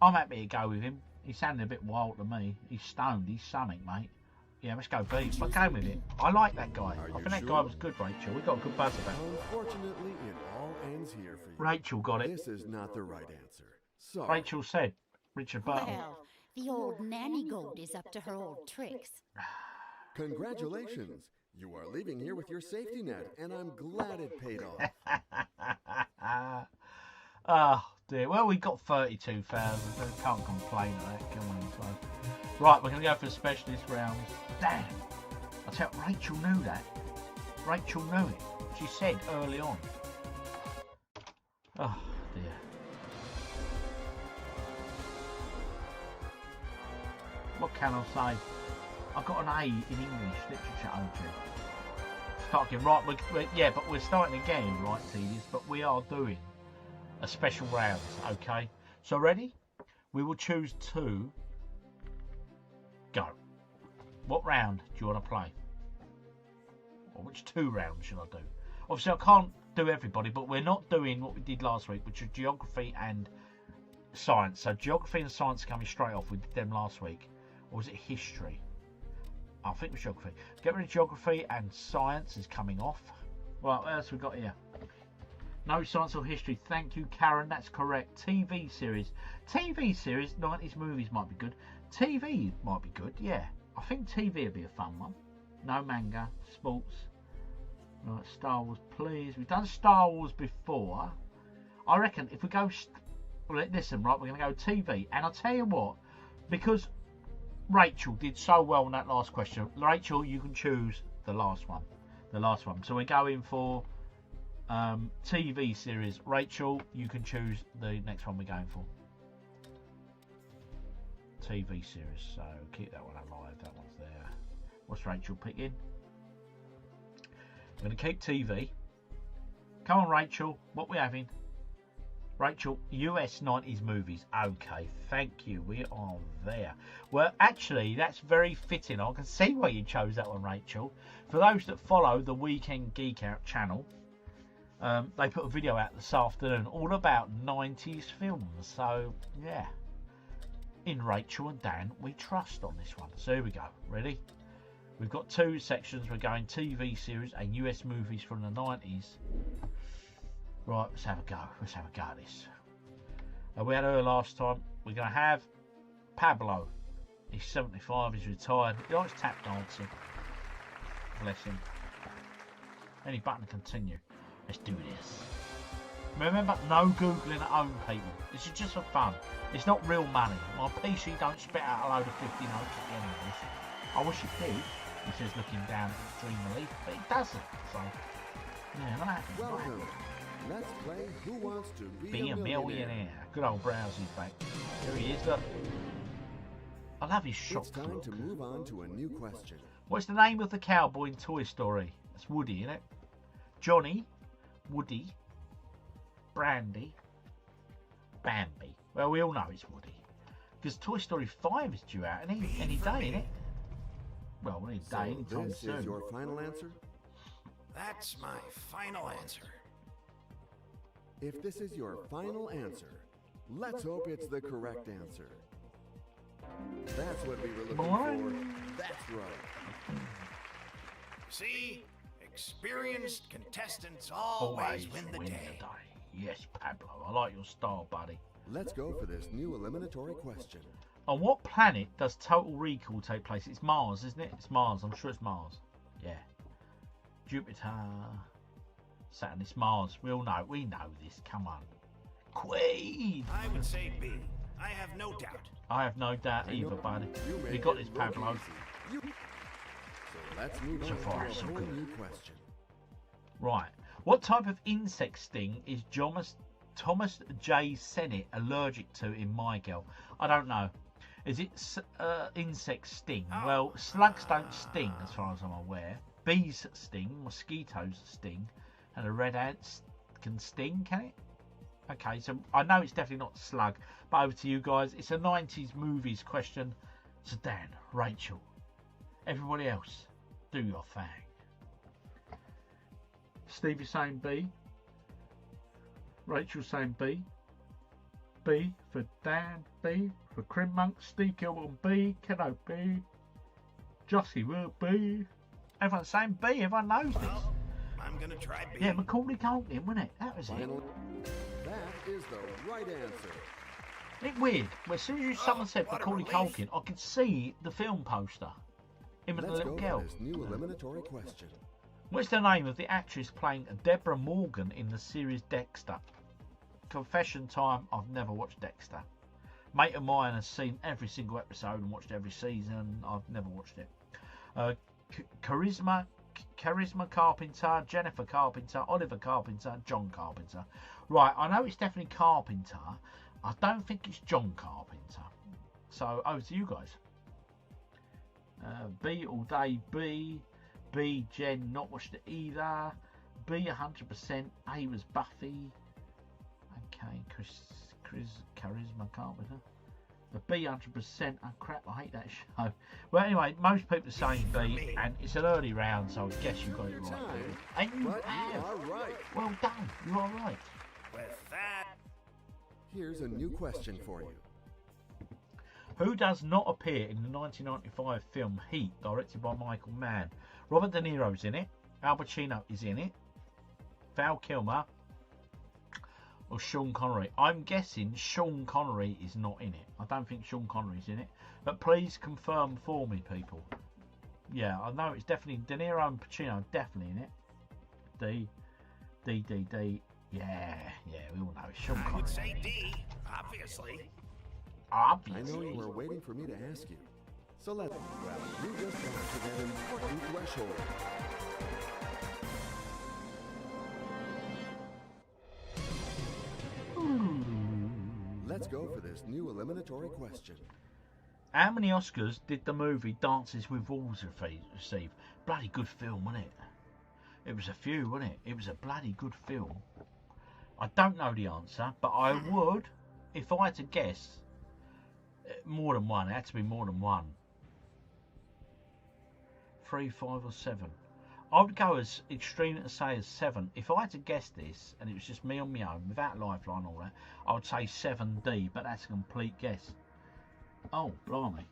I'm happy to go with him. He sounded a bit wild to me. He's stoned. He's something, mate. Yeah, let's go B. I'm going with it. I like that guy. I think that guy was good, Rachel. We got a good buzz about him. Unfortunately, it all ends here for you. Rachel got it. This is not the right answer. Sorry. Rachel said Richard Burton. Well, the old nanny goat is up to her old tricks. Congratulations. You are leaving here with your safety net, and I'm glad it paid off. Oh, dear. Well, we got 32,000. Can't complain of that, can we? So, right, we're going to go for the specialist rounds. Damn. I tell you, Rachel knew that. Rachel knew it. She said early on. Oh, dear. What can I say? I got an A in English literature, OG. Start again. Right, yeah, but we're starting again, right, Tedious? But we are doing a special round, okay? So ready? We will choose 2. Go. What round do you want to play? Or which 2 rounds should I do? Obviously, I can't do everybody, but we're not doing what we did last week, which was geography and science. So geography and science are coming straight off. We did them last week. Or was it history? I think it was geography. Get rid of geography and science is coming off. Right, what else we got here? No science or history. Thank you, Karen. That's correct. TV series. TV series, 90s movies might be good. TV might be good, yeah. I think TV would be a fun one. No manga, sports. Right, Star Wars, please. We've done Star Wars before. I reckon if we go... Listen, right, we're going to go TV. And I'll tell you what, because Rachel did so well on that last question, Rachel, you can choose the last one. The last one. So we're going for TV series. Rachel, you can choose the next one we're going for. TV series. So keep that one alive. That one's there. What's Rachel picking? I'm going to keep TV. Come on, Rachel. What we having? Rachel, US 90s movies. Okay, thank you. We are there. Well, actually, that's very fitting. I can see why you chose that one, Rachel. For those that follow the Weekend Geek Out channel, they put a video out this afternoon all about 90s films. So, yeah. In Rachel and Dan, we trust on this one. So here we go. Ready? We've got two sections. We're going TV series and US movies from the 90s. Right, let's have a go. Let's have a go at this. We had her last time. We're going to have Pablo. He's 75. He's retired. He likes tap dancing. Bless him. Any button to continue. Let's do this. Remember, no Googling at home, people. This is just for fun. It's not real money. My PC don't spit out a load of 50 notes at the end of this. I wish it did. He says, looking down dreamily, but it doesn't. So, yeah, not happy. Welcome. Let's play Who Wants to Be a Millionaire. Good old Browsie's back. Here he is, look. I love his shot. It's time to move on to a new question. What's the name of the cowboy in Toy Story? That's Woody, isn't it? Johnny, Woody, Brandy, Bambi. Well, we all know it's Woody. Because Toy Story 5 is due out any day, isn't it? Well, any day, any time soon. This is your final answer? That's my final answer. If this is your final answer, let's hope it's the correct answer. That's what we were looking for. That's right. See? Experienced contestants always win the day. Yes, Pablo. I like your style, buddy. Let's go for this new eliminatory question. On what planet does Total Recall take place? It's Mars, isn't it? It's Mars. I'm sure it's Mars. Yeah. Jupiter. Saturn. It's Mars. We all know. We know this. Come on. Queen. I would say B. I have no doubt. I have no doubt either, buddy. We got this, Pablo. So let's move on to a whole new question. Right. What type of insect sting is Thomas J. Sennett allergic to in My Girl? I don't know. Is it insect sting? Well, slugs don't sting as far as I'm aware. Bees sting, mosquitoes sting, and a red ant can sting, can it? Okay, so I know it's definitely not slug, but over to you guys. It's a 90s movies question. So Dan, Rachel, everybody else, do your thing. Steve is saying B. Rachel's saying B. B for Dan, B for Crim Monk, Steve Gilmore B, Keno B, Jossie will B. Everyone's saying B, everyone knows this. I'm gonna try B. Yeah, Macaulay Culkin, wasn't it? That was Finally, that is the right answer. Isn't it weird? Well, as soon as someone said Macaulay Culkin, I could see the film poster. Him and the little girl. Let's go for this new eliminatory question. What's the name of the actress playing Deborah Morgan in the series Dexter? Confession time, I've never watched Dexter. Mate of mine has seen every single episode and watched every season. I've never watched it. Charisma Carpenter, Jennifer Carpenter, Oliver Carpenter, John Carpenter. Right, I know it's definitely Carpenter. I don't think it's John Carpenter. So, over to you guys. B all day, B. B, Jen, not watched it either. B, 100%. A was Buffy. Okay, Charisma Carpenter. The B, 100%. Oh crap, I hate that show. Well, anyway, most people are saying B, and it's an early round, so I guess you got it right. And you have. You are right. Well done. You are right. With that, here's a new question for you. Who does not appear in the 1995 film Heat, directed by Michael Mann? Robert De Niro's in it. Al Pacino is in it. Val Kilmer. or Sean Connery. I'm guessing Sean Connery is not in it. I don't think Sean Connery's in it. But please confirm for me, people. Yeah, I know it's definitely De Niro and Pacino, definitely in it. D. Yeah, we all know it's Sean Connery. I would say D, obviously. I know you were waiting for me to ask you. So let's grab you just got to that important threshold. Let's go for this new eliminatory question. How many Oscars did the movie Dances with Wolves receive? Bloody good film, wasn't it? It was a few, wasn't it? It was a bloody good film. I don't know the answer, but I would, if I had to guess, more than one. It had to be more than one. 3, 5 or 7. I would go as extreme to say as 7. If I had to guess this, and it was just me on my own, without lifeline and all that, I would say 7D, but that's a complete guess. Oh, blimey.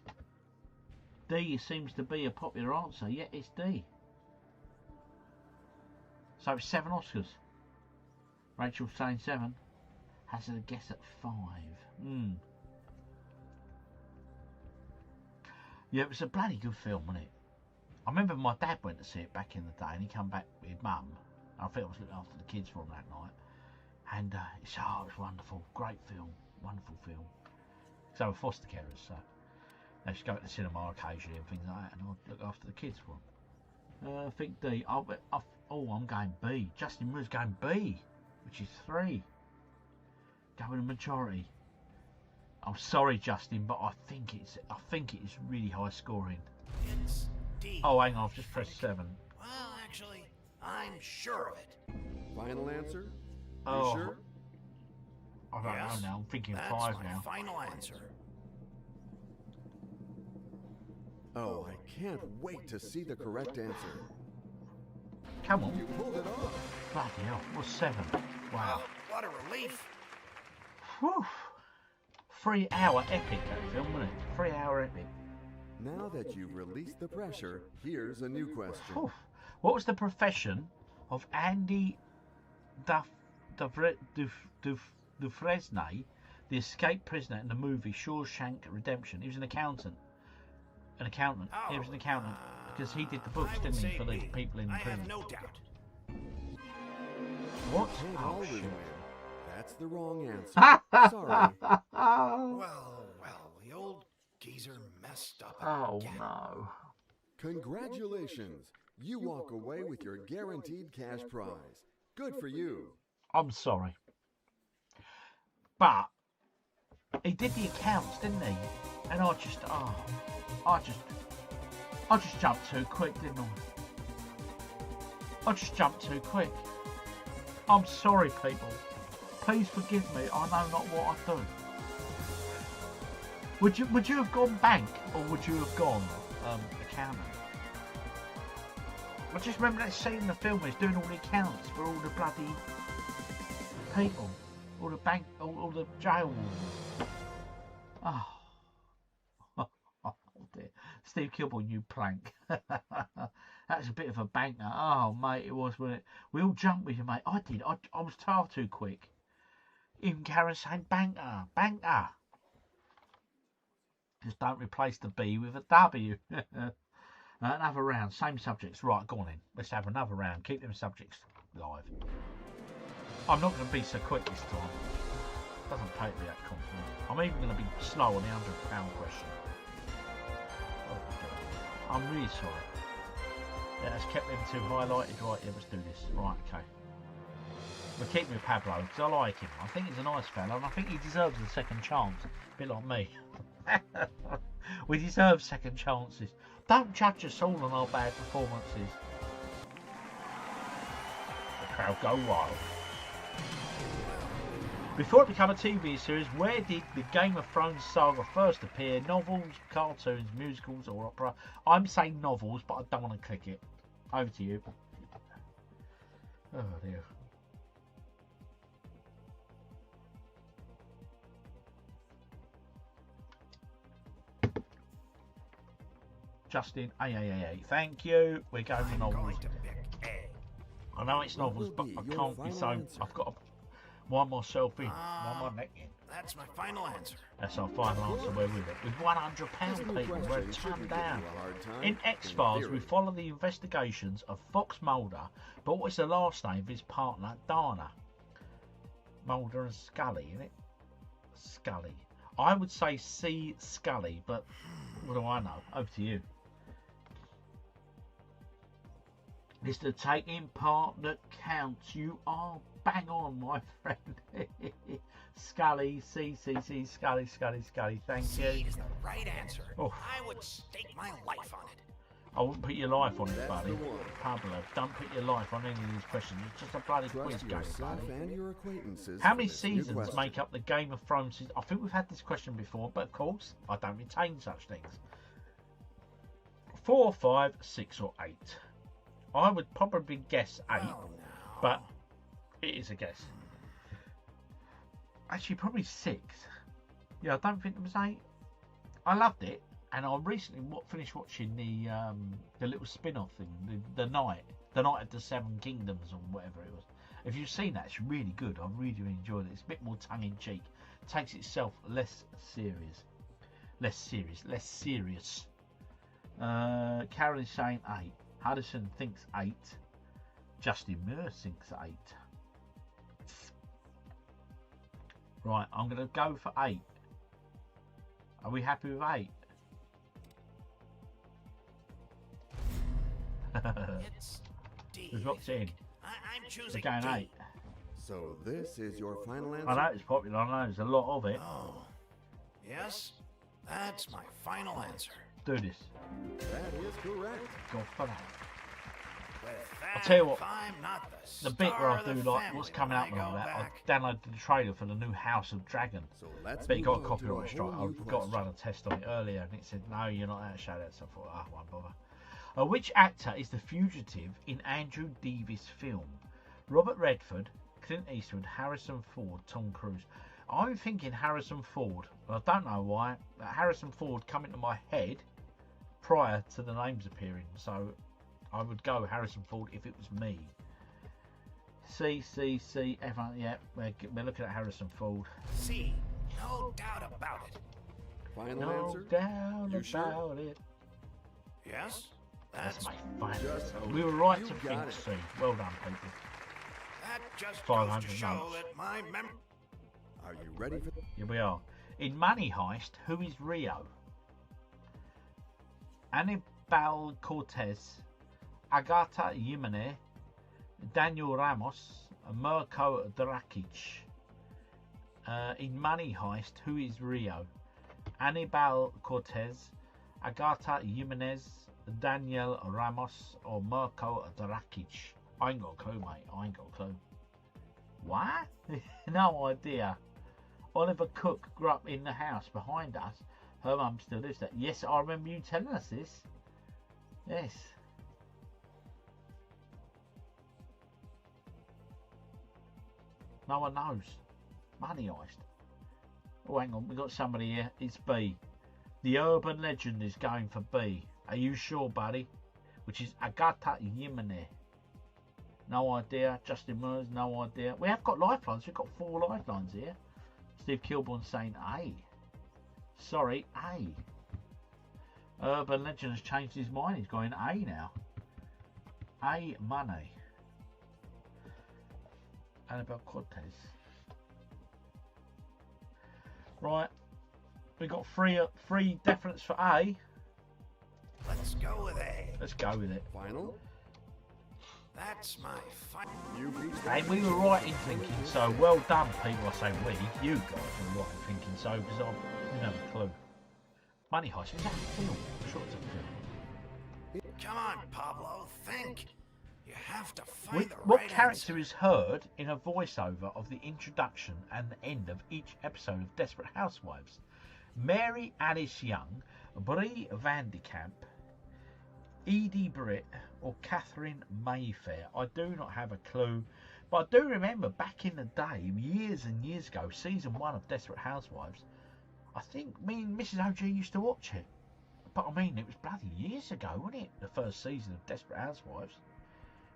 D seems to be a popular answer. Yeah, it's D. So it's 7 Oscars. Rachel's saying 7. Has a guess at 5. Yeah, it was a bloody good film, wasn't it? I remember my dad went to see it back in the day, and he came back with mum. I think I was looking after the kids for him that night. And he said, oh, it was wonderful. Great film. Wonderful film. So they were foster carers, so they just go to the cinema occasionally and things like that, and I'd look after the kids for them. I think D. I'm going B. Justin Moore's going B, which is 3. Going a majority. I'm sorry, Justin, but I think it is really high scoring. It's D. Oh, hang on, I've just pressed 7. Well, actually, I'm sure of it. Final answer? Oh, You sure? I don't know now. I'm thinking That's 5 my now. final answer. Oh, I can't wait to see the correct answer. Come on. You pulled it off. Bloody hell, what's 7? Wow. What a relief. Whew. 3-hour epic, that film, wasn't it? 3-hour epic. Now that you've released the pressure, here's a new question. Whew. What was the profession of Andy Dufresne, the escaped prisoner in the movie Shawshank Redemption? He was an accountant. He was an accountant because he did the books, didn't he, for the people in the prison? I have no doubt. What? Can't Oh, always shit. win. That's the wrong answer. Sorry. Well, the old geezer messed up Oh, again. no. Congratulations. You walk away with your guaranteed cash prize. Good for you. I'm sorry. But he did the accounts, didn't he? And I just jumped too quick, didn't I? I just jumped too quick. I'm sorry, people. Please forgive me. I know not what I do. Would you have gone bank or would you have gone accountant? I just remember that scene in the film where he's doing all the accounts for all the bloody people, all the bank, all the jail wardens. Oh. Oh dear. Steve Kilborn, you plank. That's a bit of a banker. Oh, mate, it was, wasn't it? We all jumped with you, mate. I did. I was far too quick. Even Karen saying banker, banker. Just don't replace the B with a W. Another round, same subjects. Right, go on in. Let's have another round. Keep them subjects live. I'm not going to be so quick this time. Doesn't pay to be that confident. I'm even going to be slow on the £100 question. I'm really sorry. Yeah, let's keep them two highlighted. Right, yeah, let's do this. Right, okay. We'll keep with Pablo because I like him. I think he's a nice fella and I think he deserves a second chance. A bit like me. We deserve second chances. Don't judge us all on our bad performances. The crowd go wild. Before it became a TV series, where did the Game of Thrones saga first appear? Novels, cartoons, musicals or opera? I'm saying novels, but I don't want to click it. Over to you. Oh dear. Justin, thank you. We're going with novels. I know it's novels, but I can't be so. One more self in, one more neck in. That's my final answer. That's our final answer. We're with it. With £100, people, we're a ton down. In X-Files, we follow the investigations of Fox Mulder, but what's the last name of his partner, Dana? Mulder and Scully, isn't it? Scully. I would say C. Scully, but what do I know? Over to you. It's the taking part that counts. You are bang on, my friend. Scully, C, Scully. Thank you. C is the right answer. Oh. I would stake my life on it. I wouldn't put your life on it, buddy. Pablo, don't put your life on any of these questions. It's just a bloody quiz game, buddy. How many seasons make up the Game of Thrones? I think we've had this question before, but of course, I don't retain such things. 4, 5, 6, or 8. I would probably guess 8, but it is a guess. Actually, probably 6. Yeah, I don't think it was 8. I loved it, and I recently finished watching the little spin-off thing, the night of the Seven Kingdoms or whatever it was. If you've seen that, it's really good. I really enjoyed it. It's a bit more tongue-in-cheek. It takes itself less serious. Carol is saying 8. Harrison thinks 8. Justin Moore thinks 8. Right, I'm going to go for 8. Are we happy with 8? It's D. We've locked it in. I'm choosing We're going D. 8. So this is your final answer? I know it's popular. I know there's a lot of it. Oh, yes, that's my final answer. Do this. That is correct. Go for that. With I'll tell you what, I'm not the bit where I do like what's coming up and all that, I downloaded the trailer for the new House of Dragon. So let's but it got a copyright strike. I got to run a test on it earlier and it said, no, you're not allowed to show that. So I thought, I won't bother. Which actor is the fugitive in Andrew Davis' film? Robert Redford, Clint Eastwood, Harrison Ford, Tom Cruise. I'm thinking Harrison Ford. I don't know why. Harrison Ford come into my head prior to the names appearing. So I would go Harrison Ford if it was me. C, everyone, yeah, we're looking at Harrison Ford. C, no doubt about it. Final answer? No doubt about it. Yes? That's my final answer. We were right to think C. Well done, people. That just 500 goes to show notes. that my mem. Are you ready for Here we are. In Money Heist, who is Rio? Anibal Cortez, Agata Jimenez, Daniel Ramos, Mirko Drakic. In Money Heist, who is Rio? Anibal Cortez, Agata Jimenez, Daniel Ramos, or Mirko Drakic? I ain't got a clue, mate. I ain't got a clue. What? No idea. Oliver Cook grew up in the house behind us. Her mum still lives there. Yes, I remember you telling us this. Yes. No one knows. Money Heist. Oh, hang on. We've got somebody here. It's B. The urban legend is going for B. Are you sure, buddy? Which is Agata Jimenez. No idea. Justin Murs, no idea. We have got lifelines. We've got 4 lifelines here. Steve Kilborn saying A. Sorry, A. Urban Legend has changed his mind. He's going A now. A money. Annabelle Cortez. Right. We got three definites for A. Let's go with A. Let's go with it. final? That's my final. And we were right in thinking so. Well done, people. I say we. You guys were right in thinking so because I didn't have a clue. Money Heist. Was that a film? I'm sure it's a film. Come on, Pablo. Think. You have to find the What right character answer. is heard in a voiceover of the introduction and the end of each episode of Desperate Housewives? Mary Alice Young, Brie Vandekamp, Edie Britt, or Catherine Mayfair? I do not have a clue, but I do remember back in the day, years and years ago, season 1 of Desperate Housewives, I think me and Mrs. OG used to watch it. But I mean, it was bloody years ago, wasn't it? The first season of Desperate Housewives.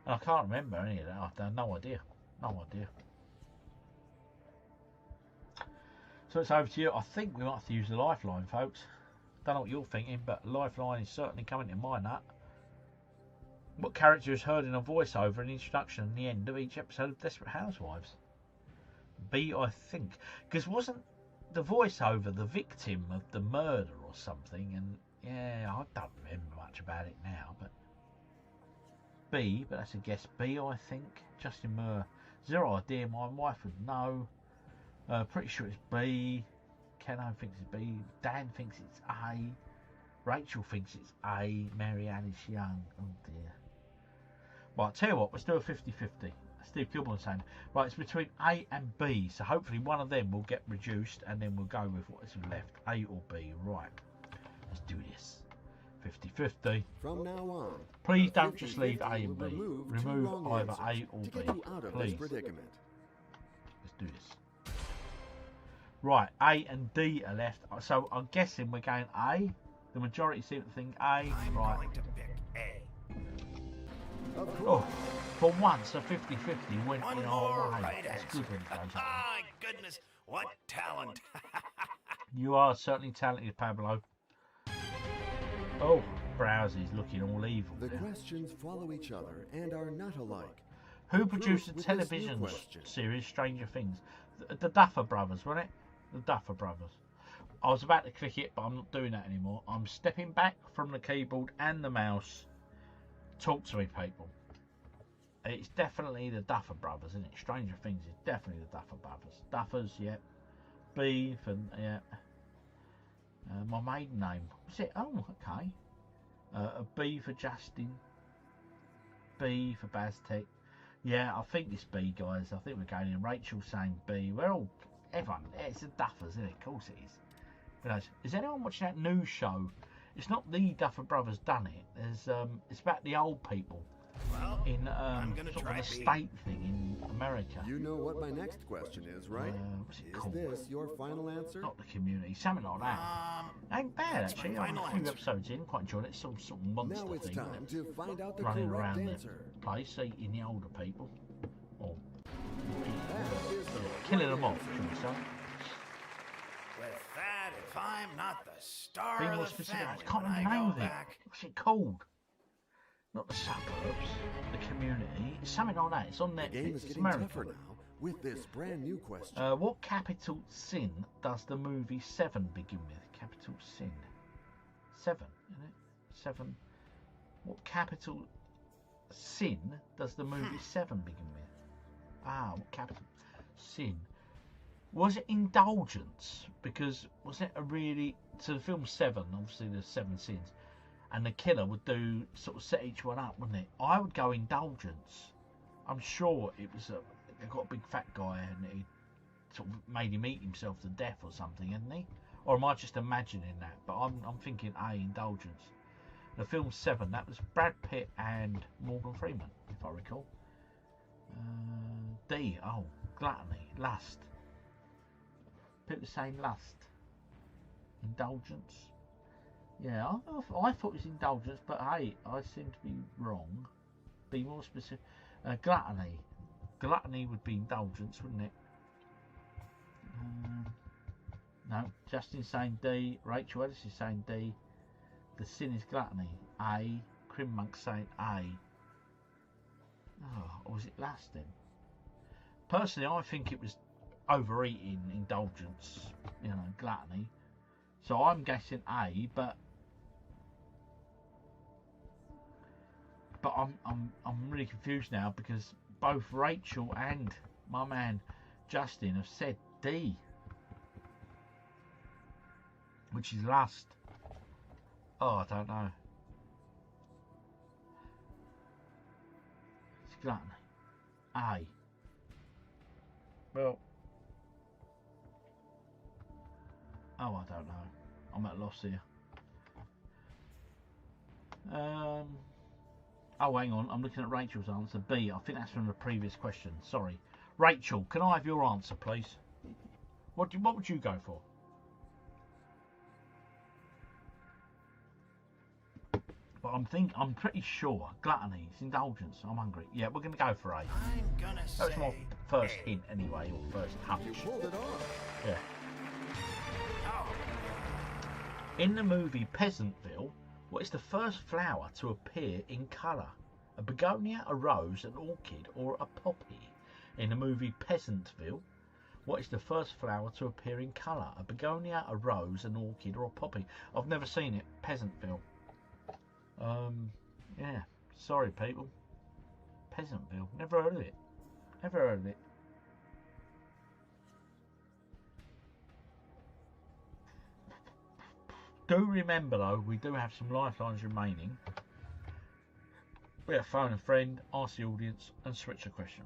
And I can't remember any of that. I have no idea. No idea. So it's over to you. I think we might have to use the lifeline, folks. Don't know what you're thinking, but lifeline is certainly coming to my nut. What character is heard in a voiceover in the introduction and the end of each episode of Desperate Housewives? B, I think. Because wasn't the voiceover the victim of the murder or something? And yeah, I don't remember much about it now, but B, but that's a guess. B, I think. Justin Moore. Zero idea. My wife would know. Pretty sure it's B. Keno thinks it's B. Dan thinks it's A. Rachel thinks it's A. Marianne is young. Oh dear. Right, I'll tell you what, let's do a 50-50. Steve Kilborn saying, right, it's between A and B, so hopefully one of them will get reduced and then we'll go with what is left, A or B. Right, let's do this. 50-50. From now on, please don't just leave A and B. Remove either A or B. Please. Let's do this. Right, A and D are left. So I'm guessing we're going A. The majority seem to think A. I'm right. going to pick A. Oh, for once, a 50-50 went in our way. Right That's good when it goes on. My goodness, what talent. You are certainly talented, Pablo. Oh, Browsy's looking all evil. The questions follow each other and are not alike. Who produced the television series Stranger Things? The Duffer Brothers, wasn't it? The Duffer Brothers. I was about to click it, but I'm not doing that anymore. I'm stepping back from the keyboard and the mouse. Talk to me, people. It's definitely the Duffer Brothers, isn't it? Stranger Things is definitely the Duffer Brothers. Duffers, yep. B for, yeah. My maiden name. Was it? Oh, okay. A B for Justin. B for Baztec. Yeah, I think it's B, guys. I think we're going in. Rachel saying B. We're all, everyone, it's the Duffers, isn't it? Of course it is. But is anyone watching that news show? It's not the Duffer Brothers done it. There's it's about the old people in sort of an estate thing in America. You know what my next question is, right? What's it called? Is this your final answer? Not the Community, something like that. Ain't bad actually. I'm a few episodes in, quite enjoying it. Some sort of monster now it's thing. Time to find out the running correct around answer. the place, eating the older people, or killing them off, should we say? With that, if I'm not the star Be of more the specific. family I can't when I remember the name go of it. back, What's it called? Not the suburbs, the Community. It's something like that. It's on The game Netflix. is It's getting American. tougher now with this brand new question. What capital sin does the movie Seven begin with? Capital sin. 7, isn't it? 7. What capital sin does the movie 7 begin with? Ah, what capital sin? Was it indulgence? Because was it a really... So the film 7, obviously there's 7 sins. And the killer would do sort of set each one up, wouldn't it? I would go indulgence. I'm sure it was they got a big fat guy and he sort of made him eat himself to death or something, hadn't he? Or am I just imagining that? But I'm thinking A, indulgence. The film 7, that was Brad Pitt and Morgan Freeman, if I recall. D, oh, gluttony, lust. People saying lust. Indulgence. Yeah, I thought it was indulgence, but hey, I seem to be wrong. Be more specific. Gluttony. Gluttony would be indulgence, wouldn't it? No, Justin's saying D. Rachel Ellis is saying D. The sin is gluttony. A. Crim Monk saying A. Oh, or was it last then? Personally, I think it was overeating, indulgence, you know, gluttony. So I'm guessing A, but I'm really confused now because both Rachel and my man Justin have said D, which is lust. Oh, I don't know. It's gluttony. A. Well. Oh, I don't know. I'm at a loss here. Oh, hang on. I'm looking at Rachel's answer. B. I think that's from the previous question. Sorry. Rachel, can I have your answer, please? What would you go for? But I'm pretty sure gluttony is indulgence. I'm hungry. Yeah, we're going to go for A. I'm gonna That was my say first hint anyway, or first hunch. You pulled it off. Yeah. In the movie Peasantville, what is the first flower to appear in colour? A begonia, a rose, an orchid, or a poppy? In the movie Peasantville, what is the first flower to appear in colour? A begonia, a rose, an orchid, or a poppy? I've never seen it. Peasantville. Yeah. Sorry, people. Peasantville. Never heard of it. Never heard of it. Do remember, though, we do have some lifelines remaining. We have phone a friend, ask the audience, and switch a question.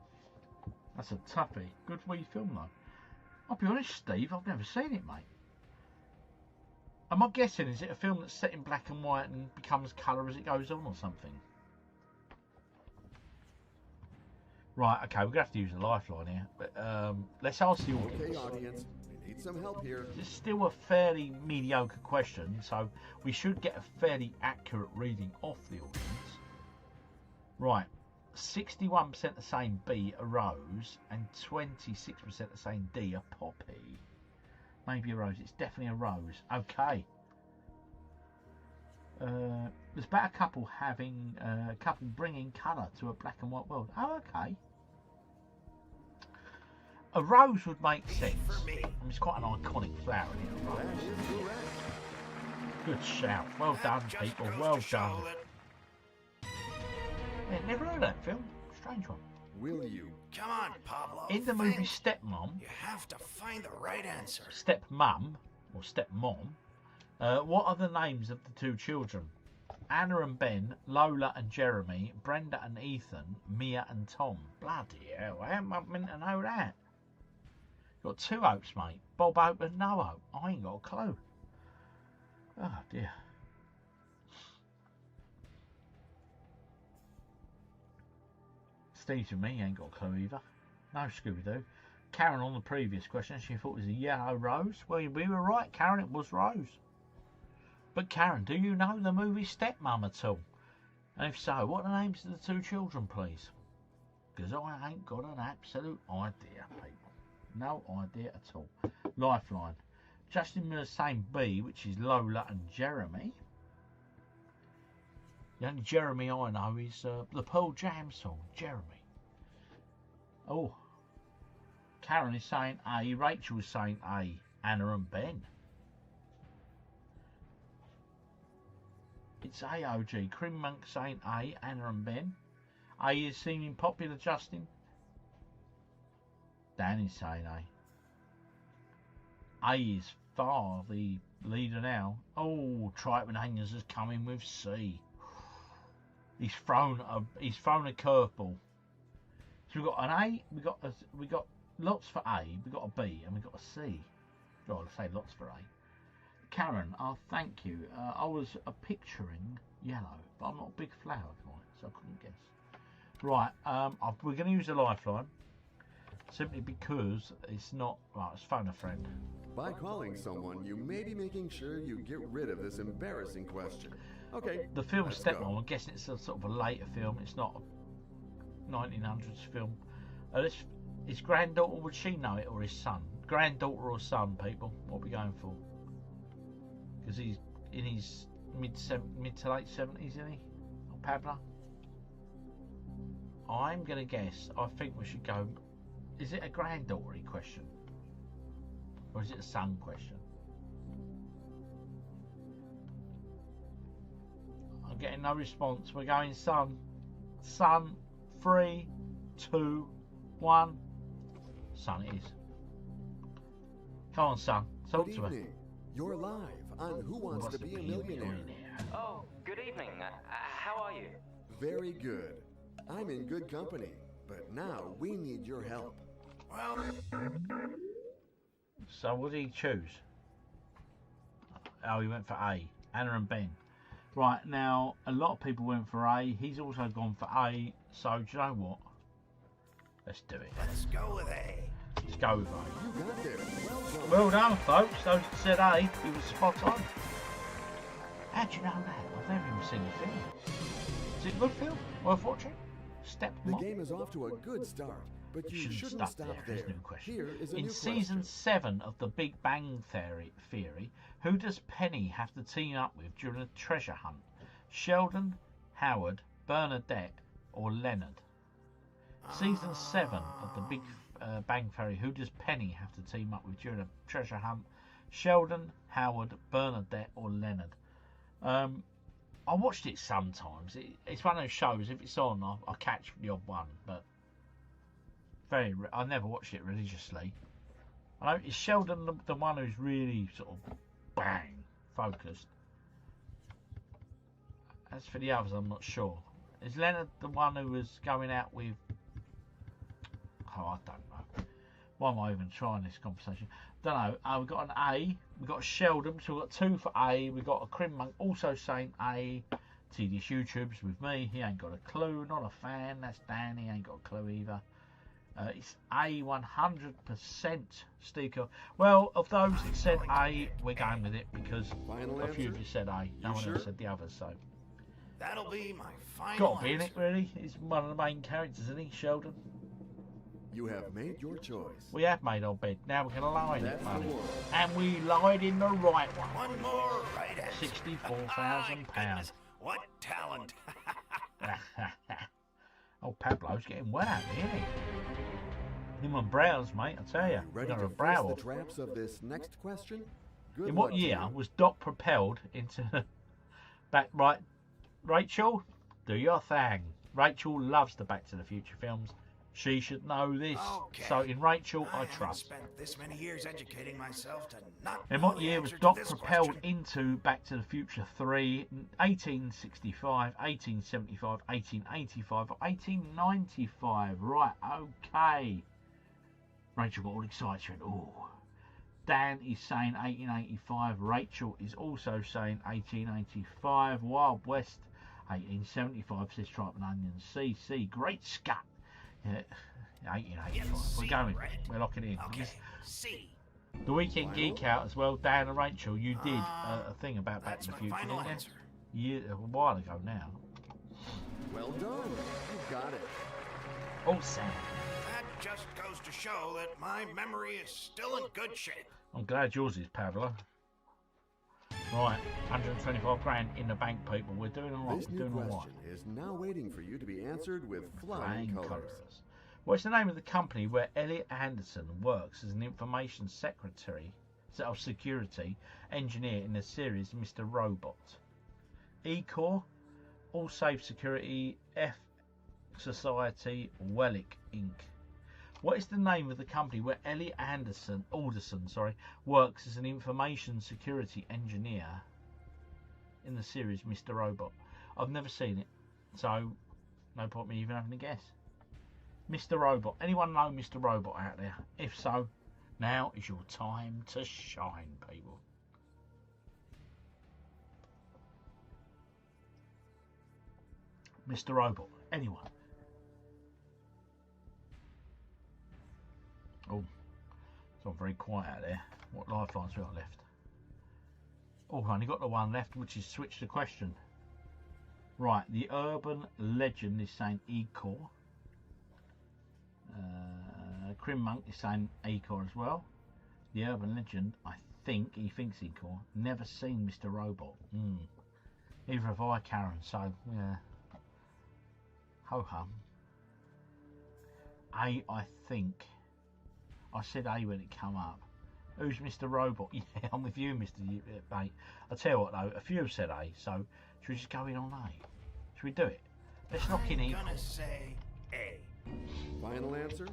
That's a toughie. Good wee film, though. I'll be honest, Steve, I've never seen it, mate. Am I guessing, is it a film that's set in black and white and becomes colour as it goes on or something? Right, okay, we're going to have to use a lifeline here. But let's ask the audience. Okay, audience, we need some help here. It's still a fairly mediocre question, so we should get a fairly accurate reading off the audience. Right, 61% are saying B, a rose, and 26% are saying D, a poppy. Maybe a rose. It's definitely a rose. Okay. There's about a couple having a couple bringing colour to a black and white world. Oh, okay. A rose would make sense. I mean, it's quite an iconic flower, isn't it? A rose. Good shout. Well done, people. Well done. Yeah, never heard of that film. Strange one. Will you? Come on, Pablo. In the movie Stepmom. You have to find the right answer. Stepmum or Stepmom. What are the names of the two children? Anna and Ben, Lola and Jeremy, Brenda and Ethan, Mia and Tom. Bloody hell, how am I meant to know that? Got two hopes, mate. Bob Hope and no hope. I ain't got a clue. Oh dear. Steve and me ain't got a clue either. No Scooby-Doo. Karen on the previous question, she thought it was a yellow rose. Well, we were right, Karen, it was rose. But Karen, do you know the movie Stepmom at all? And if so, what are the names of the two children, please? Because I ain't got an absolute idea, people. No idea at all. Lifeline. Justin Miller's saying B, which is Lola and Jeremy. The only Jeremy I know is the Pearl Jam song, Jeremy. Oh. Karen is saying A, Rachel is saying A, Anna and Ben. It's AOG. Crim Monk saying A, Anna and Ben. A is seeming popular, Justin. Danny's saying A. A is far the leader now. Oh, Triton Hangers has come in with C. He's thrown a curveball. So we've got an A, we got lots for A, we got a B, and we got a C. Well, I say lots for A. Karen, thank you. I was picturing yellow, but I'm not a big flower guy, so I couldn't guess. Right, we're going to use a lifeline, simply because it's not... Right, let's phone a friend. By calling someone, you may be making sure you get rid of this embarrassing question. Okay, the film Stepmom, I'm guessing it's a sort of a later film, it's not a 1900s film. His granddaughter, would she know it, or his son? Granddaughter or son, people? What are we going for? Because he's in his mid to late 70s, isn't he? Or Pablo? I'm going to guess, I think we should go... Is it a granddaughter question? Or is it a son question? I'm getting no response. We're going son. Son. 3, 2, 1. Son it is. Come on, son. Talk to me. You're live on Who Wants to Be a Millionaire. Oh, good evening. How are you? Very good. I'm in good company, but now we need your help. Well... So what did he choose? Oh, he went for A. Anna and Ben. Right, now, a lot of people went for A. He's also gone for A. So, do you know what? Let's do it. Let's go with A. Let's go with A. You got there. Well done, folks. Those that said A, he was spot on. How'd you know that? I've never even seen the film. Is it a good film? Worth watching? The game is off to a good start. But you Shouldn't shouldn't stop stop there. there. Here's a new question. Here is a In new season question. 7 of The Big Bang Theory, who does Penny have to team up with during a treasure hunt? Sheldon, Howard, Bernadette, or Leonard? Season 7 of The Big Bang Theory, who does Penny have to team up with during a treasure hunt? Sheldon, Howard, Bernadette, or Leonard? I watched it sometimes. It's one of those shows, if it's on, I catch the odd one, but I never watched it religiously. I know, is Sheldon the one who's really sort of bang focused? As for the others, I'm not sure. Is Leonard the one who was going out with... Oh, I don't know. Why am I even trying this conversation? Don't know. We've got an A. We've got a Sheldon, so we've got 2 for A. We've got a Crim Monk also saying A. TDS YouTube's with me. He ain't got a clue. Not a fan. That's Dan. He ain't got a clue either. It's A 100%, Steve Kerr. Well, of those that said A, we're going with it because a few of you said A. No one else said the others, so. That'll be my final Got to be in it, really. He's one of the main characters, isn't he, Sheldon? You have made your choice. We have made our bed. Now we're going to lie in it, That's buddy. the one. And we lied in the right one. One more right answer. £64,000. What talent. Oh, Pablo's getting well out there, isn't he? Him and brows, mate, I tell you. Ready Got to a face brow the off. traps of this next question? Good In what luck to year you. was Doc propelled into back right? Rachel, do your thing. Rachel loves the Back to the Future films. She should know this. Okay. So in Rachel, I haven't trust. spent this many years educating myself to not In know what the year was answer to Doc this propelled question. into Back to the Future 3? 1865, 1875, 1885, or 1895? Right, okay. Rachel got all excited. She went, oh. Dan is saying 1885. Rachel is also saying 1885. Wild West, 1875, says Tripe and Onions. CC, Great Scott. Yeah, 1885. We're going. We're locking in. Okay, C. The Weekend Geek Out as well. Dan and Rachel, you did a thing about Back to the Future, final didn't answer. you? A while ago now. Well done. You got it. Oh, Sam. That just goes to show that my memory is still in good shape. I'm glad yours is, Pavlo. Right, 125 grand in the bank, people. We're doing all right. This We're new doing all question right. is now waiting for you to be answered with flying Flying colors. colours. What's the name of the company where Elliot Anderson works as an information secretary, security engineer in the series Mr. Robot? Ecor, All Safe Security, F Society, Wellick Inc. What is the name of the company where Elliot Alderson works as an information security engineer in the series Mr. Robot? I've never seen it, so no point me even having a guess. Mr. Robot. Anyone know Mr. Robot out there? If so, now is your time to shine, people. Mr. Robot. Anyone? Oh, it's all very quiet out there. What lifelines we got left? Oh, I've only got the one left, which is switch the question. Right, the urban legend is saying Ecor. Crim Monk is saying Ecor as well. The urban legend, I think he thinks Ecor. Never seen Mr. Robot. Either have I, Karen. So yeah. Ho hum. I think. I said A when it come up. Who's Mr. Robot? Yeah, I'm with you, Mr. Mate. I'll tell you what though, a few have said A, so should we just go in on A? Should we do it? Let's lock in Ecor. I'm gonna say A. Final answer?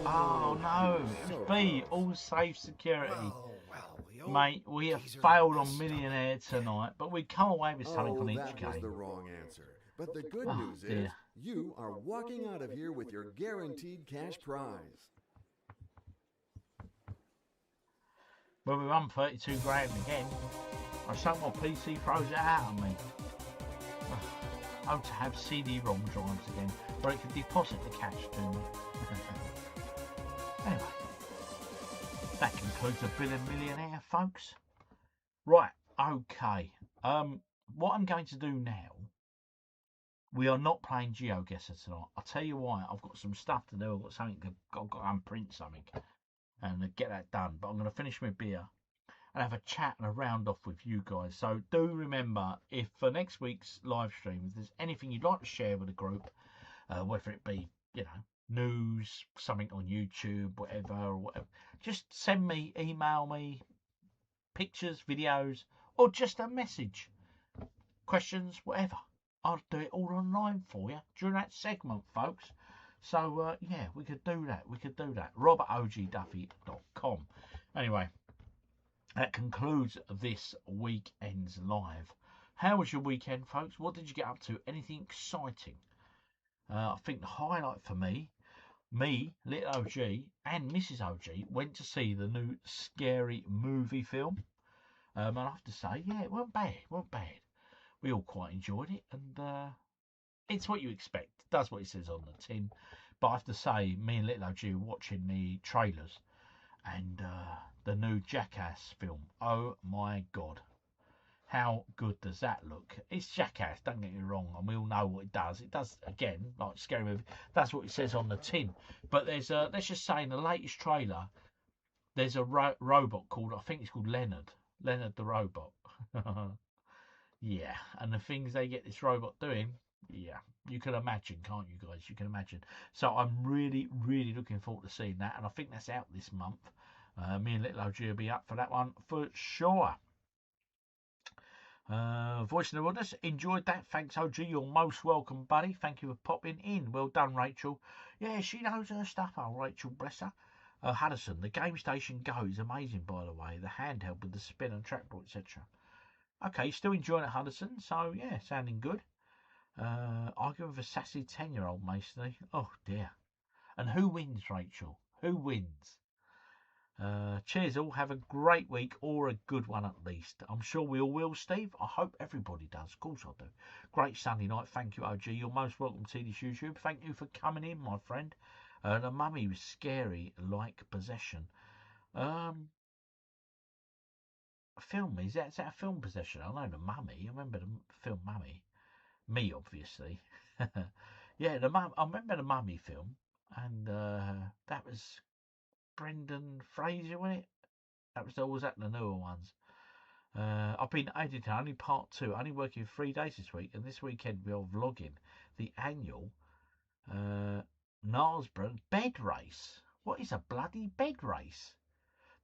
Oh no, it was B, All Safe Security. Well, Mate, we have failed on Millionaire tonight, but we come away with something on each that was game. the wrong answer. But the good Oh, news is, dear. you are walking out of here with your guaranteed cash prize. Well, we won 32 grand again. I hope my PC throws it out on me. I hope to have CD-ROM drives again, where it can deposit the cash to me. Anyway, that concludes a Bill and Millionaire, folks. Right, okay. What I'm going to do now, We are not playing GeoGuessr tonight. I'll tell you why. I've got some stuff to do. I've got something I've got to unprint something and get that done. But I'm going to finish my beer and have a chat and a round off with you guys. So do remember, if for next week's live stream, if there's anything you'd like to share with the group, whether it be, you know, news, something on YouTube, whatever, or whatever, just send me, email me, pictures, videos, or just a message, questions, whatever. I'll do it all online for you during that segment, folks. So yeah, we could do that. We could do that. Rob at OGDuffy.com. Anyway, that concludes this weekend's live. How was your weekend, folks? What did you get up to? Anything exciting? I think the highlight for me, Little OG, and Mrs. OG went to see the new Scary Movie film. And I have to say, yeah, it weren't bad. We all quite enjoyed it, and it's what you expect. It does what it says on the tin. But I have to say, me and Little OG were watching the trailers and the new Jackass film. Oh my God. How good does that look? It's Jackass, don't get me wrong, and we all know what it does. It does, again, like Scary Movie, that's what it says on the tin. But there's let's just say in the latest trailer, there's a robot called, I think it's called Leonard the robot. Yeah, and the things they get this robot doing, yeah, you can imagine, can't you guys? You can imagine. So I'm really, really looking forward to seeing that, and I think that's out this month. Me and Little OG will be up for that one for sure. Voice in the Wilderness, enjoyed that. Thanks, OG. You're most welcome, buddy. Thank you for popping in. Well done, Rachel. Yeah, she knows her stuff, oh, Rachel, bless her. Hudson, the Game Station Go is amazing, by the way. The handheld with the spin and trackball, etc. Okay, still enjoying it, Hudson. So, yeah, sounding good. Arguing with a sassy 10-year-old, Masonry. Oh, dear. And who wins, Rachel? Who wins? Cheers all. Have a great week, or a good one at least. I'm sure we all will, Steve. I hope everybody does. Of course I do. Great Sunday night. Thank you, OG. You're most welcome to this YouTube. Thank you for coming in, my friend. The mummy was scary like possession. Film, is that a film possession? I know the mummy. I remember the film Mummy. Me, obviously. Yeah, I remember the Mummy film, and that was Brendan Fraser, wasn't it? Was that the newer ones? I've been editing only part 2, only working 3 days this week, and this weekend we are vlogging the annual Knaresborough bed race. What is a bloody bed race?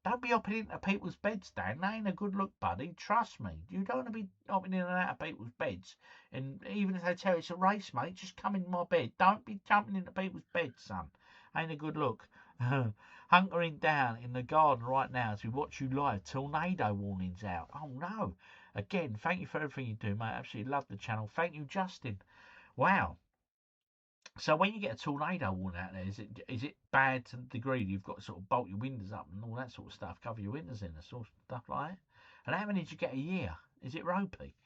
Don't be hopping into people's beds, Dan. That ain't a good look, buddy. Trust me. You don't want to be hopping in and out of people's beds. And even if they tell you it's a race, mate, just come in my bed. Don't be jumping into people's beds, son. Ain't a good look. Hunkering down in the garden right now as we watch you live. Tornado warnings out. Oh, no. Again, thank you for everything you do, mate. Absolutely love the channel. Thank you, Justin. Wow. So when you get a tornado warning out there, is it bad to the degree you've got to sort of bolt your windows up and all that sort of stuff, cover your windows in and sort of stuff like that? And how many did you get a year? Is it ropey?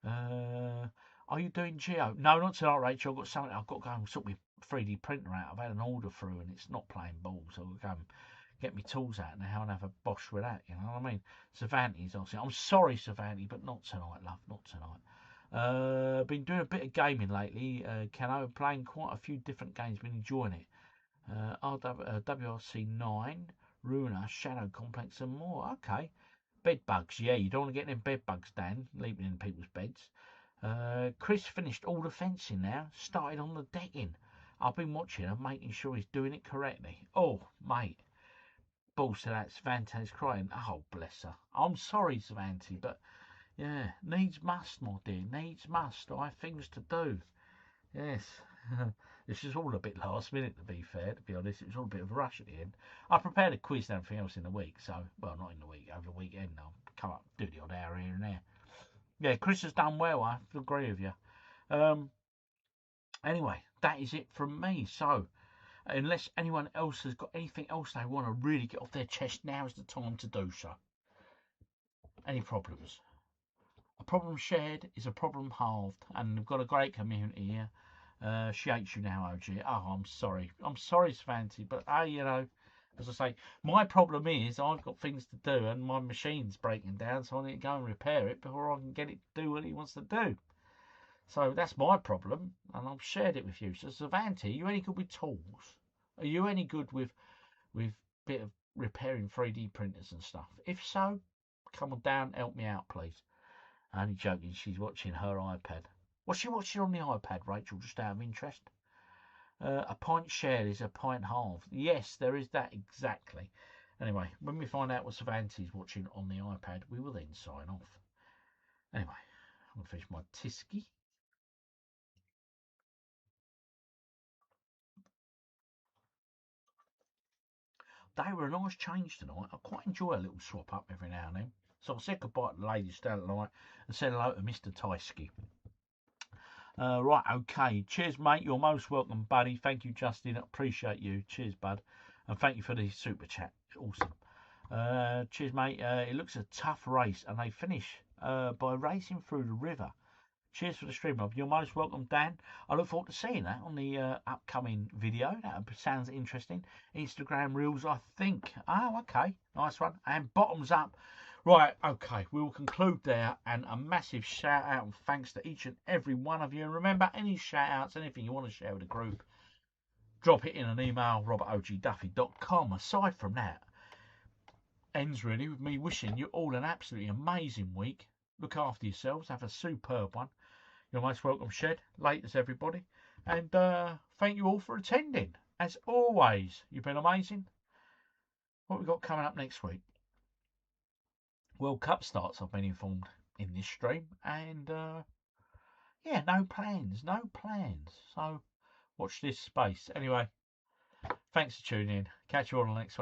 Are you doing Geo? No, not tonight, Rachel. I've got something. I've got to go and sort my 3D printer out. I've had an order through and it's not playing ball, so I'll go and get my tools out now and have a bosh with that. You know what I mean? Savanti's obviously. I'm sorry, Savanti, but not tonight, love. Not tonight. Been doing a bit of gaming lately. Cano, playing quite a few different games. Been enjoying it. WRC 9, Runa, Shadow Complex, and more. Okay. Bed bugs. Yeah, you don't want to get them bed bugs, Dan, leaving in people's beds. Chris finished all the fencing now. Started on the decking. I've been watching and making sure he's doing it correctly. Oh, mate. Balls to that. Savanti's crying. Oh, bless her. I'm sorry, Savanti, but yeah, needs must, my dear. Needs must. I have things to do. Yes. This is all a bit last minute, to be fair, to be honest. It was all a bit of a rush at the end. I prepared a quiz and everything else in the week, so, well, not in the week, over the weekend. I'll come up, do the odd hour here and there. Yeah, Chris has done well, I agree with you. Anyway, that is it from me. So, unless anyone else has got anything else they want to really get off their chest, now is the time to do so. Any problems? A problem shared is a problem halved, and we've got a great community here. She hates you now, OG. Oh, I'm sorry. I'm sorry, Svanti, but you know, as I say, my problem is I've got things to do, and my machine's breaking down, so I need to go and repair it before I can get it to do what he wants to do. So that's my problem, and I've shared it with you. So Savanti, are you any good with tools? Are you any good with bit of repairing 3D printers and stuff? If so, come on down, help me out, please. Only joking, she's watching her iPad. What's she watching on the iPad, Rachel, just out of interest? A pint shared is a pint halved. Yes, there is that exactly. Anyway, when we find out what Savanti's watching on the iPad, we will then sign off. Anyway, I'm going to finish my Tisky. They were a nice change tonight. I quite enjoy a little swap up every now and then. So I'll say goodbye to the ladies down at night and say hello to Mr. Tysky. Right, okay. Cheers, mate. You're most welcome, buddy. Thank you, Justin. I appreciate you. Cheers, bud. And thank you for the super chat. Awesome. Cheers, mate. It looks a tough race, and they finish by racing through the river. Cheers for the stream, Rob. You're most welcome, Dan. I look forward to seeing that on the upcoming video. That sounds interesting. Instagram Reels, I think. Oh, okay. Nice one. And bottoms up. Right, okay. We will conclude there. And a massive shout out and thanks to each and every one of you. And remember, any shout outs, anything you want to share with the group, drop it in an email, robert@ogduffy.com. Aside from that, ends really with me wishing you all an absolutely amazing week. Look after yourselves. Have a superb one. You're most welcome, Shed. Laters, everybody. And thank you all for attending. As always, you've been amazing. What we got coming up next week? World Cup starts, I've been informed, in this stream. And, yeah, no plans. No plans. So, watch this space. Anyway, thanks for tuning in. Catch you all on the next one.